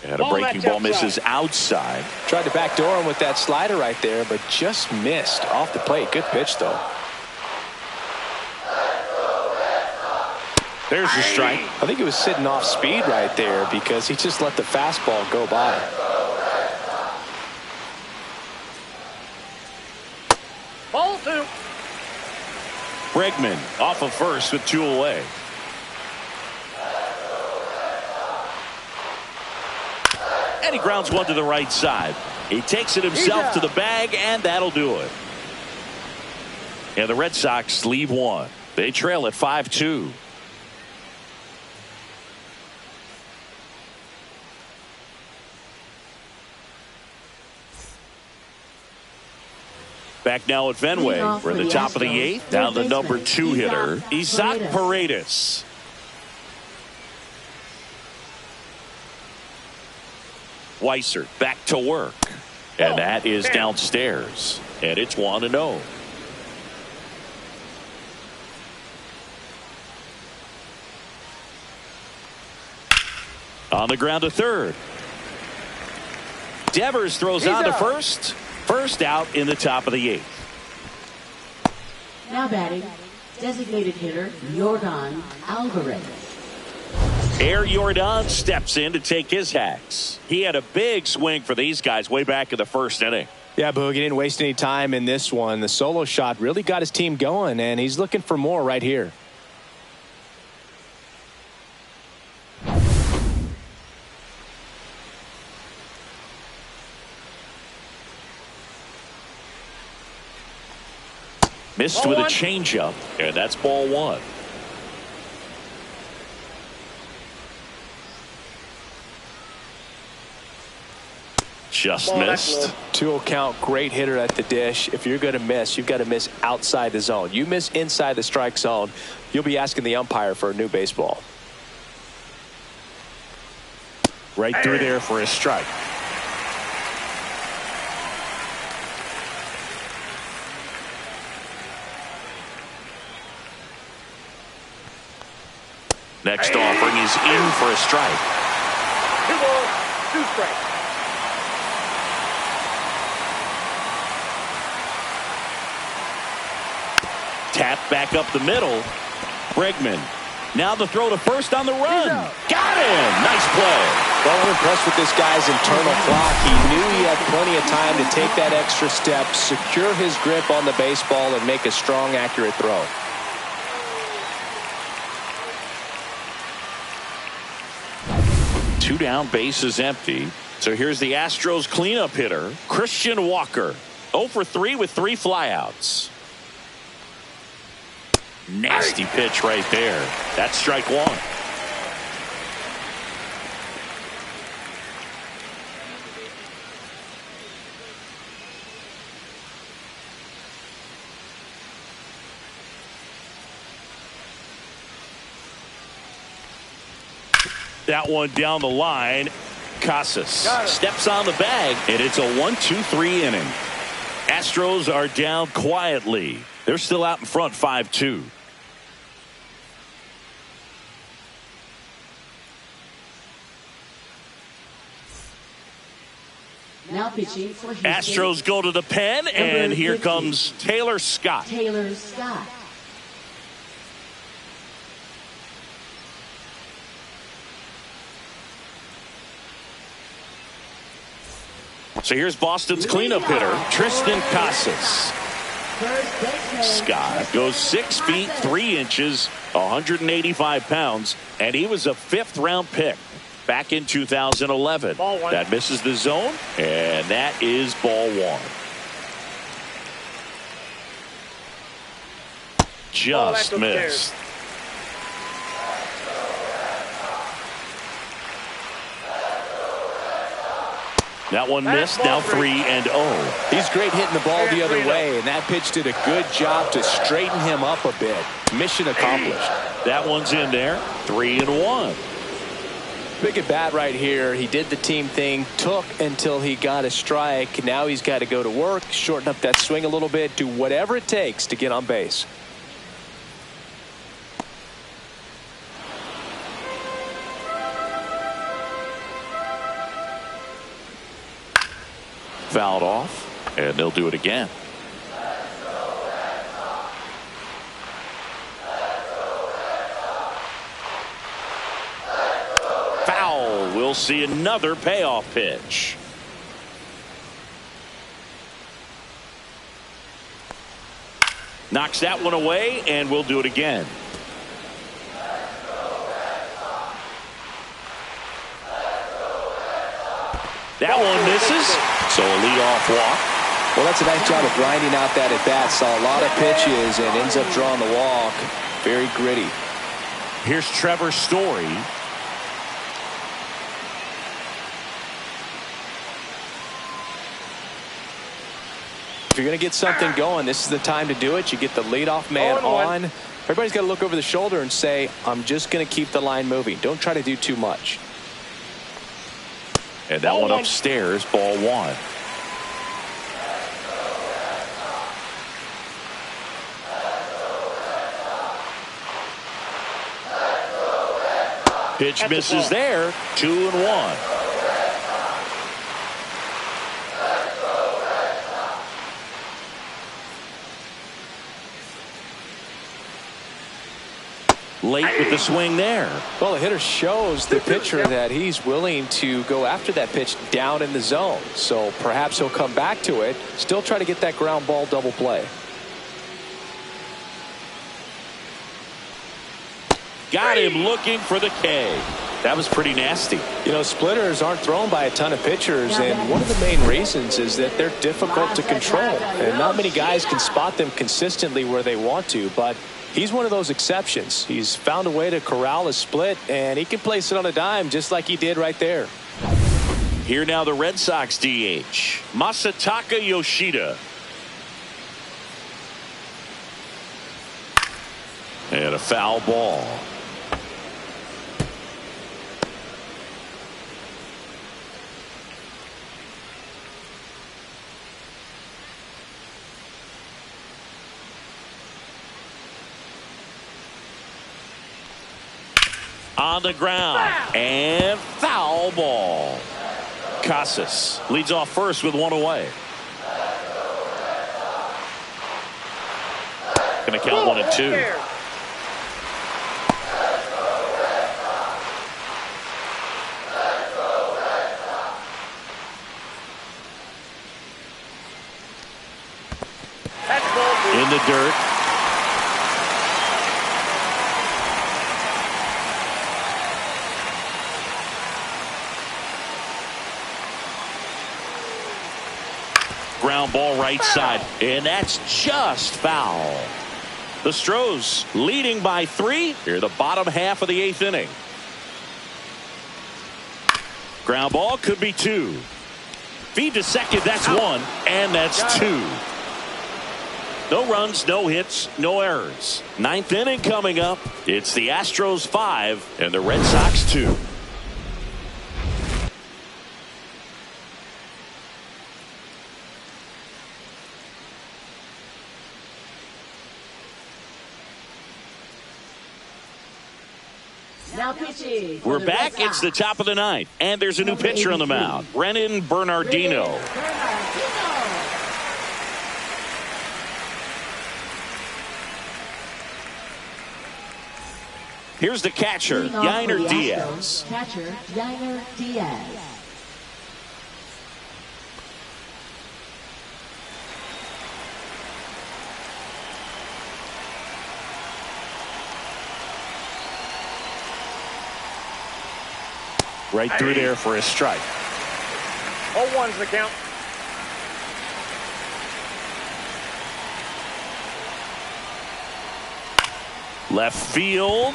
And a breaking ball misses outside. Tried to backdoor him with that slider right there, but just missed off the plate. Good pitch, though. There's the strike. I think he was sitting off speed right there because he just let the fastball go by. Ball 2. Bregman off of first with 2 away. And he grounds one to the right side. He takes it himself to the bag, and that'll do it. And the Red Sox leave one. They trail at 5-2. Back now at Fenway. We're in the top of the 8th. Down the number 2 hitter, Isaac Paredes. Weiser back to work. And that is downstairs. And it's 1-0. On the ground to third. Devers throws on to first. First out in the top of the 8th. Now batting, designated hitter, Yordan Alvarez. Air Jordan steps in to take his hacks. He had a big swing for these guys way back in the first inning. Yeah, Boog, he didn't waste any time in this one. The solo shot really got his team going, and he's looking for more right here. Missed with a changeup, and that's ball 1. Just missed. 2-0 count, great hitter at the dish. If you're going to miss, you've got to miss outside the zone. You miss inside the strike zone, you'll be asking the umpire for a new baseball. Right through there for a strike. Next offering is in for a strike. 2 balls, 2 strikes. Tap back up the middle. Bregman. Now the throw to first on the run. Got him. Nice play. Well, I'm impressed with this guy's internal clock. He knew he had plenty of time to take that extra step, secure his grip on the baseball, and make a strong, accurate throw. Two down, bases empty. So here's the Astros cleanup hitter, Christian Walker. 0 for 3 with 3 flyouts. Nasty pitch right there. That's strike 1. That one down the line. Casas steps on the bag, and it's a 1-2-3 inning. Astros are down quietly. They're still out in front 5-2. Now pitching for Houston. Astros go to the pen, and here comes Taylor Scott. Taylor Scott. So here's Boston's cleanup hitter, Tristan Casas. Scott goes 6 feet 3 inches, 185 pounds, and he was a 5th-round pick back in 2011. That misses the zone, and that is ball 1. Just missed. That one missed. Now 3-0. He's great hitting the ball the other way, and that pitch did a good job to straighten him up a bit. Mission accomplished. That one's in there. 3-1. Big at bat right here. He did the team thing, took until he got a strike. Now he's got to go to work, shorten up that swing a little bit, do whatever it takes to get on base. Fouled off, and they'll do it again. Foul. We'll see another payoff pitch. Knocks that one away, and we'll do it again. That one misses, so a leadoff walk. Well, that's a nice job of grinding out that at bat. Saw a lot of pitches and ends up drawing the walk. Very gritty. Here's Trevor Story. If you're going to get something going, this is the time to do it. You get the leadoff man on. Everybody's got to look over the shoulder and say, I'm just going to keep the line moving. Don't try to do too much. And that one upstairs, ball 1. Pitch misses there. 2-1. Late with the swing there. Well, the hitter shows the pitcher that he's willing to go after that pitch down in the zone. So perhaps he'll come back to it. Still try to get that ground ball double play. Got him looking for the K. That was pretty nasty. You know, splitters aren't thrown by a ton of pitchers, and one of the main reasons is that they're difficult to control. And not many guys can spot them consistently where they want to, but he's one of those exceptions. He's found a way to corral a split, and he can place it on a dime just like he did right there. Here now the Red Sox DH, Masataka Yoshida. And a foul ball. On the ground. And foul ball. Casas leads off first with one away. Going to count 1-2. In the dirt. Ground ball right side, and that's just foul. The Stros leading by 3 here the bottom half of the 8th inning. Ground ball could be 2. Feed to second, that's 1, and that's 2. No runs, no hits, no errors. 9th inning coming up. It's the Astros 5 and the Red Sox 2. Now pitching. We're back. It's the top of the 9th, and there's a new pitcher on the mound, Brennan Bernardino. Here's the catcher, Yainer Diaz. Catcher, Yainer Diaz. Right through there for a strike. 0-1's the count. Left field.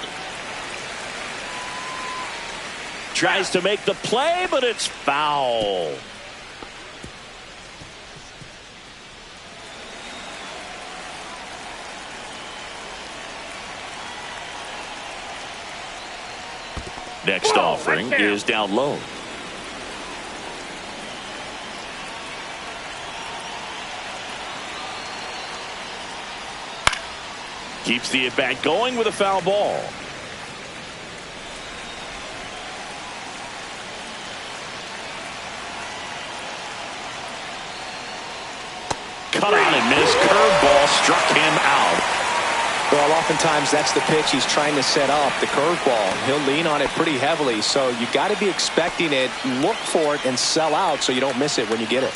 Tries to make the play, but it's foul. Next offering is down low. Keeps the at-bat going with a foul ball. Cut on and missed. Curveball struck him out. Well, oftentimes that's the pitch he's trying to set up, the curveball. He'll lean on it pretty heavily, so you got to be expecting it, look for it, and sell out so you don't miss it when you get it.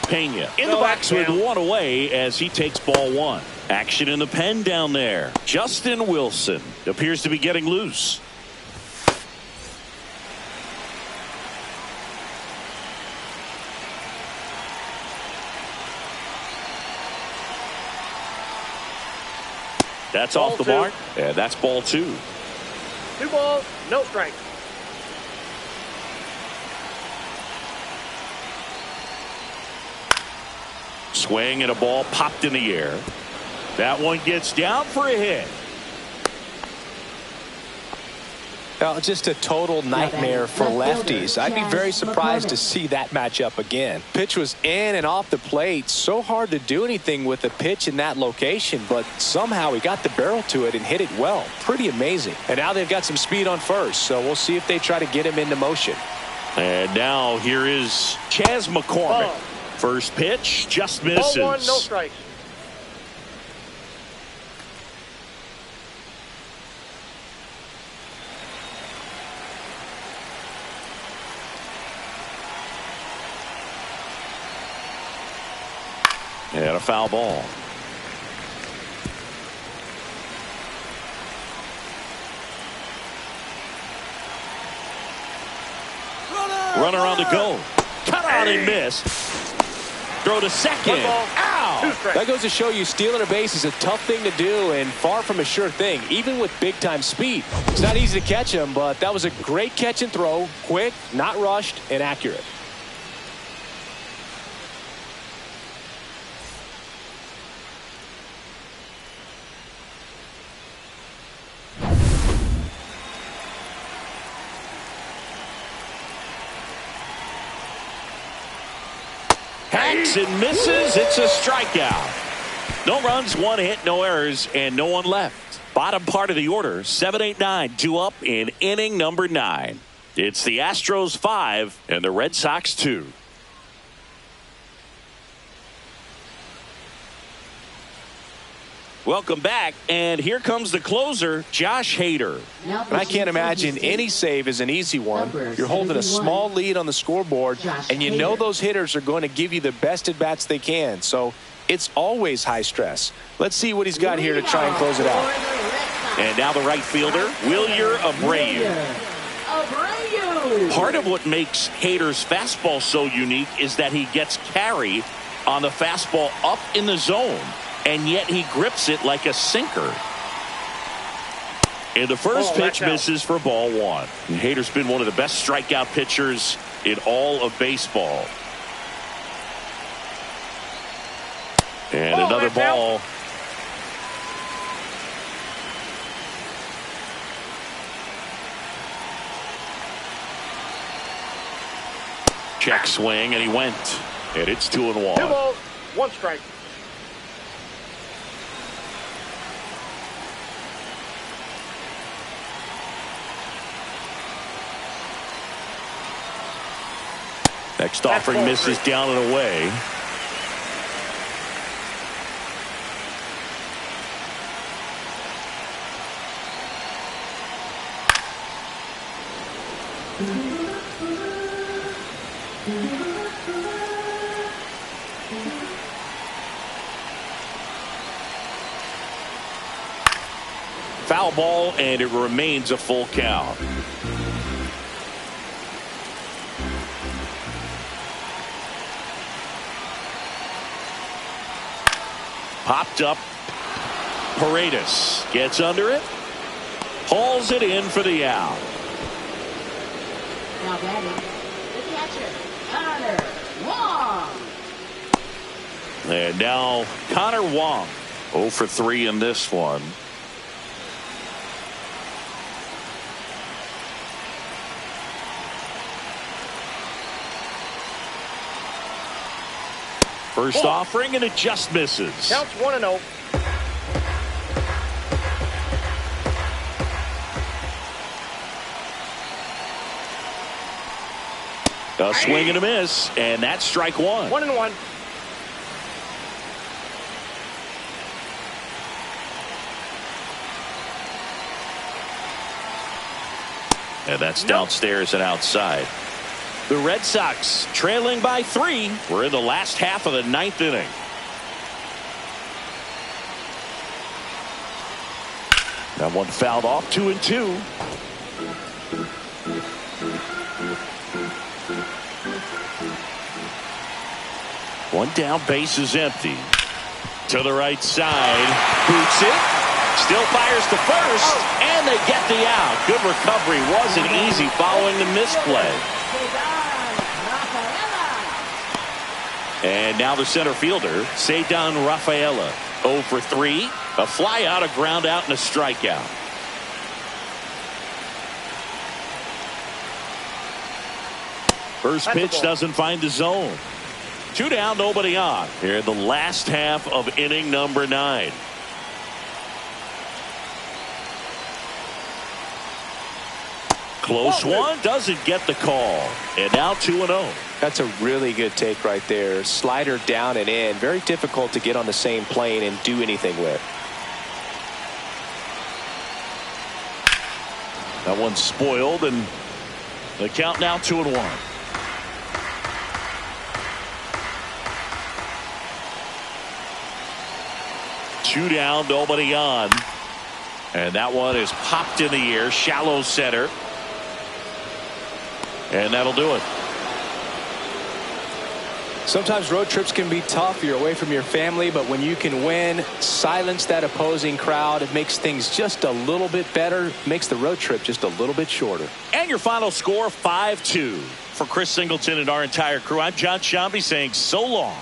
Pena in the box with one away as he takes ball 1. Action in the pen down there. Justin Wilson appears to be getting loose. That's off the mark, and that's ball 2. 2 balls, no strikes. Swing and a ball popped in the air. That one gets down for a hit. Just a total nightmare for lefties. I'd be very surprised to see that matchup again. Pitch was in and off the plate. So hard to do anything with a pitch in that location, but somehow he got the barrel to it and hit it well. Pretty amazing. And now they've got some speed on first, so we'll see if they try to get him into motion. And now here is Chas McCormick. First pitch just misses. 0-1, no strikes. And a foul ball. Runner on the go. Cut out and miss. Throw to second. Ow! That goes to show you stealing a base is a tough thing to do and far from a sure thing, even with big-time speed. It's not easy to catch him, but that was a great catch and throw. Quick, not rushed, and accurate. Checks and misses. It's a strikeout. No runs, 1 hit, no errors, and no one left. Bottom part of the order, 7-8-9, 2 up in inning number 9. It's the Astros 5 and the Red Sox 2. Welcome back, and here comes the closer, Josh Hader. I can't imagine any save is an easy one. You're holding a small lead on the scoreboard, and you know those hitters are going to give you the best at-bats they can. So it's always high stress. Let's see what he's got here to try and close it out. And now the right fielder, Wilyer Abreu. Part of what makes Hader's fastball so unique is that he gets carry on the fastball up in the zone, and yet he grips it like a sinker. And the first pitch misses for ball 1. And Hader's been one of the best strikeout pitchers in all of baseball. And another ball. Check swing, and he went. And it's 2-1. 2 balls, 1 strike. Next offering misses down and away. Foul ball, and it remains a full count. Popped up. Paredes gets under it. Hauls it in for the out. Now batting, the catcher, Connor Wong. And now Connor Wong, 0 for 3 in this one. First offering, and it just misses. Counts 1-0. A swing and a miss, and that's strike 1. 1-1. And that's downstairs and outside. The Red Sox trailing by 3. We're in the last half of the 9th inning. That one fouled off, 2-2. One down, base is empty. To the right side, boots it. Still fires to first, and they get the out. Good recovery. Wasn't easy following the misplay. And now the center fielder, Ceddanne Rafaela, 0 for 3. A fly out, a ground out, and a strikeout. First pitch doesn't find the zone. 2 down, nobody on. Here in the last half of inning number 9. Close one, doesn't get the call. And now 2-0. That's a really good take right there. Slider down and in. Very difficult to get on the same plane and do anything with. That one's spoiled, and the count now 2-1. Two down, nobody on. And that one is popped in the air, shallow center. And that'll do it. Sometimes road trips can be tough. You're away from your family, but when you can win, silence that opposing crowd, it makes things just a little bit better, makes the road trip just a little bit shorter. And your final score, 5-2. For Chris Singleton and our entire crew, I'm John Shambi saying so long.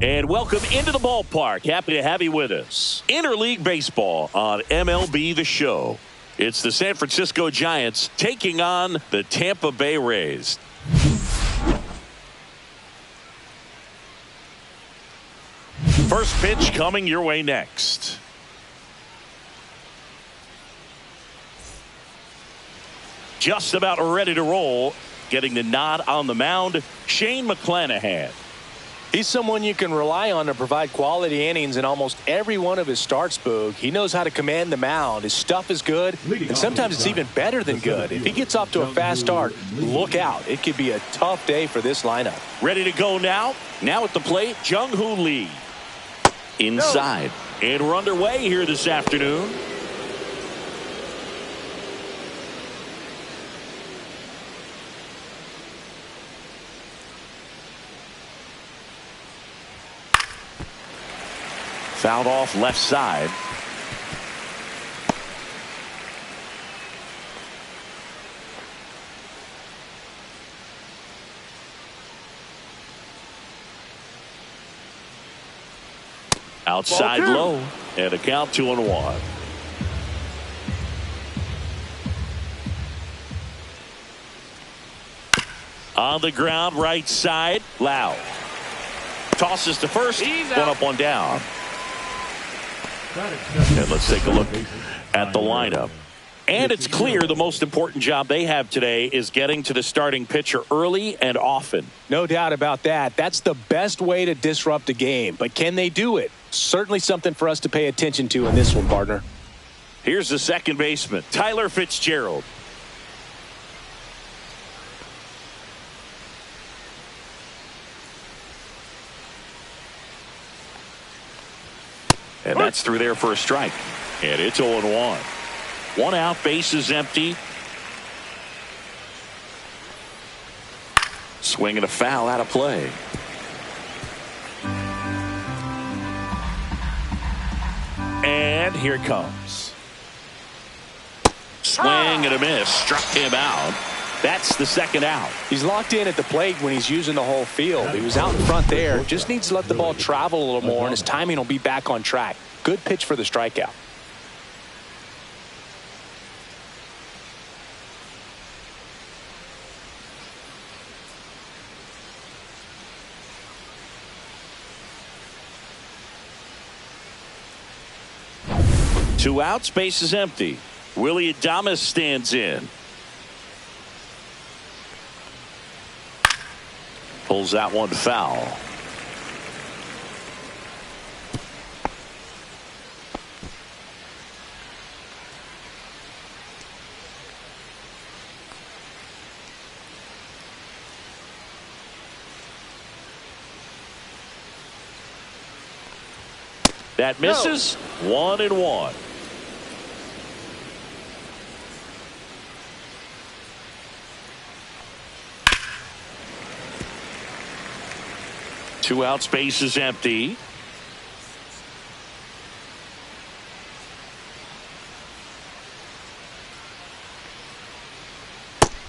And welcome into the ballpark. Happy to have you with us. Interleague Baseball on MLB The Show. It's the San Francisco Giants taking on the Tampa Bay Rays. First pitch coming your way next. Just about ready to roll. Getting the nod on the mound, Shane McClanahan. He's someone you can rely on to provide quality innings in almost every one of his starts, Boog. He knows how to command the mound. His stuff is good, and sometimes it's even better than good. If he gets off to a fast start, look out. It could be a tough day for this lineup. Ready to go now. Now at the plate, Jung-Hoo Lee. Inside. And we're underway here this afternoon. Fouled off left side. Outside low. And a count 2-1. On the ground, right side. Lau. Tosses to first. One up, one down. And let's take a look at the lineup. And it's clear the most important job they have today is getting to the starting pitcher early and often. No doubt about that. That's the best way to disrupt a game. But can they do it? Certainly something for us to pay attention to in this one, partner. Here's the second baseman, Tyler Fitzgerald. And that's through there for a strike. And it's 0-1. One out, base is empty. Swing and a foul out of play. And here it comes. Swing and a miss. Struck him out. That's the second out. He's locked in at the plate when he's using the whole field. He was out in front there. Just needs to let the ball travel a little more, and his timing will be back on track. Good pitch for the strikeout. Two outs, base is empty. Willie Adames stands in. Pulls that one foul. That misses. 1-1. Two outs, base is empty.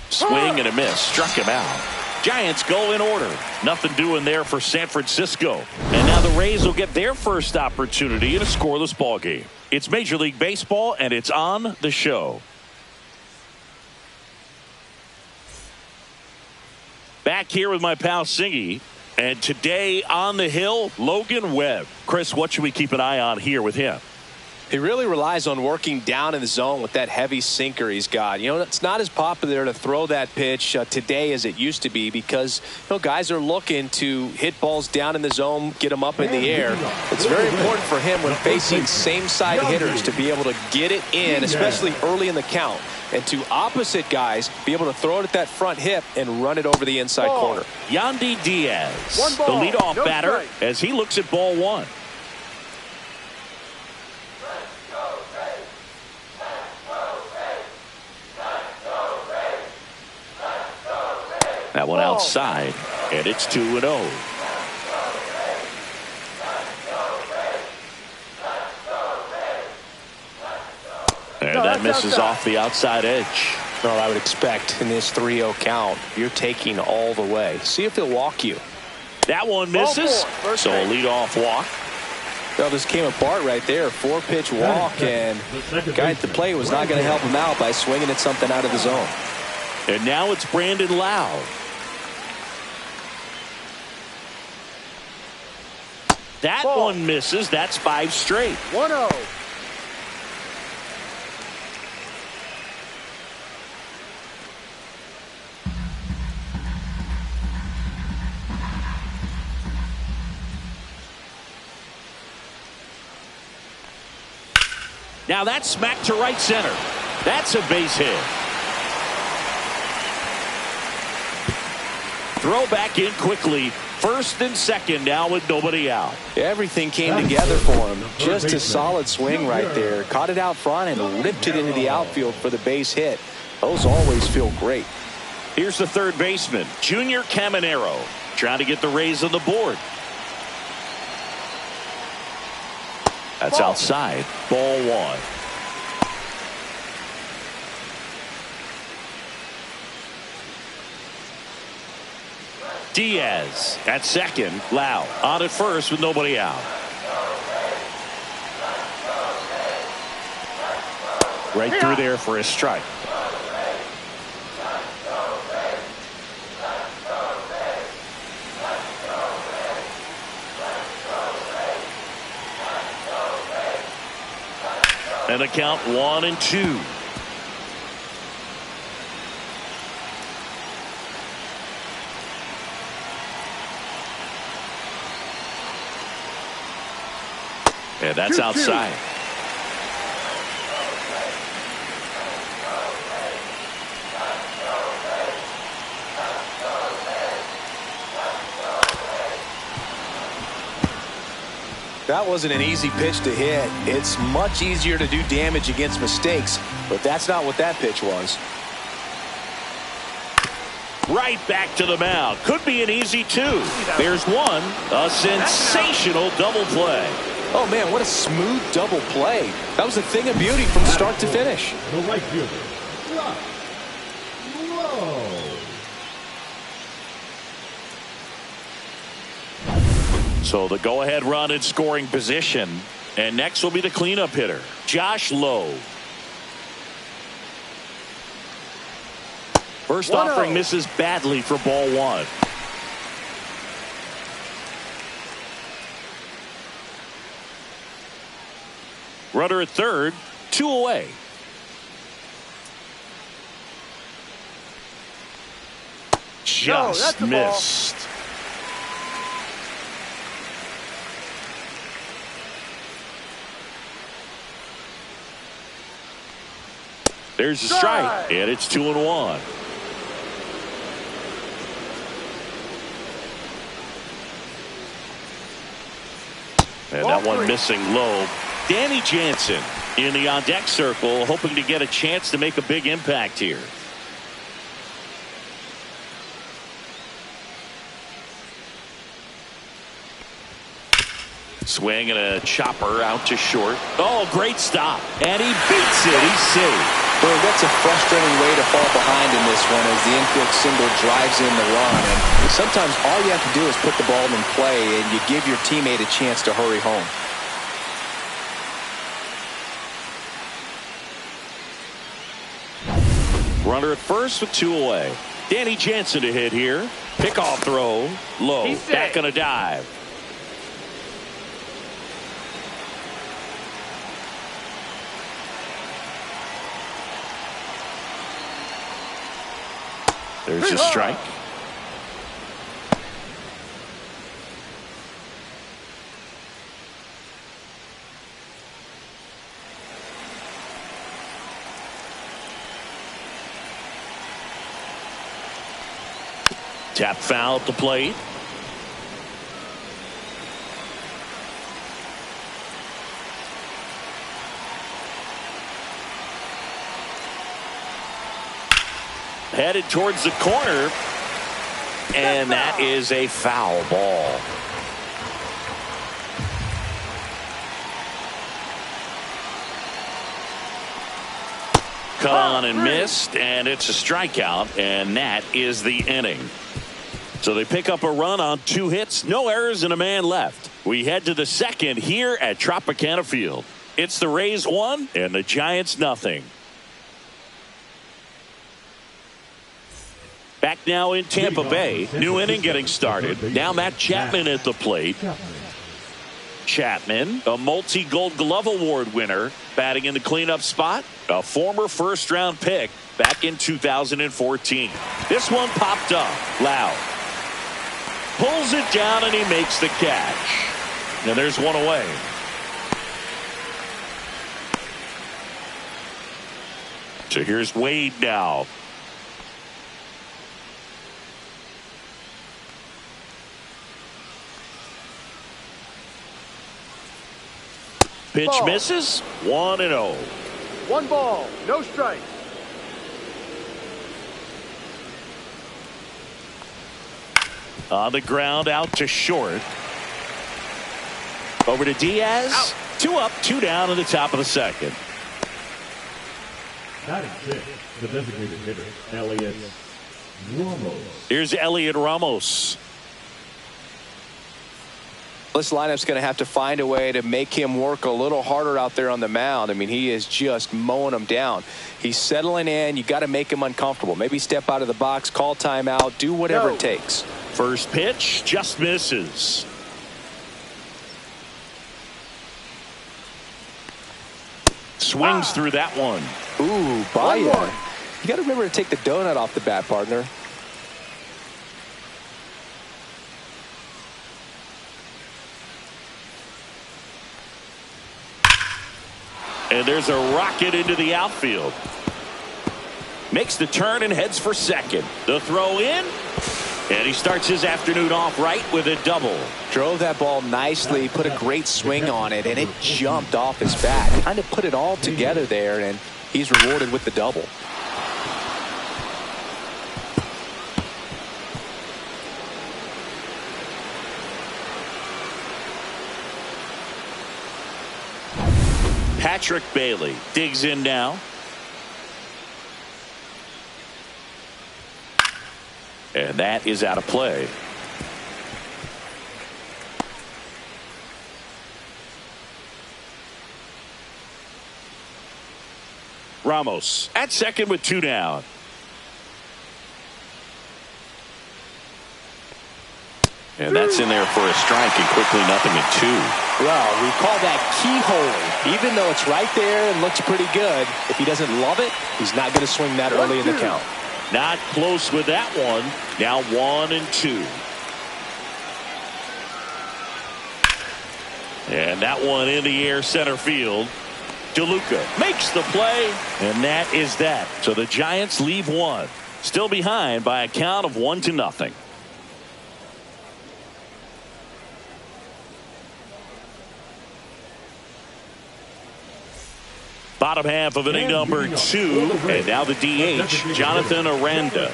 Swing and a miss. Struck him out. Giants go in order. Nothing doing there for San Francisco. And now the Rays will get their first opportunity in a scoreless ball game. It's Major League Baseball, and it's on the show. Back here with my pal Singy. And today on the hill, Logan Webb. Chris, what should we keep an eye on here with him? He really relies on working down in the zone with that heavy sinker he's got. You know, it's not as popular to throw that pitch today as it used to be because, you know, guys are looking to hit balls down in the zone, get them up in the air. It's very important for him when facing same-side hitters to be able to get it in, especially early in the count. And to opposite guys, be able to throw it at that front hip and run it over the inside corner. Yandy Diaz, the leadoff batter, as he looks at ball one. That one outside, and it's 2-0. And that misses off the outside edge. Well, I would expect in this 3-0 count, you're taking all the way. See if he'll walk you. That one misses. So a leadoff walk. Well, this came apart right there. 4-pitch walk, and the guy at the plate was not going to help him out by swinging at something out of the zone. And now it's Brandon Lowe. That one misses. That's 5 straight. 1-0. Now that's smacked to right center. That's a base hit. Throw back in quickly. First and second now with nobody out. Everything came together for him. Just a solid swing right there. Caught it out front and ripped it into the outfield for the base hit. Those always feel great. Here's the third baseman, Junior Caminero, trying to get the Rays on the board. That's outside. Ball 1. Diaz at second. Lowe on at first with nobody out. Right through there for a strike. And the count 1-2. And that's outside. That wasn't an easy pitch to hit. It's much easier to do damage against mistakes, but that's not what that pitch was. Right back to the mound. Could be an easy 2. There's one. A sensational double play. Oh, man, what a smooth double play. That was a thing of beauty from start to finish. The right fielder, Lowe. So the go-ahead run in scoring position. And next will be the cleanup hitter, Josh Lowe. First offering misses badly for ball 1. Runner at third, 2 away. Just missed. There's a strike, and it's 2-1. And that one missing low. Danny Jansen in the on-deck circle, hoping to get a chance to make a big impact here. Swing and a chopper out to short. Oh, great stop. And he beats it. He's safe. Well, that's a frustrating way to fall behind in this one as the infield single drives in the run. And sometimes all you have to do is put the ball in play and you give your teammate a chance to hurry home. Runner at first with 2 away. Danny Jansen to hit here. Pickoff throw. Low. Back on a dive. There's a strike. Tap foul at the plate. Headed towards the corner, and that is a foul ball. Cut on and missed, and it's a strikeout, and that is the inning. So they pick up a run on 2 hits, no errors, and a man left. We head to the second here at Tropicana Field. It's the Rays 1 and the Giants nothing. Back now in Tampa Bay. New inning getting started. Now Matt Chapman at the plate. Chapman, a multi-Gold Glove Award winner, batting in the cleanup spot. A former first-round pick back in 2014. This one popped up. Loud. Pulls it down and he makes the catch. And there's one away. So here's Wade now. Pitch ball. misses. 1-0. 1 ball, no strikes. On the ground, out to short. Over to Diaz. Out. 2 up, 2 down in the top of the second. Batting 6, the designated hitter, Elliot Ramos. Here's Elliot Ramos. This lineup's going to have to find a way to make him work a little harder out there on the mound. I mean, he is just mowing them down. He's settling in. You got to make him uncomfortable. Maybe step out of the box, call timeout, do whatever it takes. First pitch just misses. Swings through that one. Ooh, buy you. You got to remember to take the donut off the bat, partner. And there's a rocket into the outfield. Makes the turn and heads for second. The throw in. And he starts his afternoon off right with a double. Drove that ball nicely, put a great swing on it, and it jumped off his bat. Kind of put it all together there, and he's rewarded with the double. Patrick Bailey digs in now. And that is out of play. Ramos at second with 2 down. And that's in there for a strike, and quickly 0-2. Well, we call that keyhole. Even though it's right there and looks pretty good, if he doesn't love it, he's not going to swing that early in the count. Not close with that one. Now 1-2. And that one in the air center field. DeLuca makes the play, and that is that. So the Giants leave 1. Still behind by a count of 1-0. Bottom half of inning number 2, and now the DH, Jonathan Aranda.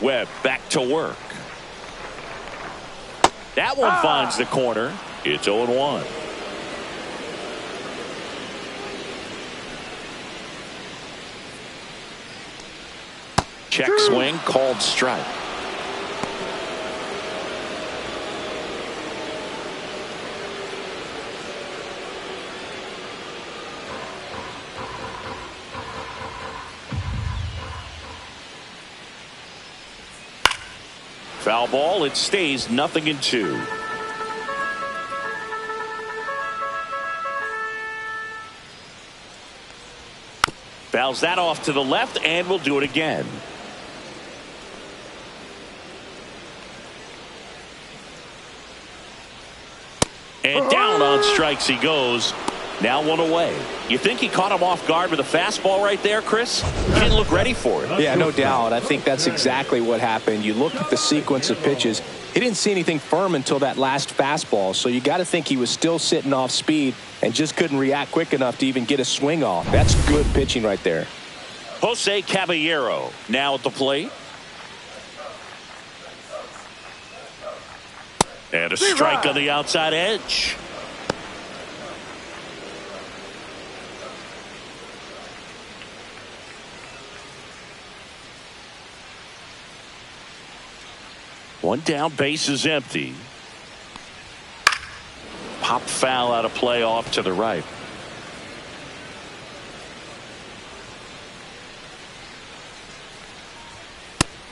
Webb back to work. That one finds the corner. It's 0-1. Check swing, called strike. Foul ball, it stays 0-2. Fouls that off to the left, and we'll do it again. And down on strikes he goes. Now 1 away. You think he caught him off guard with a fastball right there, Chris? He didn't look ready for it. Yeah, no doubt. I think that's exactly what happened. You look at the sequence of pitches. He didn't see anything firm until that last fastball. So you got to think he was still sitting off speed and just couldn't react quick enough to even get a swing off. That's good pitching right there. Jose Caballero now at the plate. And a strike on the outside edge. One down, base is empty. Pop foul out of play off to the right.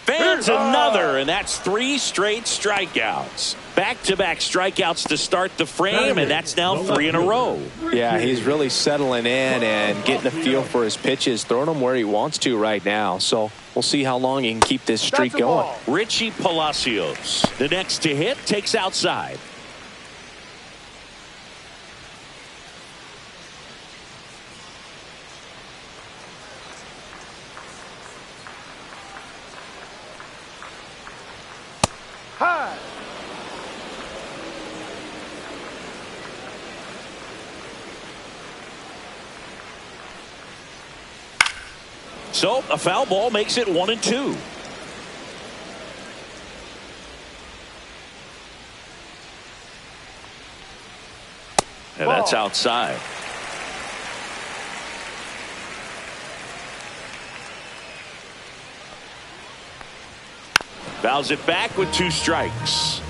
Fans another, and that's 3 straight strikeouts. Back-to-back strikeouts to start the frame, and that's now 3 in a row. Yeah, he's really settling in and getting a feel for his pitches, throwing them where he wants to right now. So we'll see how long he can keep this streak going. Richie Palacios, the next to hit, takes outside. So a foul ball makes it 1-2. And that's outside. Fouls it back with 2 strikes.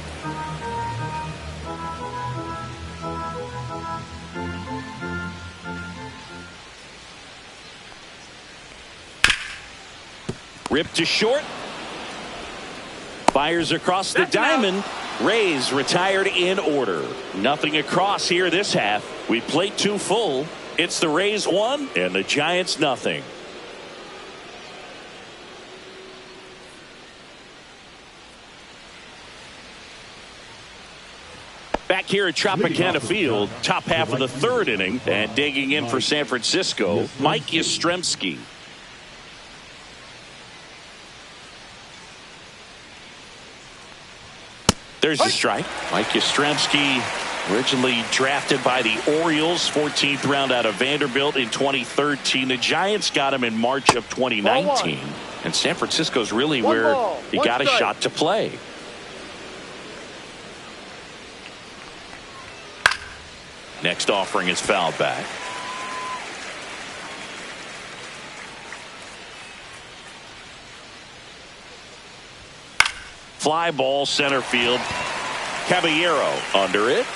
Ripped to short. Fires across the diamond. Rays retired in order. Nothing across here this half. We played 2 full. It's the Rays 1 and the Giants nothing. Back here at Tropicana Field, top half of the 3rd inning, and digging in for San Francisco, Mike Yastrzemski. There's a strike. Mike Yastrzemski, originally drafted by the Orioles, 14th round out of Vanderbilt in 2013. The Giants got him in March of 2019. And San Francisco's really where he got a shot to play. Next offering is fouled back. Fly ball center field. Caballero under it.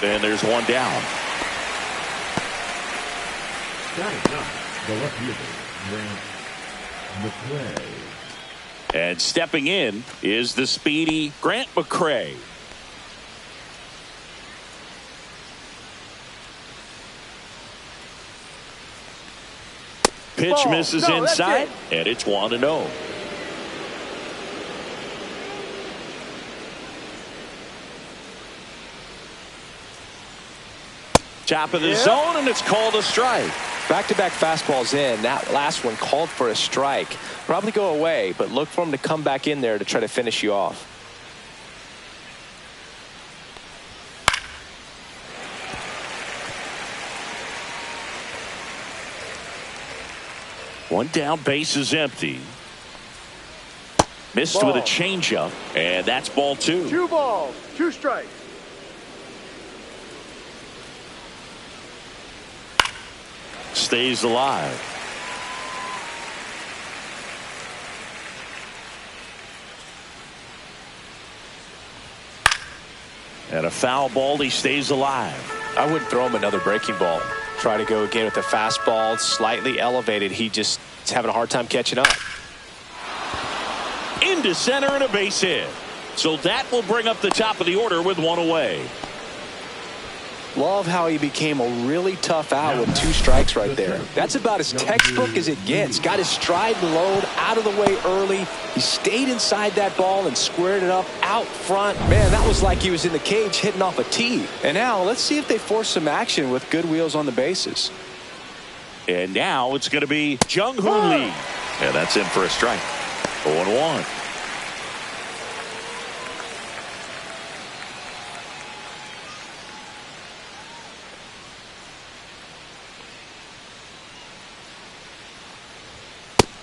And there's one down. The left fielder, Grant McCray. And stepping in is the speedy Grant McCray. Pitch misses inside, and it's 1-0. Top of the zone, and it's called a strike. Back-to-back fastballs in. That last one called for a strike. Probably go away, but look for him to come back in there to try to finish you off. One down, base is empty. Missed with a changeup, and that's ball 2. 2 balls, 2 strikes. Stays alive. And a foul ball, he stays alive. I wouldn't throw him another breaking ball. Try to go again with the fastball, slightly elevated. He just is having a hard time catching up. Into center and a base hit. So that will bring up the top of the order with 1 away. Love how he became a really tough out with 2 strikes right there. That's about as textbook as it gets. Got his stride and load out of the way early. He stayed inside that ball and squared it up out front. Man, that was like he was in the cage hitting off a tee. And now let's see if they force some action with good wheels on the bases. And now it's going to be Jung-Hoo Lee. And that's in for a strike. 0-1.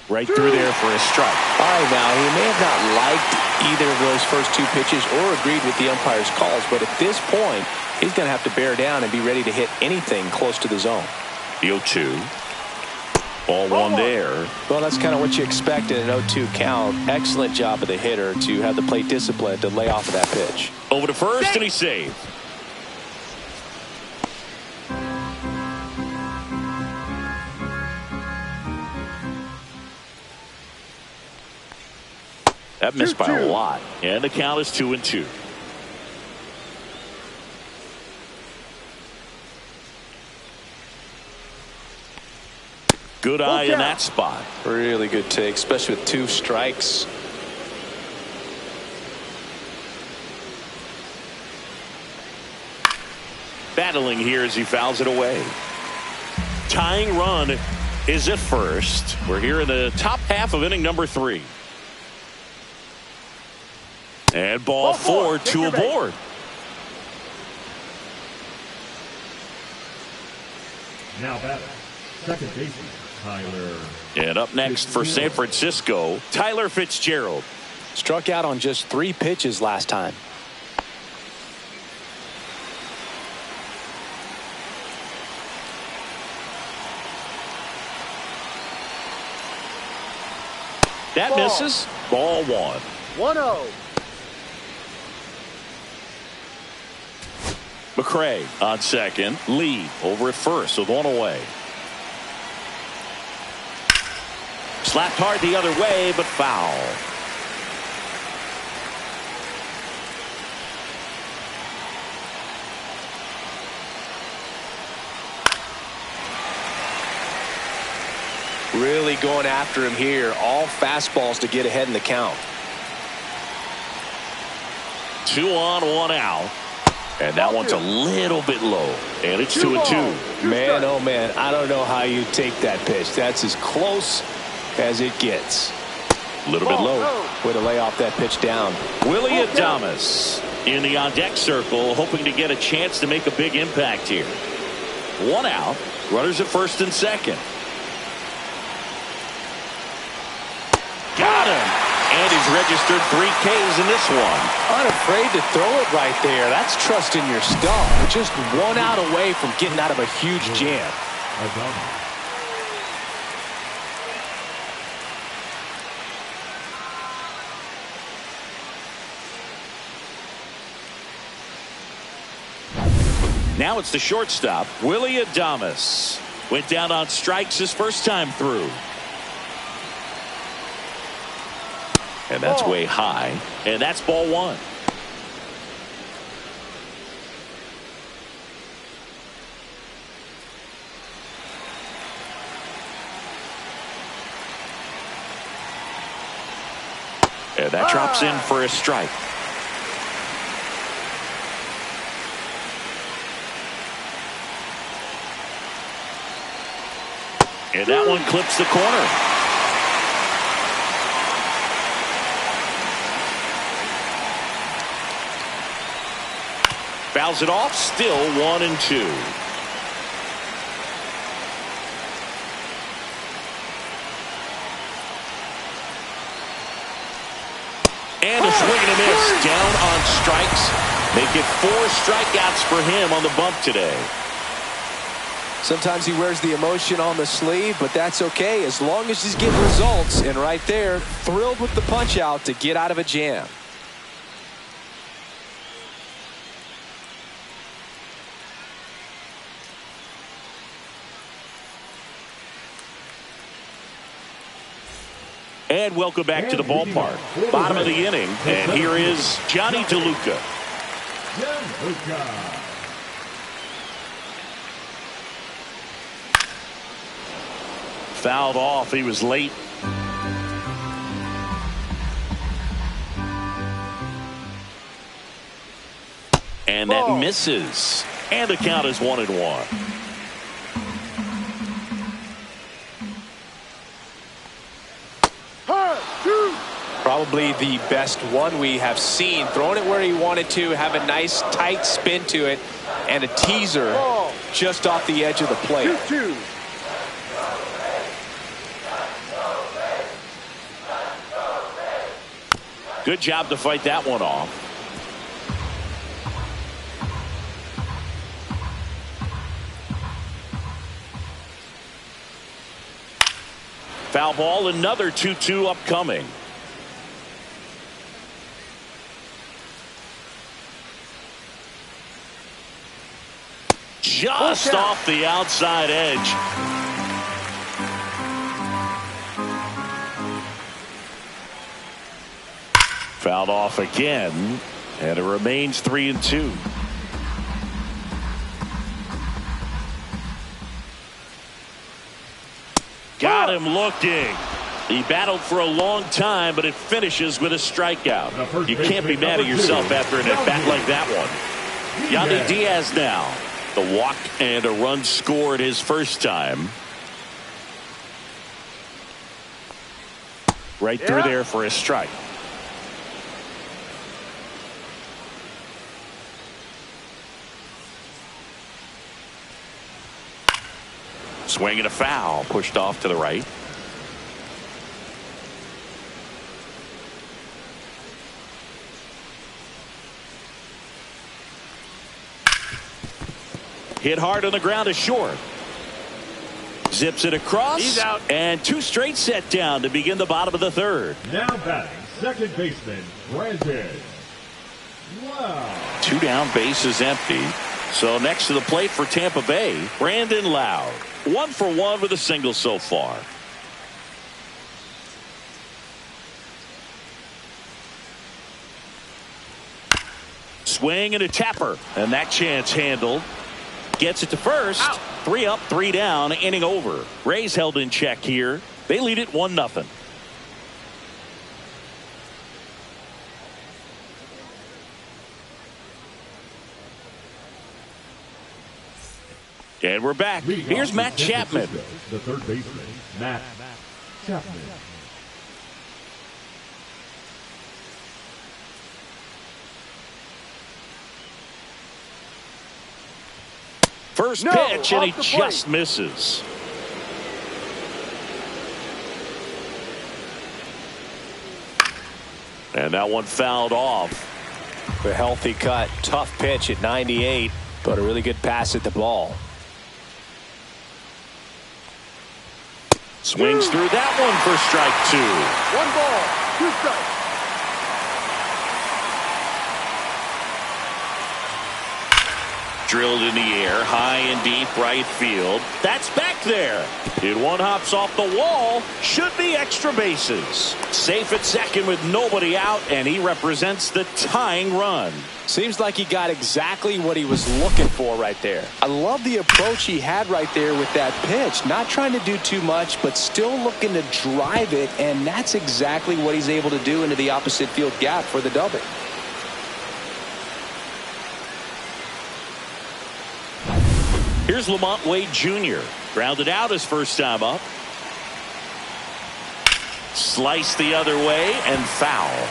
Right through there for a strike. All right, now he may have not liked either of those first two pitches or agreed with the umpire's calls. But at this point, he's going to have to bear down and be ready to hit anything close to the zone. The 0-2. Ball one there. Well, that's kind of what you expect in an 0-2 count. Excellent job of the hitter to have the plate discipline to lay off of that pitch. Over to first, and he saved. That missed by a lot. And the count is 2-2. Good eye in that spot. Really good take, especially with 2 strikes. Battling here as he fouls it away. Tying run is at first. We're here in the top half of inning number 3. And ball 4, 2 aboard. Now batting, second baseman, Tyler. And up next for San Francisco, Tyler Fitzgerald. Struck out on just 3 pitches last time. That misses. Ball 1. 1-0. McCray on second. Lee over at first with 1 away. Slapped hard the other way, but foul. Really going after him here. All fastballs to get ahead in the count. 2 on, 1 out. And that one's a little bit low. And it's 2-2. Man, oh man, I don't know how you take that pitch. That's as close as it gets. A little bit low. Way to lay off that pitch down. Willie Adames in the on-deck circle, hoping to get a chance to make a big impact here. 1 out. Runners at first and second. Got him. And he's registered 3 Ks in this one. Unafraid to throw it right there. That's trusting your stuff. Just 1 out away from getting out of a huge jam. Now it's the shortstop, Willie Adames. Went down on strikes his first time through. And that's way high. And that's ball 1. And that drops in for a strike. And that one clips the corner. Fouls it off, still 1-2. And a swing and a miss. Down on strikes. Make it 4 strikeouts for him on the bump today. Sometimes he wears the emotion on the sleeve, but that's okay as long as he's getting results. And right there, thrilled with the punch out to get out of a jam. And welcome back to the ballpark. Bottom of the inning, and here is Johnny DeLuca. Fouled off. He was late. And that misses. And the count is 1-1. Probably the best one we have seen. Throwing it where he wanted to, have a nice tight spin to it, and a teaser just off the edge of the plate. 2-2. Good job to fight that one off. Foul ball, another 2-2 upcoming. Just off the outside edge. Fouled off again, and it remains 3-2. Got him looking. He battled for a long time, but it finishes with a strikeout. You can't be mad at yourself after an at-bat like that one. Yandy Diaz now. The walk and a run scored his first time. Right through there for a strike. Swing and a foul, pushed off to the right. Hit hard on the ground is short. Zips it across. He's out. And 2 straight set down to begin the bottom of the third. Now batting, second baseman, Brandon. Wow. 2 down, bases empty. So next to the plate for Tampa Bay, Brandon Loud. 1 for 1 with a single so far. Swing and a tapper. And that chance handled. Gets it to first. Out. 3 up, 3 down, inning over. Rays held in check here. They lead it 1-0. And we're back. Here's Matt Chapman. The third baseman, Matt Chapman. First No, pitch, and off he the just plate. misses. And that one fouled off. A healthy cut. Tough pitch at 98, but a really good pass at the ball. Swings through that one for strike 2. 1 ball, 2 strikes. Drilled in the air, high and deep right field. That's back there. Hit one hops off the wall. Should be extra bases. Safe at second with nobody out, and he represents the tying run. Seems like he got exactly what he was looking for right there. I love the approach he had right there with that pitch. Not trying to do too much, but still looking to drive it, and that's exactly what he's able to do into the opposite field gap for the double. Here's Lamont Wade Jr. Grounded out his first time up. Sliced the other way and foul.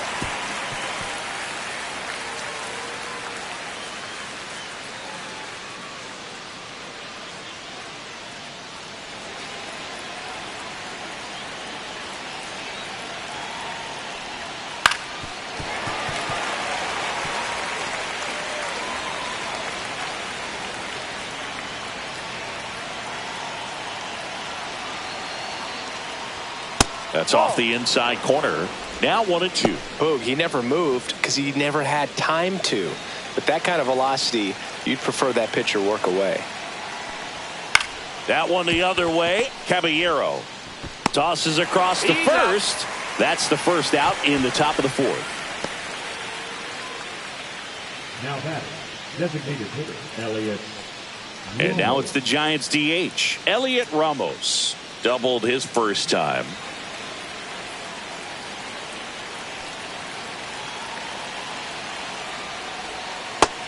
That's off the inside corner. Now 1-2. Boog, he never moved because he never had time to. With that kind of velocity, you'd prefer that pitcher work away. That one the other way. Caballero tosses across to first. That's the first out in the top of the 4th. Now batting, designated hitter, Elliott. And now it's the Giants DH. Elliott Ramos doubled his first time.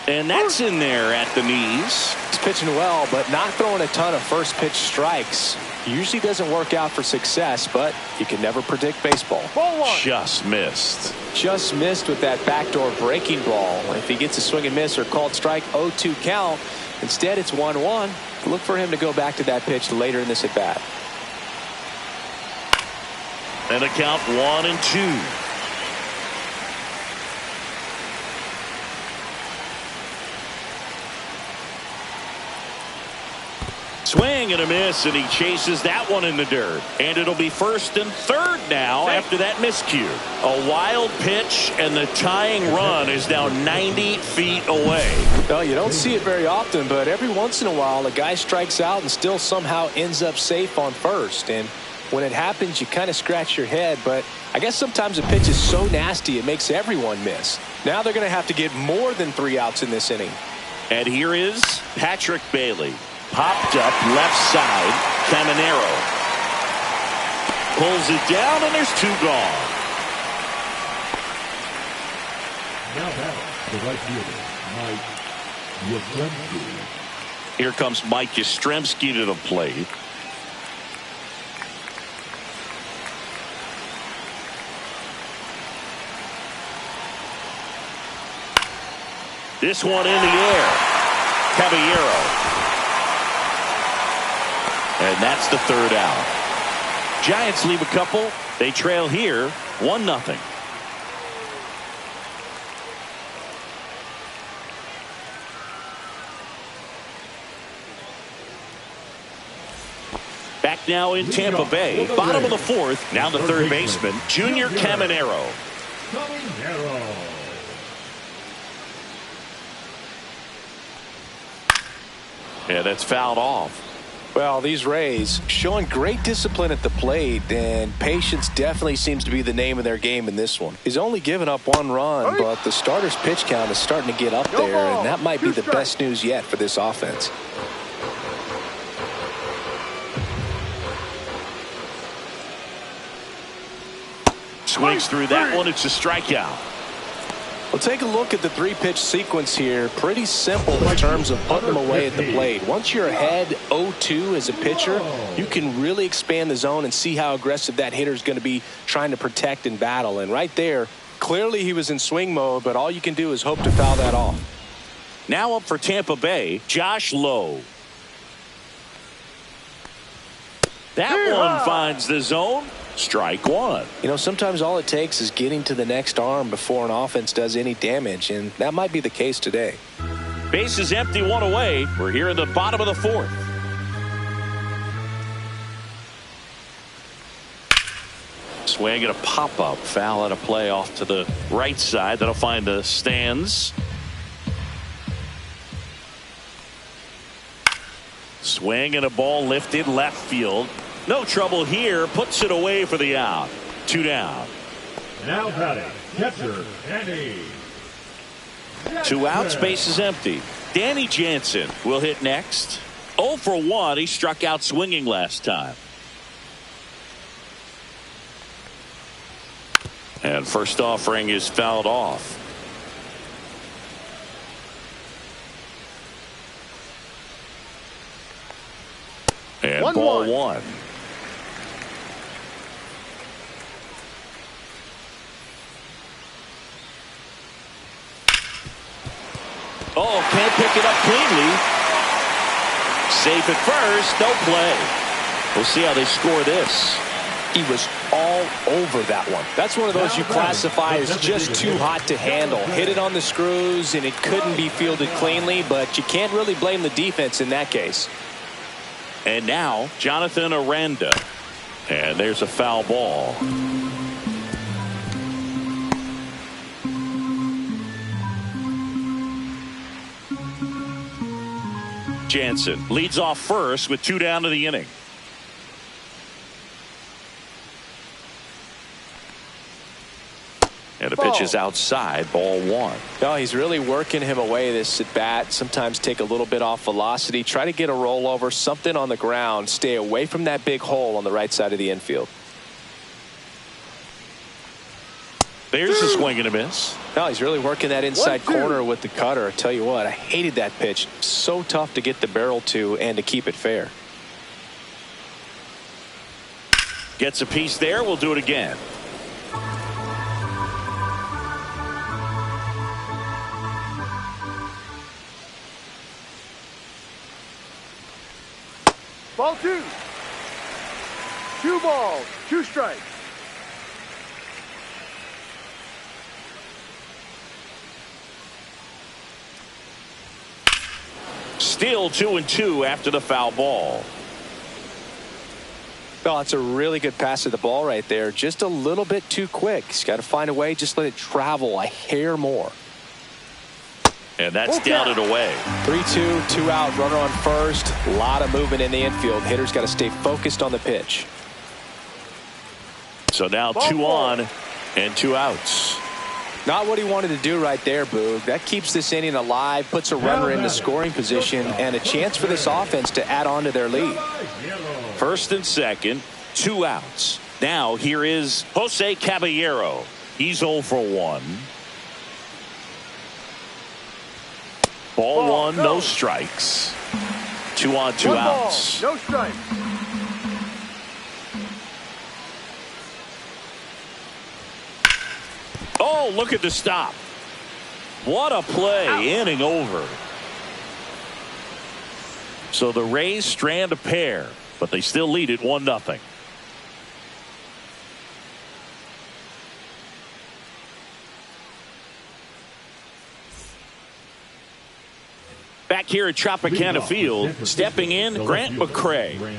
And that's in there at the knees. He's pitching well, but not throwing a ton of first pitch strikes. Usually doesn't work out for success, but you can never predict baseball. Ball 1. Just missed. Just missed with that backdoor breaking ball. If he gets a swing and miss or called strike, 0-2 count. Instead, it's 1-1. Look for him to go back to that pitch later in this at bat. And a count 1-2. Swing and a miss, and he chases that one in the dirt. And it'll be 1st and 3rd now after that miscue. A wild pitch, and the tying run is now 90 feet away. Well, you don't see it very often, but every once in a while a guy strikes out and still somehow ends up safe on first. And when it happens, you kind of scratch your head, but I guess sometimes a pitch is so nasty it makes everyone miss. Now they're going to have to get more than 3 outs in this inning. And here is Patrick Bailey. Popped up left side. Caminero pulls it down, and there's 2 gone. Now batting, the right fielder, Mike Yastrzemski. Here comes Mike Yastrzemski to the plate. This one in the air. Caballero. And that's the 3rd out. Giants leave a couple. They trail here 1-0. Back now in Tampa Bay. Bottom of the 4th. Now the 3rd baseman, Junior Caminero. Yeah, that's fouled off. Well, these Rays showing great discipline at the plate, and patience definitely seems to be the name of their game in this one. He's only given up 1 run, but the starter's pitch count is starting to get up there, and that might be the best news yet for this offense. Swings through that one. It's a strikeout. Well, take a look at the 3-pitch sequence here. Pretty simple in terms of putting them away at the plate. Once you're ahead 0-2 as a pitcher, you can really expand the zone and see how aggressive that hitter is going to be trying to protect and battle. And right there, clearly he was in swing mode, but all you can do is hope to foul that off. Now up for Tampa Bay, Josh Lowe. That one finds the zone. Strike 1. You know, sometimes all it takes is getting to the next arm before an offense does any damage, and that might be the case today. Base is empty, 1 away. We're here in the bottom of the 4th. Swing and a pop-up. Foul out of play off to the right side. That'll find the stands. Swing and a ball lifted left field. No trouble here. Puts it away for the out. 2 down. Now batting, catcher, Danny. 2 outs, base is empty. Danny Jansen will hit next. 0 for 1. He struck out swinging last time. And first offering is fouled off. And ball 1. Oh, can't pick it up cleanly. Safe at first. No play. We'll see how they score this. He was all over that one. That's one of those you classify as just too hot to handle. Hit it on the screws, and it couldn't be fielded cleanly, but you can't really blame the defense in that case. And now, Jonathan Aranda. And there's a foul ball. Jansen leads off first with 2 down to the inning. And the pitch is outside, ball 1. No, he's really working him away this at bat. Sometimes take a little bit off velocity. Try to get a rollover, something on the ground. Stay away from that big hole on the right side of the infield. There's a swing and a miss. No, he's really working that inside corner with the cutter. I tell you what, I hated that pitch. So tough to get the barrel to and to keep it fair. Gets a piece there. We'll do it again. Ball 2. 2 balls, 2 strikes. Still 2-2 after the foul ball. Oh, it's a really good pass to the ball right there. Just a little bit too quick. He's got to find a way. Just let it travel a hair more. And that's down and away. 3-2, 2 out, runner on first. A lot of movement in the infield. Hitter's got to stay focused on the pitch. So now 2 on and 2 outs. Not what he wanted to do right there, Boog. That keeps this inning alive, puts a runner into scoring position, and a chance for this offense to add on to their lead. First and second, 2 outs. Now here is Jose Caballero. He's 0 for 1. Ball 1, no strikes. 2 on, 2 outs. No strikes. Oh, look at the stop. What a play. Inning over. So the Rays strand a pair, but they still lead it 1-0. Back here at Tropicana Field, stepping in, Grant McCray.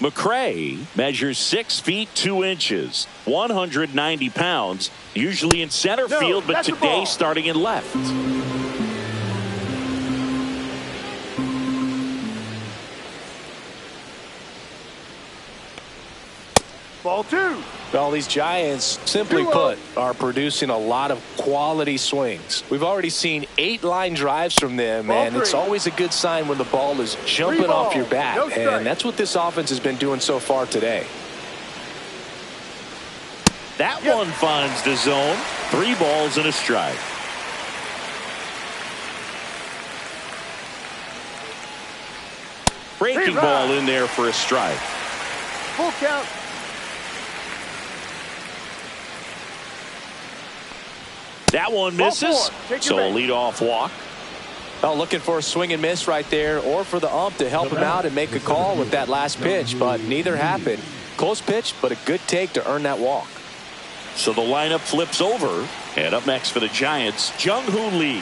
McCray measures 6 feet 2 inches, 190 pounds, usually in center field, but today starting in left. Ball 2. Well, these Giants, simply put, are producing a lot of quality swings. We've already seen 8 line drives from them, and it's always a good sign when the ball is jumping off your bat. And that's what this offense has been doing so far today. That one finds the zone. 3 balls and a strike. Breaking ball in there for a strike. Full count. That one misses, so a leadoff walk. Well, looking for a swing and miss right there, or for the ump to help him out and make a call with that last pitch, but neither happened. Close pitch, but a good take to earn that walk. So the lineup flips over, and up next for the Giants, Jung-Hoo Lee.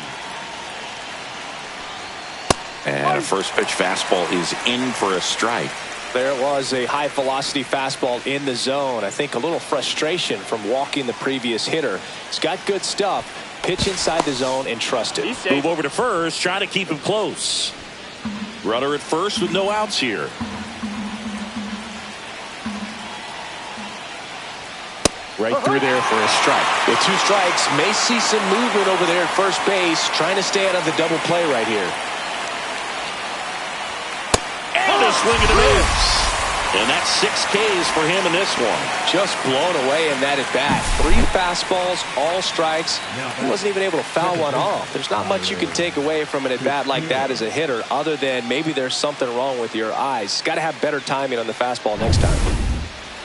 And a first pitch fastball is in for a strike. There it was, a high velocity fastball in the zone. I think a little frustration from walking the previous hitter. He's got good stuff. Pitch inside the zone and trust it. Move over to first, trying to keep him close. Runner at first with no outs here. Right through there for a strike. With 2 strikes, may see some movement over there at first base, trying to stay out of the double play right here. And a swing and a miss. And that's 6 Ks for him in this one. Just blown away in that at bat. 3 fastballs, all strikes. He wasn't even able to foul one off. There's not much you can take away from an at bat like that as a hitter, other than maybe there's something wrong with your eyes. Got to have better timing on the fastball next time.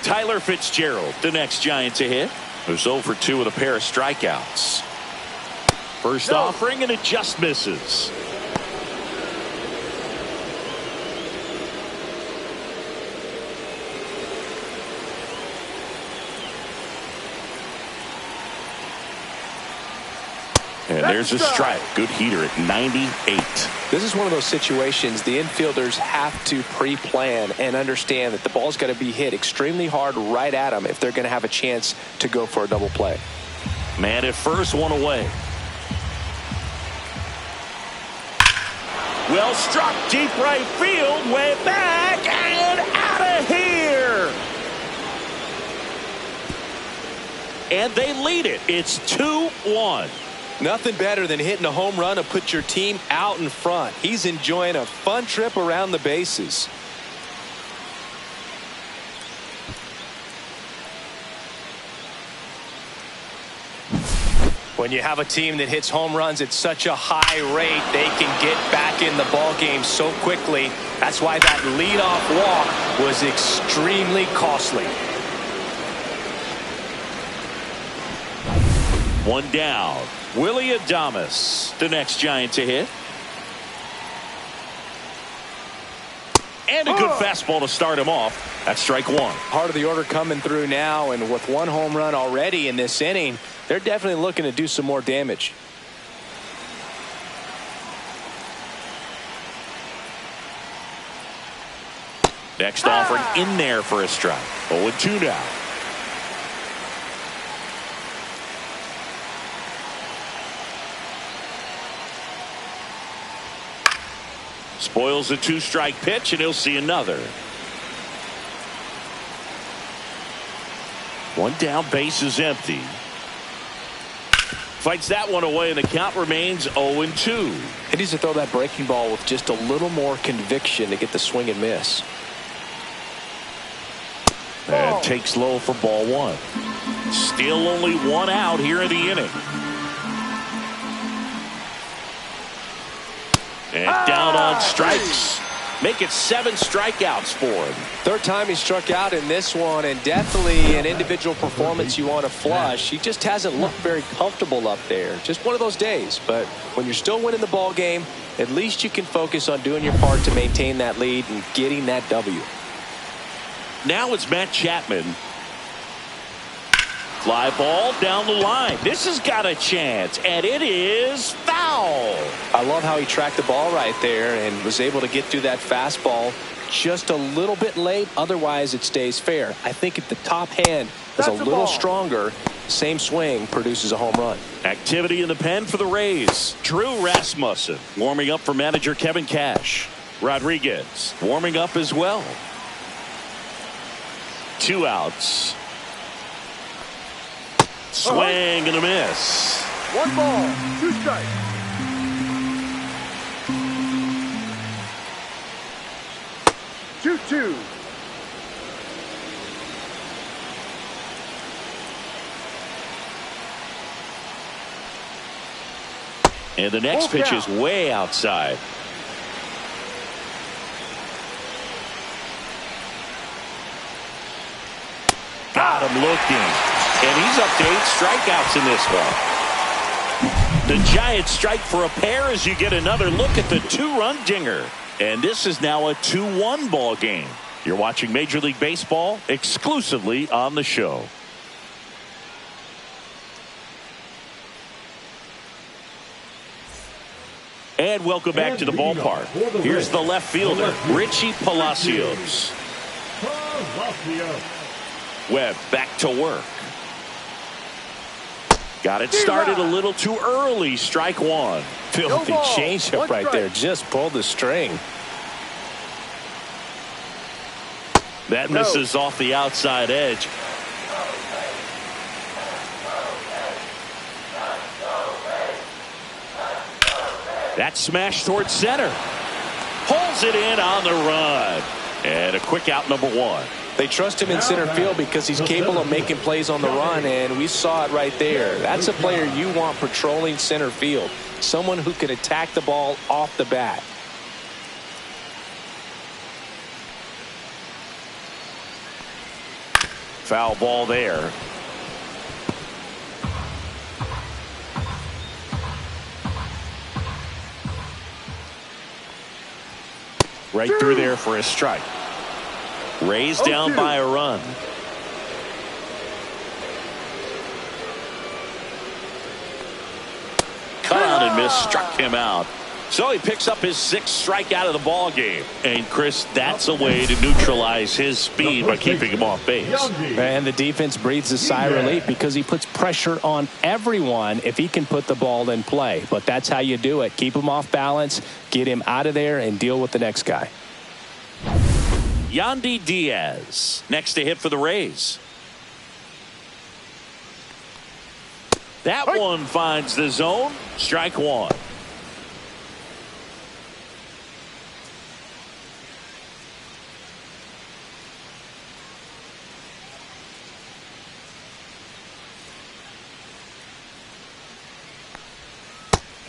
Tyler Fitzgerald, the next Giant to hit, who's 0 for 2 with a pair of strikeouts. First offering, and it just misses. And there's a strike. Good heater at 98. This is one of those situations the infielders have to pre-plan and understand that the ball's got to be hit extremely hard right at them if they're going to have a chance to go for a double play. Man at first, 1 away. Well struck, deep right field, way back and out of here. And they lead it. It's 2-1. Nothing better than hitting a home run to put your team out in front. He's enjoying a fun trip around the bases. When you have a team that hits home runs at such a high rate, they can get back in the ball game so quickly. That's why that leadoff walk was extremely costly. 1 down. Willie Adames, the next Giant to hit. And a good fastball to start him off. That's strike 1. Part of the order coming through now, and with 1 home run already in this inning, they're definitely looking to do some more damage. Next offering in there for a strike. 0-2 now. Spoils a 2-strike pitch, and he'll see another. One down, base is empty. Fights that one away, and the count remains 0-2. He needs to throw that breaking ball with just a little more conviction to get the swing and miss. And takes low for ball one. Still only one out here in the inning. And down on strikes. Make it 7 strikeouts for him. Third time he struck out in this one, and definitely an individual performance you want to flush. He just hasn't looked very comfortable up there. Just one of those days. But when you're still winning the ball game, at least you can focus on doing your part to maintain that lead and getting that W. Now it's Matt Chapman. Fly ball down the line. This has got a chance, and it is foul. I love how he tracked the ball right there and was able to get through that fastball just a little bit late. Otherwise, it stays fair. I think if the top hand is a little stronger, same swing produces a home run. Activity in the pen for the Rays. Drew Rasmussen warming up for manager Kevin Cash. Rodriguez warming up as well. 2 outs. Swing and a miss. 1 ball, 2 strikes. Two. And the next pitch is way outside. Got him looking. And he's up to 8 strikeouts in this one. The Giants strike for a pair as you get another look at the 2-run dinger. And this is now a 2-1 ball game. You're watching Major League Baseball exclusively on the show. And welcome back to the ballpark. Here's the left fielder, Richie Palacios. Webb back to work. Got it started a little too early. Strike 1. Filthy changeup right there. Just pulled the string. That misses off the outside edge. That smash towards center. Pulls it in on the run. And a quick out, number 1. They trust him in center field because he's capable of making plays on the run, and we saw it right there. That's a player you want patrolling center field. Someone who can attack the ball off the bat. Foul ball there. Right through there for a strike. Rays down by a run. Cut out and miss, struck him out. So he picks up his 6th strikeout of the ball game. And Chris, that's a way to neutralize his speed by keeping him off base. And the defense breathes a sigh of relief because he puts pressure on everyone if he can put the ball in play. But that's how you do it. Keep him off balance, get him out of there, and deal with the next guy. Yandy Diaz next to hit for the Rays. That one finds the zone. Strike 1.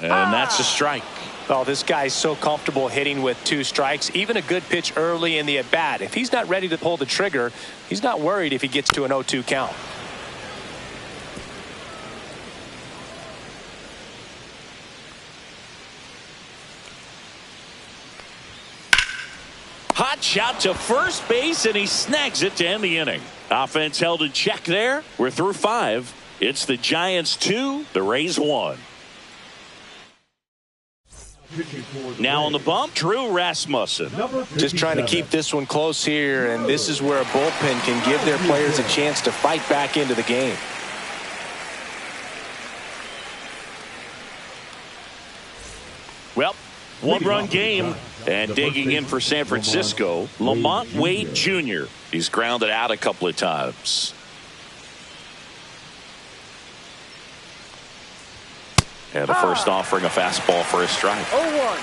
And that's a strike. Oh, this guy's so comfortable hitting with 2 strikes. Even a good pitch early in the at-bat. If he's not ready to pull the trigger, he's not worried if he gets to an 0-2 count. Hot shot to first base, and he snags it to end the inning. Offense held in check there. We're through 5. It's the Giants 2, the Rays 1. pitching for the Now on the Rays, bump, Drew Rasmussen. number Just trying to 57. keep this one close here, and this is where a bullpen can give their players a chance to fight back into the game. Well, one-run game, and digging in for San Francisco, Lamont Wade Jr. He's grounded out a couple of times. And a first offering, a fastball for a strike. 0-1.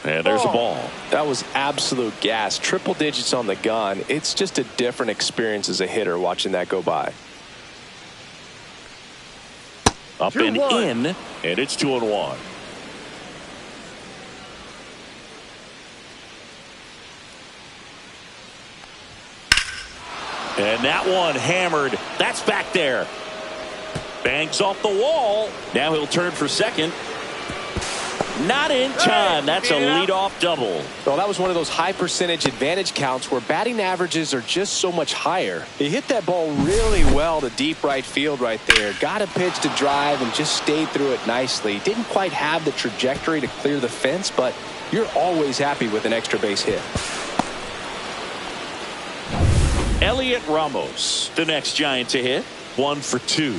And there's a ball. That was absolute gas. Triple digits on the gun. It's just a different experience as a hitter watching that go by. Up and 2-1. in, and it's 2-1. And that one hammered. That's back there. Bangs off the wall. Now he'll turn for second. Not in time. That's a leadoff double. Well, that was one of those high percentage advantage counts where batting averages are just so much higher. He hit that ball really well to deep right field right there. Got a pitch to drive and just stayed through it nicely. Didn't quite have the trajectory to clear the fence, but you're always happy with an extra base hit. Elliot Ramos, the next Giant to hit. 1 for 2.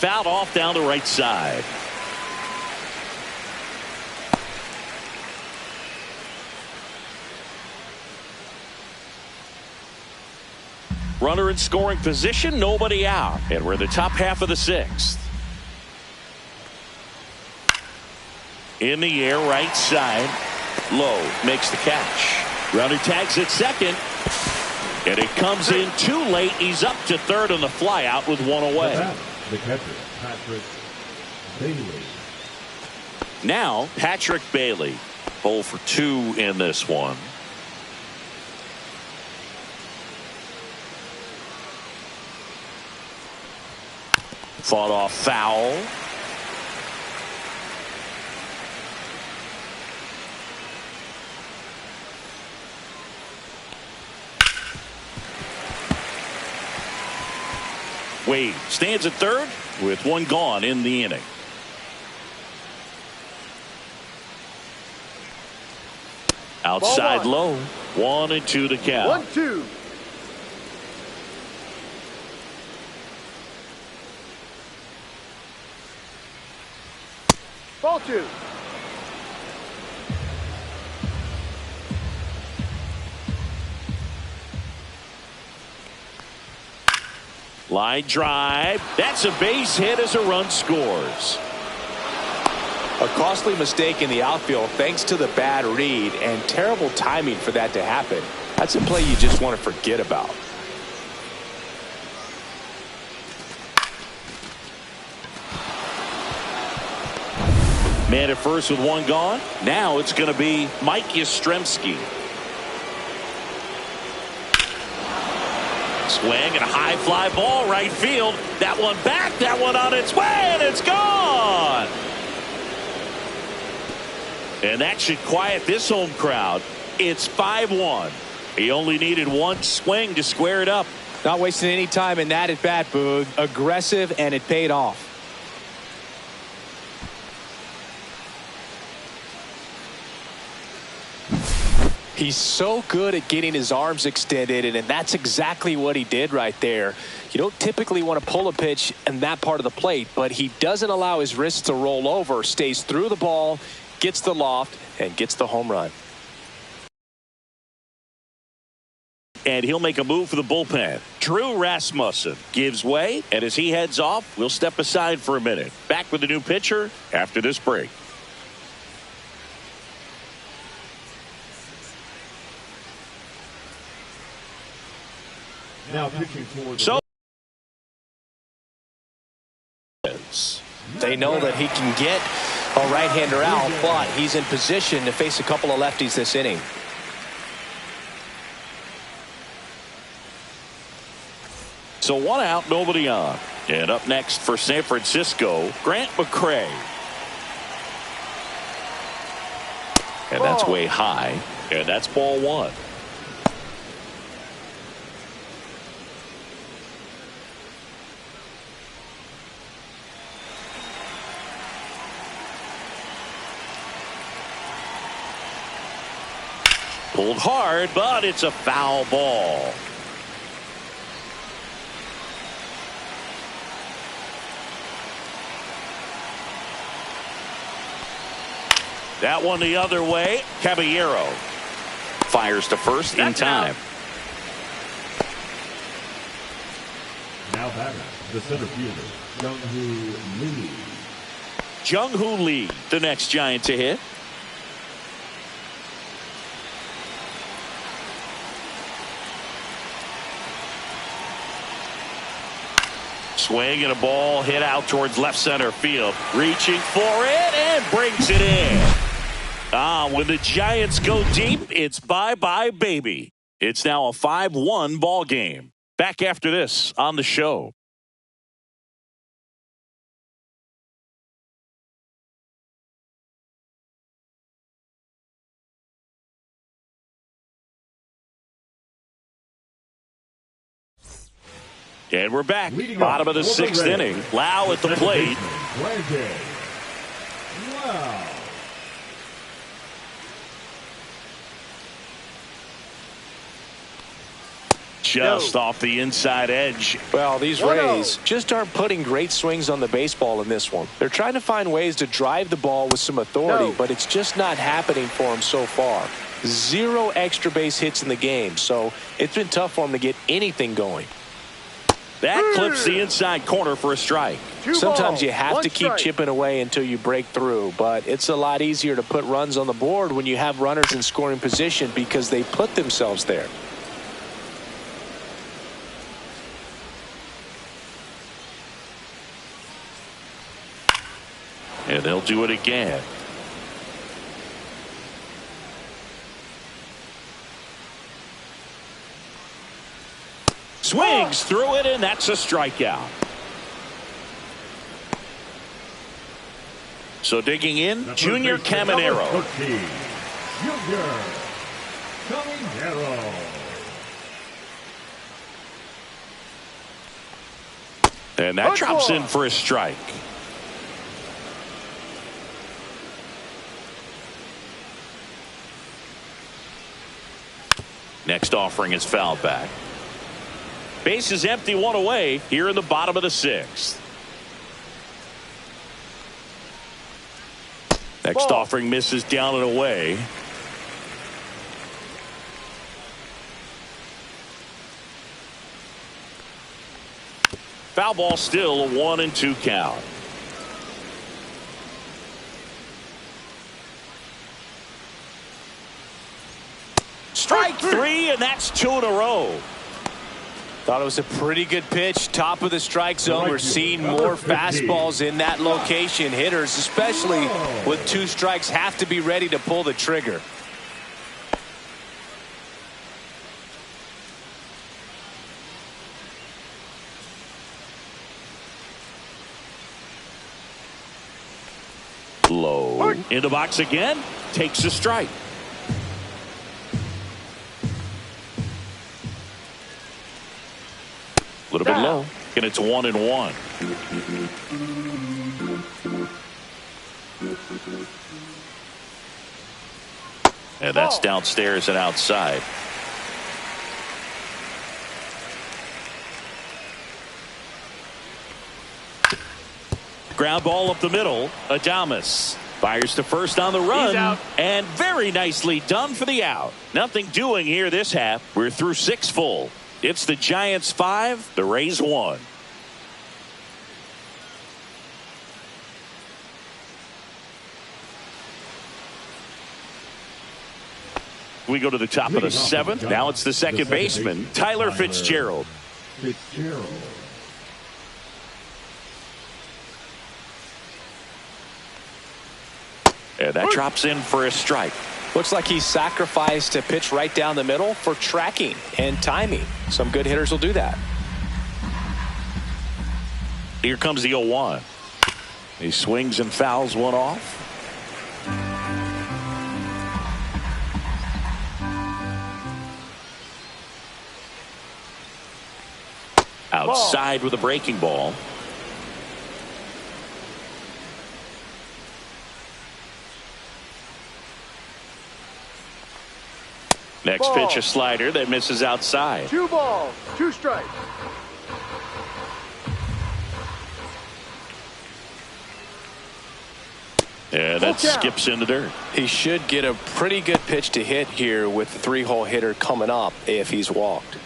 Fouled off down the right side. Runner in scoring position, nobody out. And we're in the top half of the 6th. In the air, right side. Low makes the catch. Runner tags at second. And it comes in too late. He's up to third on the fly out with one away. The catcher, Patrick Bailey. Now Patrick Bailey. 0 for 2 in this one. Fought off foul. Wade stands at third with one gone in the inning. Outside low. 1-2 to count. 1-2. Ball 2. Line drive. That's a base hit as a run scores. A costly mistake in the outfield thanks to the bad read and terrible timing for that to happen. That's a play you just want to forget about. Man at first with one gone. Now it's going to be Mike Yastrzemski. Swing and a high fly ball right field. That one back. That one on its way, and it's gone. And that should quiet this home crowd. It's 5-1. He only needed one swing to square it up. Not wasting any time in that at bat, Boog. Aggressive, and it paid off. He's so good at getting his arms extended, and that's exactly what he did right there. You don't typically want to pull a pitch in that part of the plate, but he doesn't allow his wrists to roll over, stays through the ball, gets the loft, and gets the home run. And he'll make a move for the bullpen. Drew Rasmussen gives way, and as he heads off, we'll step aside for a minute. Back with the new pitcher after this break. Now pitching for the So they know that he can get a right-hander out, but he's in position to face a couple of lefties this inning. So one out, nobody on. And up next for San Francisco, Grant McCray. And that's way high. And that's ball 1. Pulled hard, but it's a foul ball. That one the other way. Caballero fires to first in time. Now batting, the center fielder, Jung-Hoo Lee. Jung-Hoo Lee, the next Giant to hit. Swing and a ball hit out towards left center field. Reaching for it and brings it in. When the Giants go deep, it's bye-bye, baby. It's now a 5-1 ball game. Back after this on the show. And we're back. Bottom of the sixth inning. Lau at the plate. Wow. Just off the inside edge. Well, these Rays just aren't putting great swings on the baseball in this one. They're trying to find ways to drive the ball with some authority, but it's just not happening for them so far. 0 extra base hits in the game, so it's been tough for them to get anything going. That clips the inside corner for a strike. Sometimes you have to keep chipping away until you break through, but it's a lot easier to put runs on the board when you have runners in scoring position because they put themselves there. And they'll do it again. Swings through it, and that's a strikeout. So digging in, Junior Caminero. Junior Caminero. And that drops in for a strike. Next offering is fouled back. Base is empty, one away here in the bottom of the sixth. Next offering misses down and away. Foul ball, still a 1-2 count. Strike 3, and that's 2 in a row. Thought it was a pretty good pitch. Top of the strike zone. We're seeing more fastballs in that location. Hitters, especially with 2 strikes, have to be ready to pull the trigger. Low. In the box again. Takes a strike. A little bit low, and it's 1-1. And that's downstairs and outside. Ground ball up the middle. Adames fires to first on the run, and very nicely done for the out. Nothing doing here this half. We're through 6 full. It's the Giants 5, the Rays 1. We go to the top of the 7th. Now it's the second baseman, Tyler Fitzgerald. And that drops in for a strike. Looks like he sacrificed a pitch right down the middle for tracking and timing. Some good hitters will do that. Here comes the 0-1. He swings and fouls one off. Outside with a breaking ball. Next Ball. pitch, a slider that misses outside. 2 balls, 2 strikes. And that skips in the dirt. He should get a pretty good pitch to hit here with the 3-hole hitter coming up if he's walked.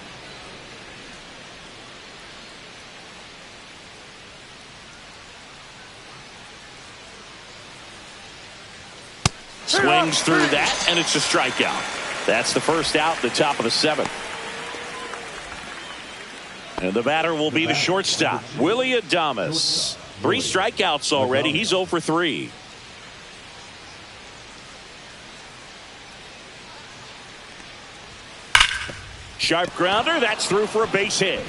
Swings through that, and it's a strikeout. That's the first out, the top of the 7th. And the batter will be the shortstop, Willie Adames. 3 strikeouts already. He's 0 for 3. Sharp grounder. That's through for a base hit.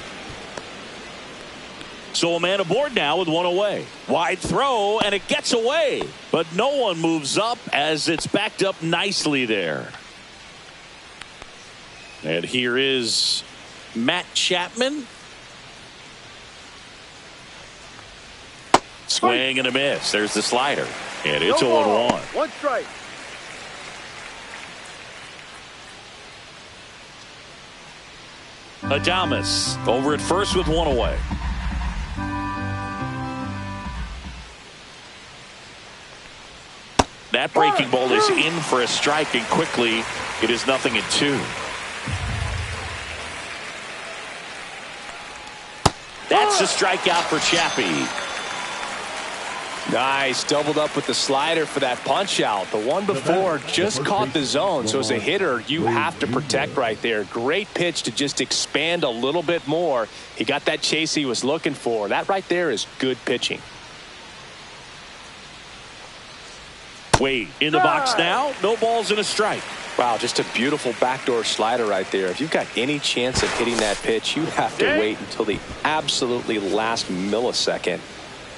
So a man aboard now with 1 away. Wide throw, and it gets away. But no one moves up as it's backed up nicely there. And here is Matt Chapman. Swing and a miss. There's the slider. And it's 0-1. 1 strike. Adames over at first with 1 away. That breaking ball is in for a strike, and quickly it is 0-2. That's a strikeout for Chappie. Nice, doubled up with the slider for that punch out. The one before just caught the zone, so as a hitter you have to protect right there. Great pitch to just expand a little bit more. He got that chase he was looking for. That right there is good pitching. Wade in the box now. No balls and a strike. Wow, just a beautiful backdoor slider right there. If you've got any chance of hitting that pitch, you have to wait until the absolutely last millisecond.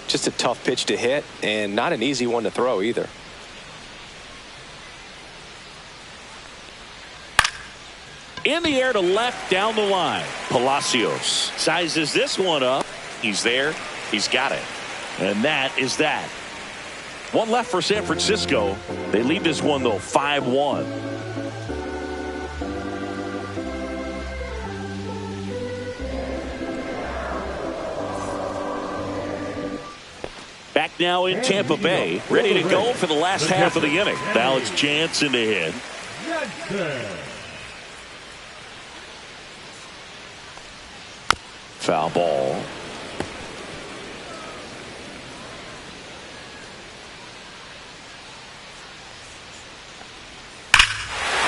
Just a tough pitch to hit, and not an easy one to throw either. In the air to left, down the line. Palacios sizes this one up. He's there. He's got it. And that is that. 1 left for San Francisco. They lead this one, though, 5-1. Back now in Tampa Bay, ready to go for the last half of the inning. Now it's Jansen to hit. Foul ball.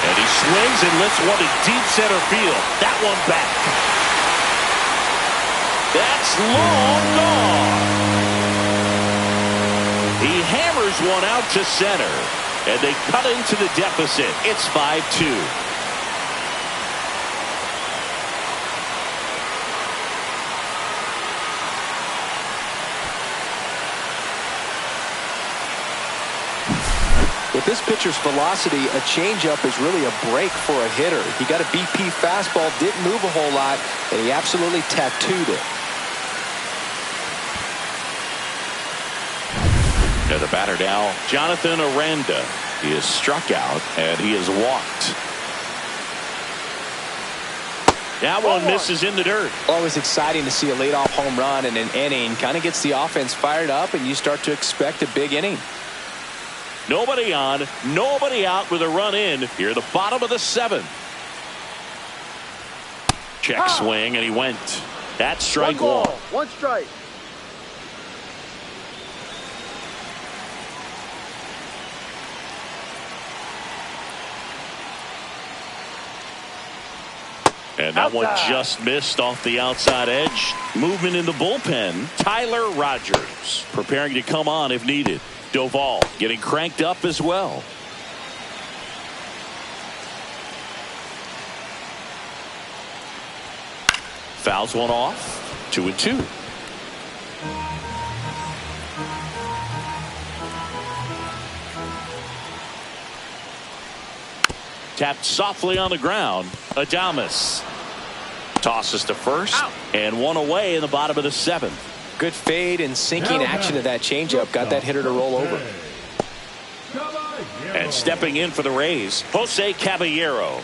And he swings and lifts one to deep center field. That one back. That's long gone. He hammers one out to center, and they cut into the deficit. It's 5-2. With this pitcher's velocity, a changeup is really a break for a hitter. He got a BP fastball, didn't move a whole lot, and he absolutely tattooed it. And the batter now, Jonathan Aranda. He is struck out, and he is walked. That one misses in the dirt. Always exciting to see a leadoff home run in an inning. Kind of gets the offense fired up, and you start to expect a big inning. Nobody on, nobody out with a run in. Here, the bottom of the 7th. Check swing, and he went. That's strike 1. 1 strike. And that one just missed off the outside edge. Movement in the bullpen. Tyler Rogers preparing to come on if needed. Doval getting cranked up as well. Fouls one off. 2-2. Tapped softly on the ground. Adames tosses to first. And 1 away in the bottom of the 7th. Good fade and sinking action of that changeup. Got that hitter to roll over. And stepping in for the Rays, Jose Caballero.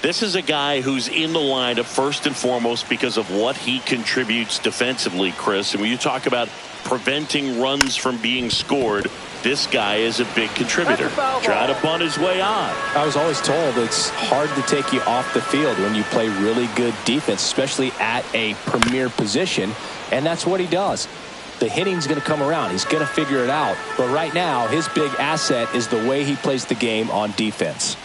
This is a guy who's in the lineup first and foremost because of what he contributes defensively, Chris. And when you talk about preventing runs from being scored, this guy is a big contributor. Trying to bunt his way on. I was always told it's hard to take you off the field when you play really good defense, especially at a premier position, and that's what he does. The hitting's going to come around. He's going to figure it out. But right now, his big asset is the way he plays the game on defense.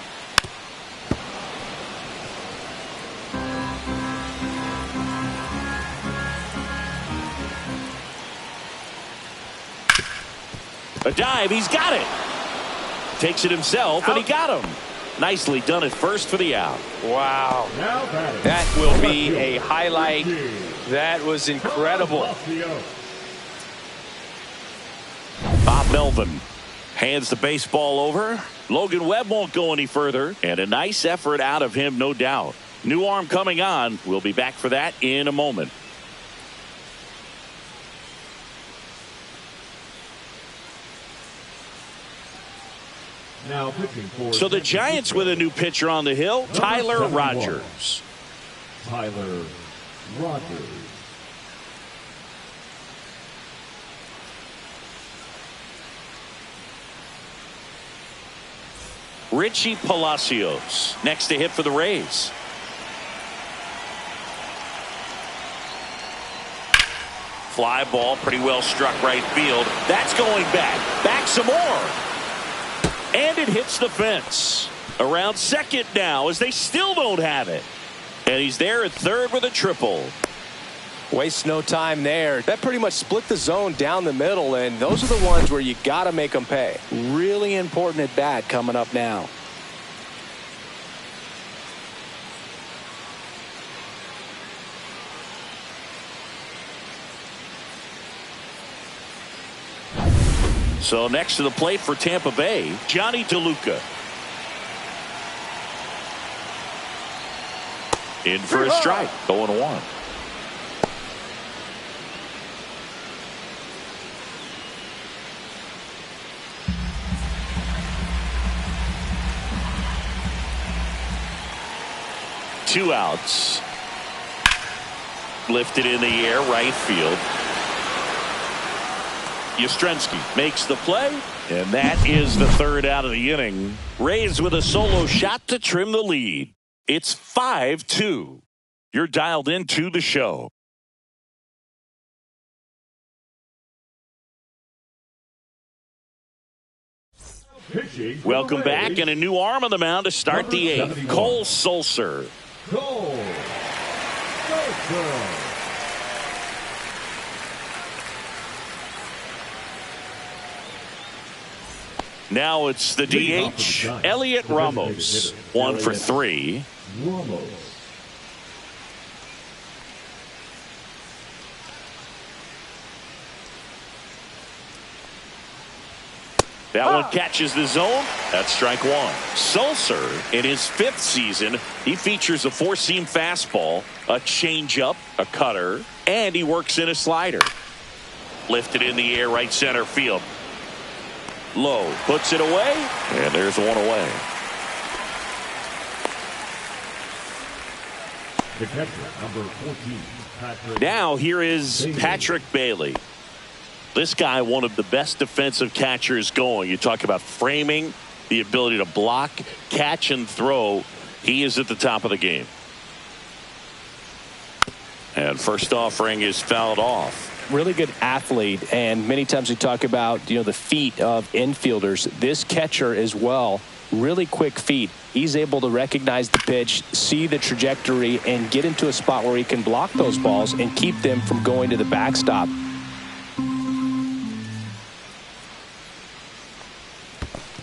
A dive, he's got it. Takes it himself, and he got him. Nicely done at first for the out. Wow. That will be a highlight. That was incredible. Bob Melvin hands the baseball over. Logan Webb won't go any further, and a nice effort out of him, no doubt. New arm coming on. We'll be back for that in a moment. Now pitching for So the Giants with a new pitcher on the hill, Tyler Rogers. Tyler Rogers. Richie Palacios next to hit for the Rays. Fly ball, pretty well struck right field. That's going back. Back some more. And it hits the fence. Around second now as they still don't have it. And he's there at third with a triple. Waste no time there. That pretty much split the zone down the middle, and those are the ones where you got to make them pay. Really important at bat coming up now. So next to the plate for Tampa Bay, Johnny DeLuca. In for a strike, 0-1. Two outs. Lifted in the air, right field. Yastrzemski makes the play, and that is the third out of the inning. Rays with a solo shot to trim the lead. It's 5-2. You're dialed into the show. Welcome back, and a new arm on the mound to start the eighth. Cole Sulser. Cole Sulser. Now it's the DH, Elliot Ramos. 1 for 3. Ramos. That one catches the zone. That's strike one. Sulser, in his 5th season, he features a 4-seam fastball, a changeup, a cutter, and he works in a slider. Lifted in the air, right center field. Low, puts it away, and there's one away. The catcher, number 14, Patrick. Now here is Patrick Bailey. This guy, one of the best defensive catchers going. You talk about framing, the ability to block, catch, and throw. He is at the top of the game. And first offering is fouled off. Really good athlete, and many times we talk about the feet of infielders. This catcher as well, really quick feet. He's able to recognize the pitch, see the trajectory, and get into a spot where he can block those balls and keep them from going to the backstop.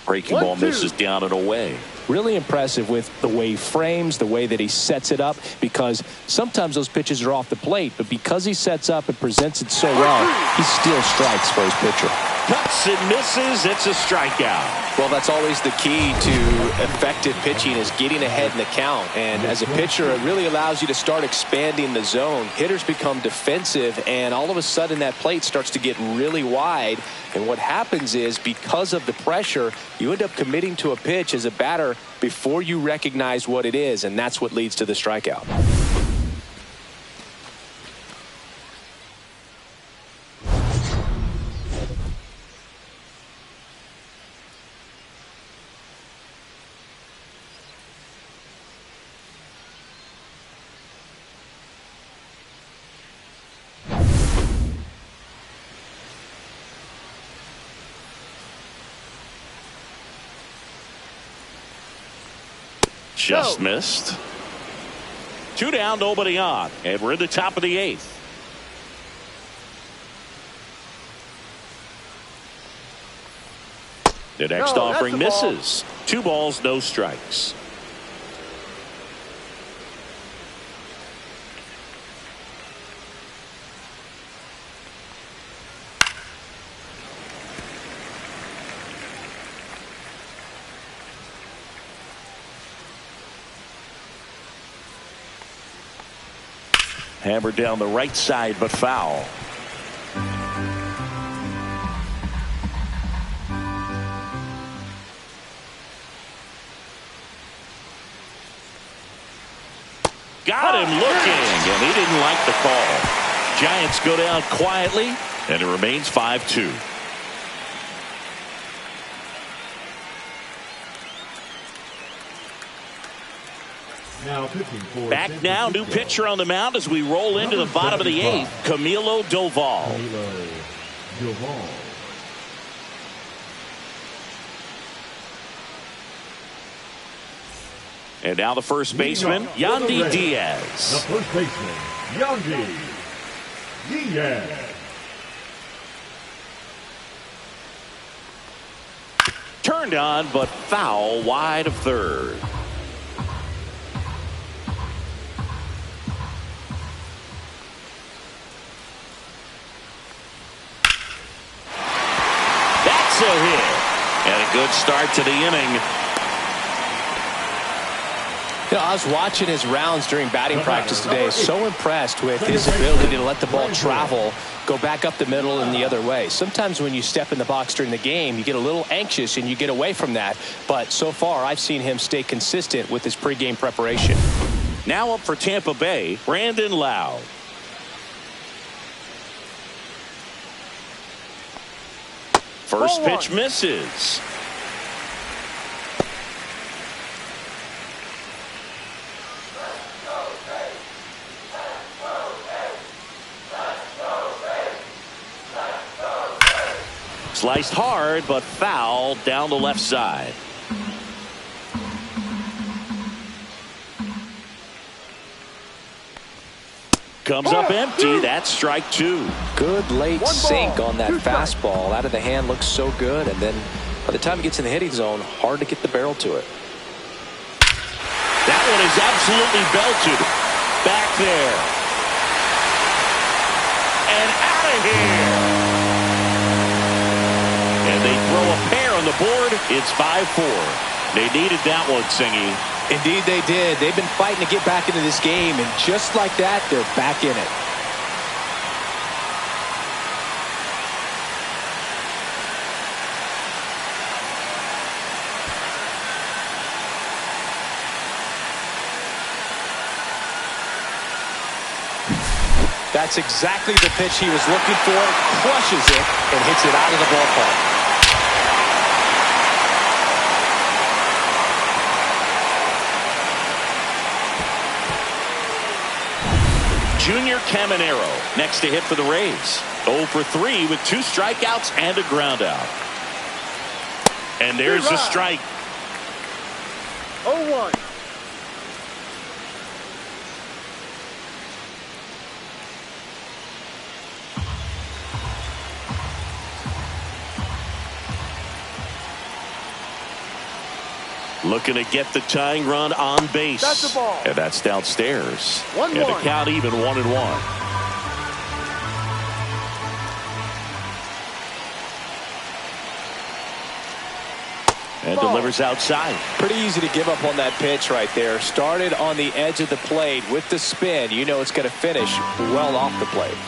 Breaking ball misses down and away. Really impressive with the way he frames, the way that he sets it up, because sometimes those pitches are off the plate, but because he sets up and presents it so well, he still strikes for his pitcher. cuts and misses. It's a strikeout. Well, that's always the key to effective pitching, is getting ahead in the count. And as a pitcher, it really allows you to start expanding the zone. Hitters become defensive, and all of a sudden that plate starts to get really wide. And what happens is, because of the pressure, you end up committing to a pitch as a batter before you recognize what it is, and that's what leads to the strikeout. Just missed. 2 down, nobody on, and we're in the top of the 8th. The next offering misses. 2 balls, no strikes. Hammered down the right side, but foul. Got him looking, and he didn't like the call. Giants go down quietly, and it remains 5-2. Back now, new pitcher on the mound as we roll into the bottom of the 8th, Camilo Doval. And now the first baseman, Yandy Diaz. The first baseman, Yandy Diaz. Turned on, but foul wide of third. That's a hit. And a good start to the inning. You know, I was watching his rounds during batting practice today. So impressed with his ability to let the ball travel, go back up the middle and the other way. Sometimes when you step in the box during the game, you get a little anxious and you get away from that. But so far, I've seen him stay consistent with his pregame preparation. Now up for Tampa Bay, Brandon Lowe. First pitch misses. Sliced hard, but foul down the left side. Comes up empty. That's strike 2. Good late sink on that fastball. Out of the hand, looks so good. And then by the time it gets in the hitting zone, hard to get the barrel to it. That one is absolutely belted. Back there. And out of here. And they throw a pair on the board. It's 5-4. They needed that one, Singy. Indeed they did. They've been fighting to get back into this game, and just like that, they're back in it. That's exactly the pitch he was looking for. Crushes it and hits it out of the ballpark. Junior Caminero next to hit for the Rays. 0 for 3 with 2 strikeouts and a ground out. And there's a strike. 0-1. Looking to get the tying run on base. That's the ball. And that's downstairs. 1-1. And the count even 1-1. And delivers outside. Pretty easy to give up on that pitch right there. Started on the edge of the plate with the spin. You know it's going to finish well off the plate.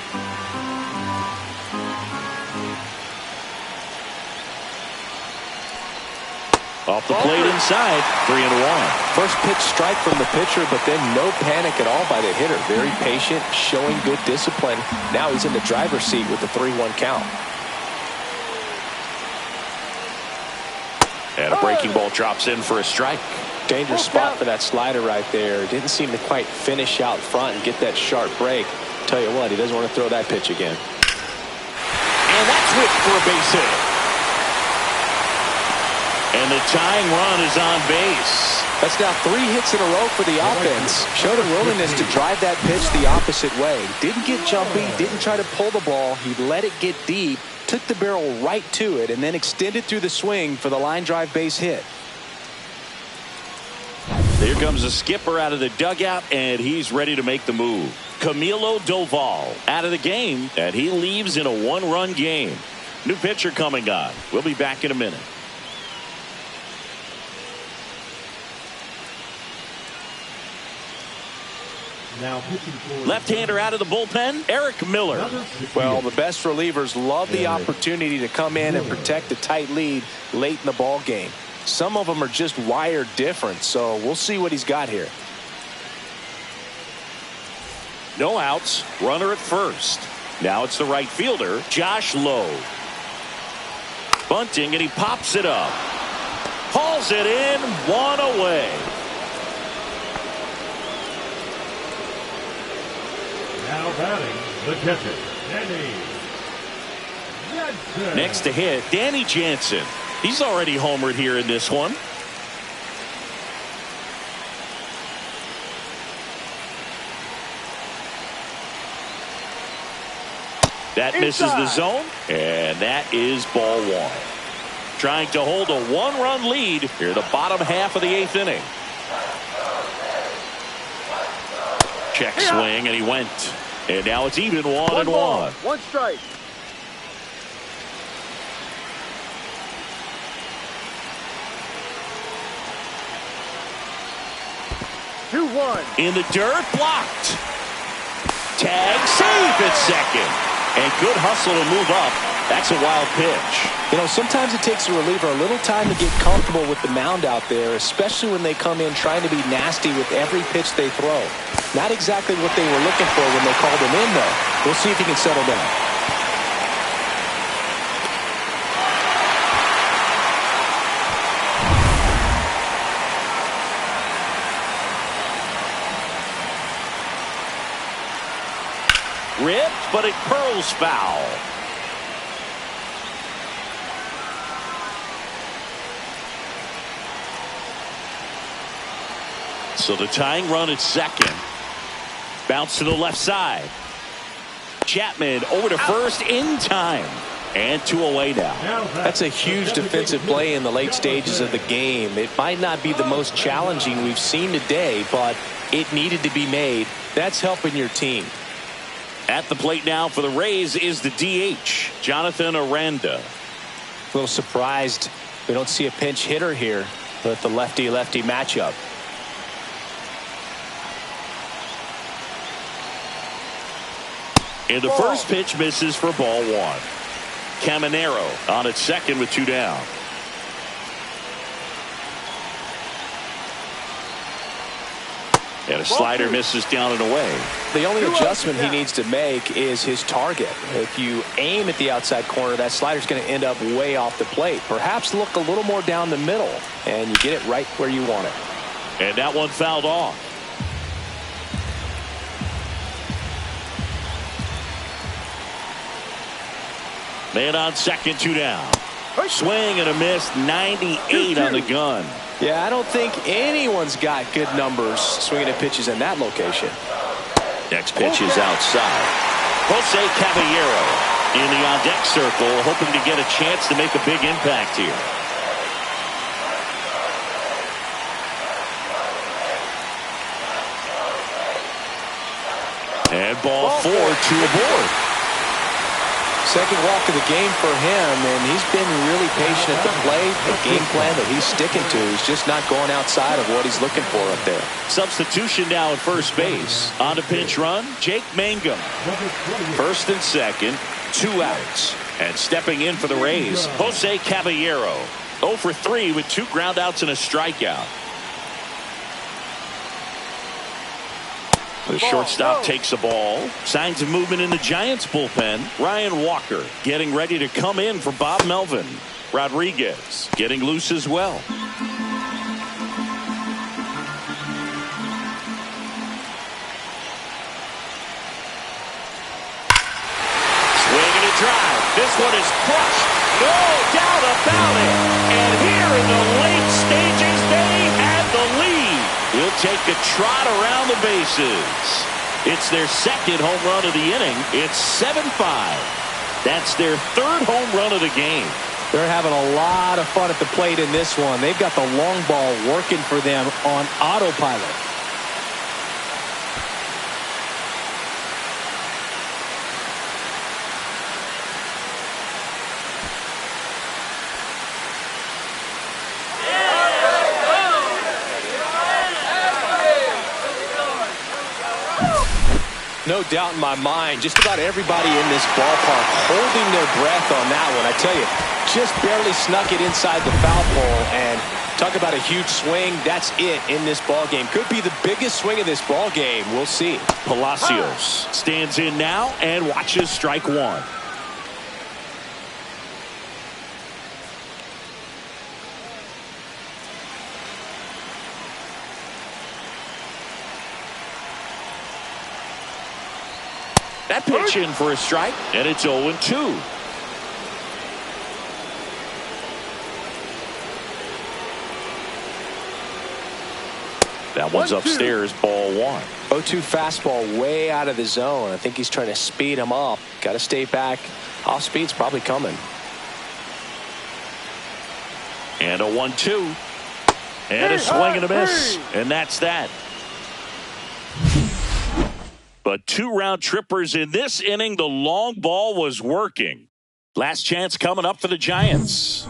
Off the plate inside, 3-1. First pitch strike from the pitcher, but then no panic at all by the hitter. Very patient, showing good discipline. Now he's in the driver's seat with the 3-1 count. And a breaking ball drops in for a strike. Dangerous spot for that slider right there. Didn't seem to quite finish out front and get that sharp break. Tell you what, he doesn't want to throw that pitch again. And that's whipped for a base hit. And the tying run is on base. That's now 3 hits in a row for the offense. Showed a willingness to drive that pitch the opposite way. Didn't get jumpy, didn't try to pull the ball. He let it get deep, took the barrel right to it, and then extended through the swing for the line drive base hit. Here comes the skipper out of the dugout, and he's ready to make the move. Camilo Doval out of the game, and he leaves in a 1-run game. New pitcher coming on. We'll be back in a minute. Now pitching for Left-hander out of the bullpen, Eric Miller. Well, the best relievers love the opportunity to come in and protect a tight lead late in the ball game. Some of them are just wired different, so we'll see what he's got here. No outs, runner at first. Now it's the right fielder, Josh Lowe. Bunting, and he pops it up. Hauls it in, 1 away. now batting the catcher, Danny Jansen. Next to hit, Danny Jansen. He's already homered here in this one. That misses the zone, and that is ball 1. Trying to hold a 1-run lead here in the bottom half of the 8th inning. Check swing, and he went. And now it's even 1-1. 1 strike. In the dirt, blocked. Tag, safe at second. And good hustle to move up. That's a wild pitch. You know, sometimes it takes a reliever a little time to get comfortable with the mound out there, especially when they come in trying to be nasty with every pitch they throw. Not exactly what they were looking for when they called him in, though. We'll see if he can settle down. Ripped, but it curls foul. So the tying run at second. Bounce to the left side. Chapman over to first in time. And 2 away now. That's a huge defensive play in the late stages of the game. It might not be the most challenging we've seen today, but it needed to be made. That's helping your team. At the plate now for the Rays is the DH, Jonathan Aranda. A little surprised we don't see a pinch hitter here with the lefty-lefty matchup. And the first pitch misses for ball 1. Caminero on at second with 2 down. And a slider misses down and away. The only adjustment he needs to make is his target. If you aim at the outside corner, that slider's going to end up way off the plate. Perhaps look a little more down the middle, and you get it right where you want it. And that one fouled off. Man on second, 2 down. Swing and a miss, 98 on the gun. Yeah, I don't think anyone's got good numbers swinging at pitches in that location. Next pitch is outside. Jose Caballero in the on-deck circle, hoping to get a chance to make a big impact here. And ball 4, 2 aboard. Second walk of the game for him, and he's been really patient at the plate. The game plan that he's sticking to is just not going outside of what he's looking for up there. Substitution now at first base. On to pinch run, Jake Mangum. First and second, 2 outs. And stepping in for the Rays, Jose Caballero. 0 for 3 with 2 groundouts and a strikeout. The shortstop takes the ball. Signs of movement in the Giants bullpen. Ryan Walker getting ready to come in for Bob Melvin. Rodriguez getting loose as well. Swing and a drive. This one is crushed. No doubt about it. And here in the late stages, they have the lead. We'll take a trot around the bases. It's their second home run of the inning. It's 7-5. That's their 3rd home run of the game. They're having a lot of fun at the plate in this one. They've got the long ball working for them on autopilot. No doubt in my mind, just about everybody in this ballpark holding their breath on that one. I tell you, just barely snuck it inside the foul pole, and talk about a huge swing. That's it in this ball game. Could be the biggest swing of this ball game. We'll see. Palacios stands in now and watches strike 1. That pitch in for a strike, and it's 0-2. That one's upstairs, ball 1. 0-2 fastball way out of the zone. I think he's trying to speed him up. Got to stay back. Off speed's probably coming. And a 1-2. And a swing and a miss. And that's that. But 2 round trippers in this inning. The long ball was working. Last chance coming up for the Giants.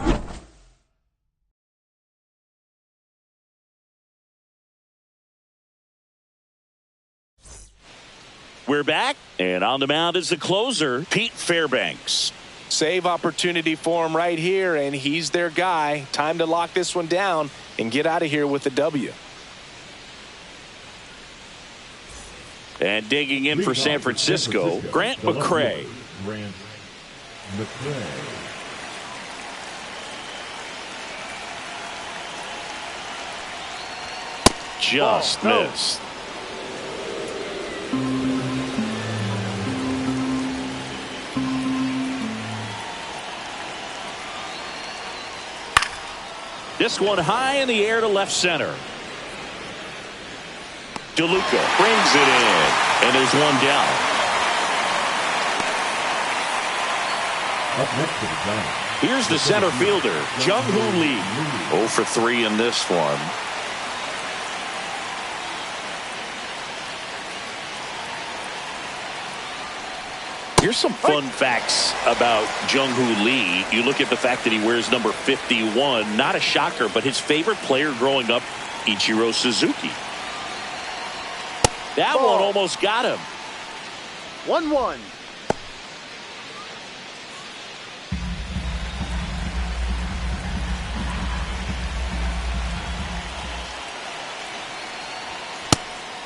We're back, and on the mound is the closer, Pete Fairbanks. Save opportunity for him right here, and he's their guy. Time to lock this one down and get out of here with the W. And digging in for San Francisco, Grant McCray. Grant McCray. Just missed. This one high in the air to left center. DeLuca brings it in, and there's one down. Up next to the Giants. Here's the center fielder, Jung-Hoo Lee. 0 for 3 in this one. Here's some fun facts about Jung-Hoo Lee. You look at the fact that he wears number 51. Not a shocker, but his favorite player growing up, Ichiro Suzuki. That one almost got him. 1-1.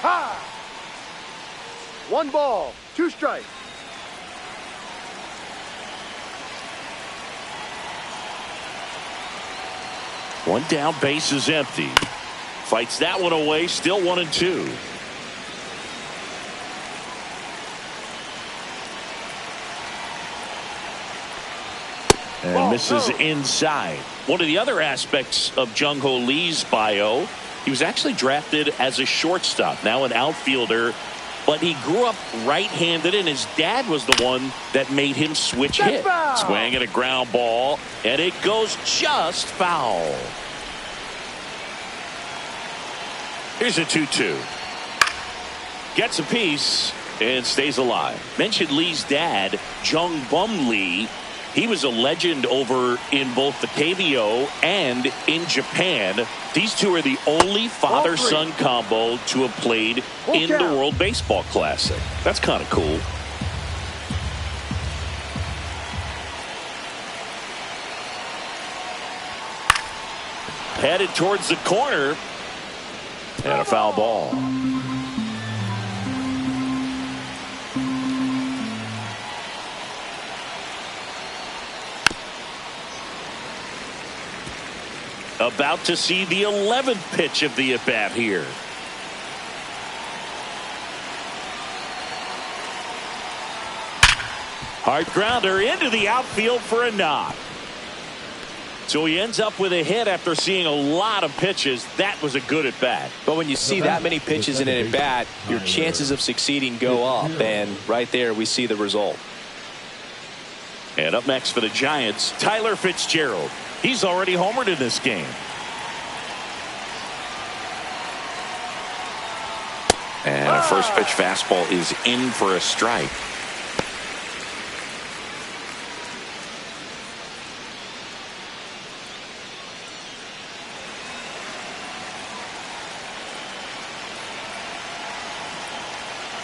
Ha! 1 ball, 2 strikes. One down, base is empty. Fights that one away, still 1-2. And misses inside. One of the other aspects of Jung-Hoo Lee's bio, he was actually drafted as a shortstop, now an outfielder, but he grew up right-handed, and his dad was the one that made him switch hit. Swing at a ground ball, and it goes just foul. Here's a 2-2. Gets a piece, and stays alive. Mentioned Lee's dad, Jung Bum Lee. He was a legend over in both the KBO and in Japan. These two are the only father-son combo to have played in the World Baseball Classic. That's kind of cool. Headed towards the corner. And a foul ball. About to see the 11th pitch of the at-bat here. Hard grounder into the outfield for a knock. So he ends up with a hit after seeing a lot of pitches. That was a good at-bat. But when you see that many pitches in an at-bat, your chances of succeeding go up. And right there we see the result. And up next for the Giants, Tyler Fitzgerald. He's already homered in this game. And a first pitch fastball is in for a strike.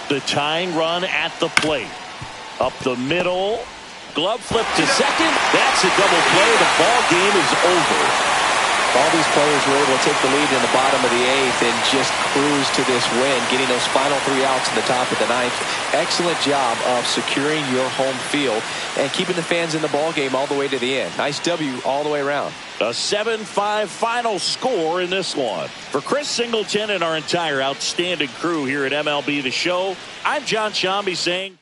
The tying run at the plate. Up the middle. Glove flip to second. That's a double play. The ball game is over. All these players were able to take the lead in the bottom of the 8th and just cruise to this win, getting those final 3 outs in the top of the 9th. Excellent job of securing your home field and keeping the fans in the ball game all the way to the end. Nice W all the way around. A 7-5 final score in this one. For Chris Singleton and our entire outstanding crew here at MLB The Show, I'm John Shambi saying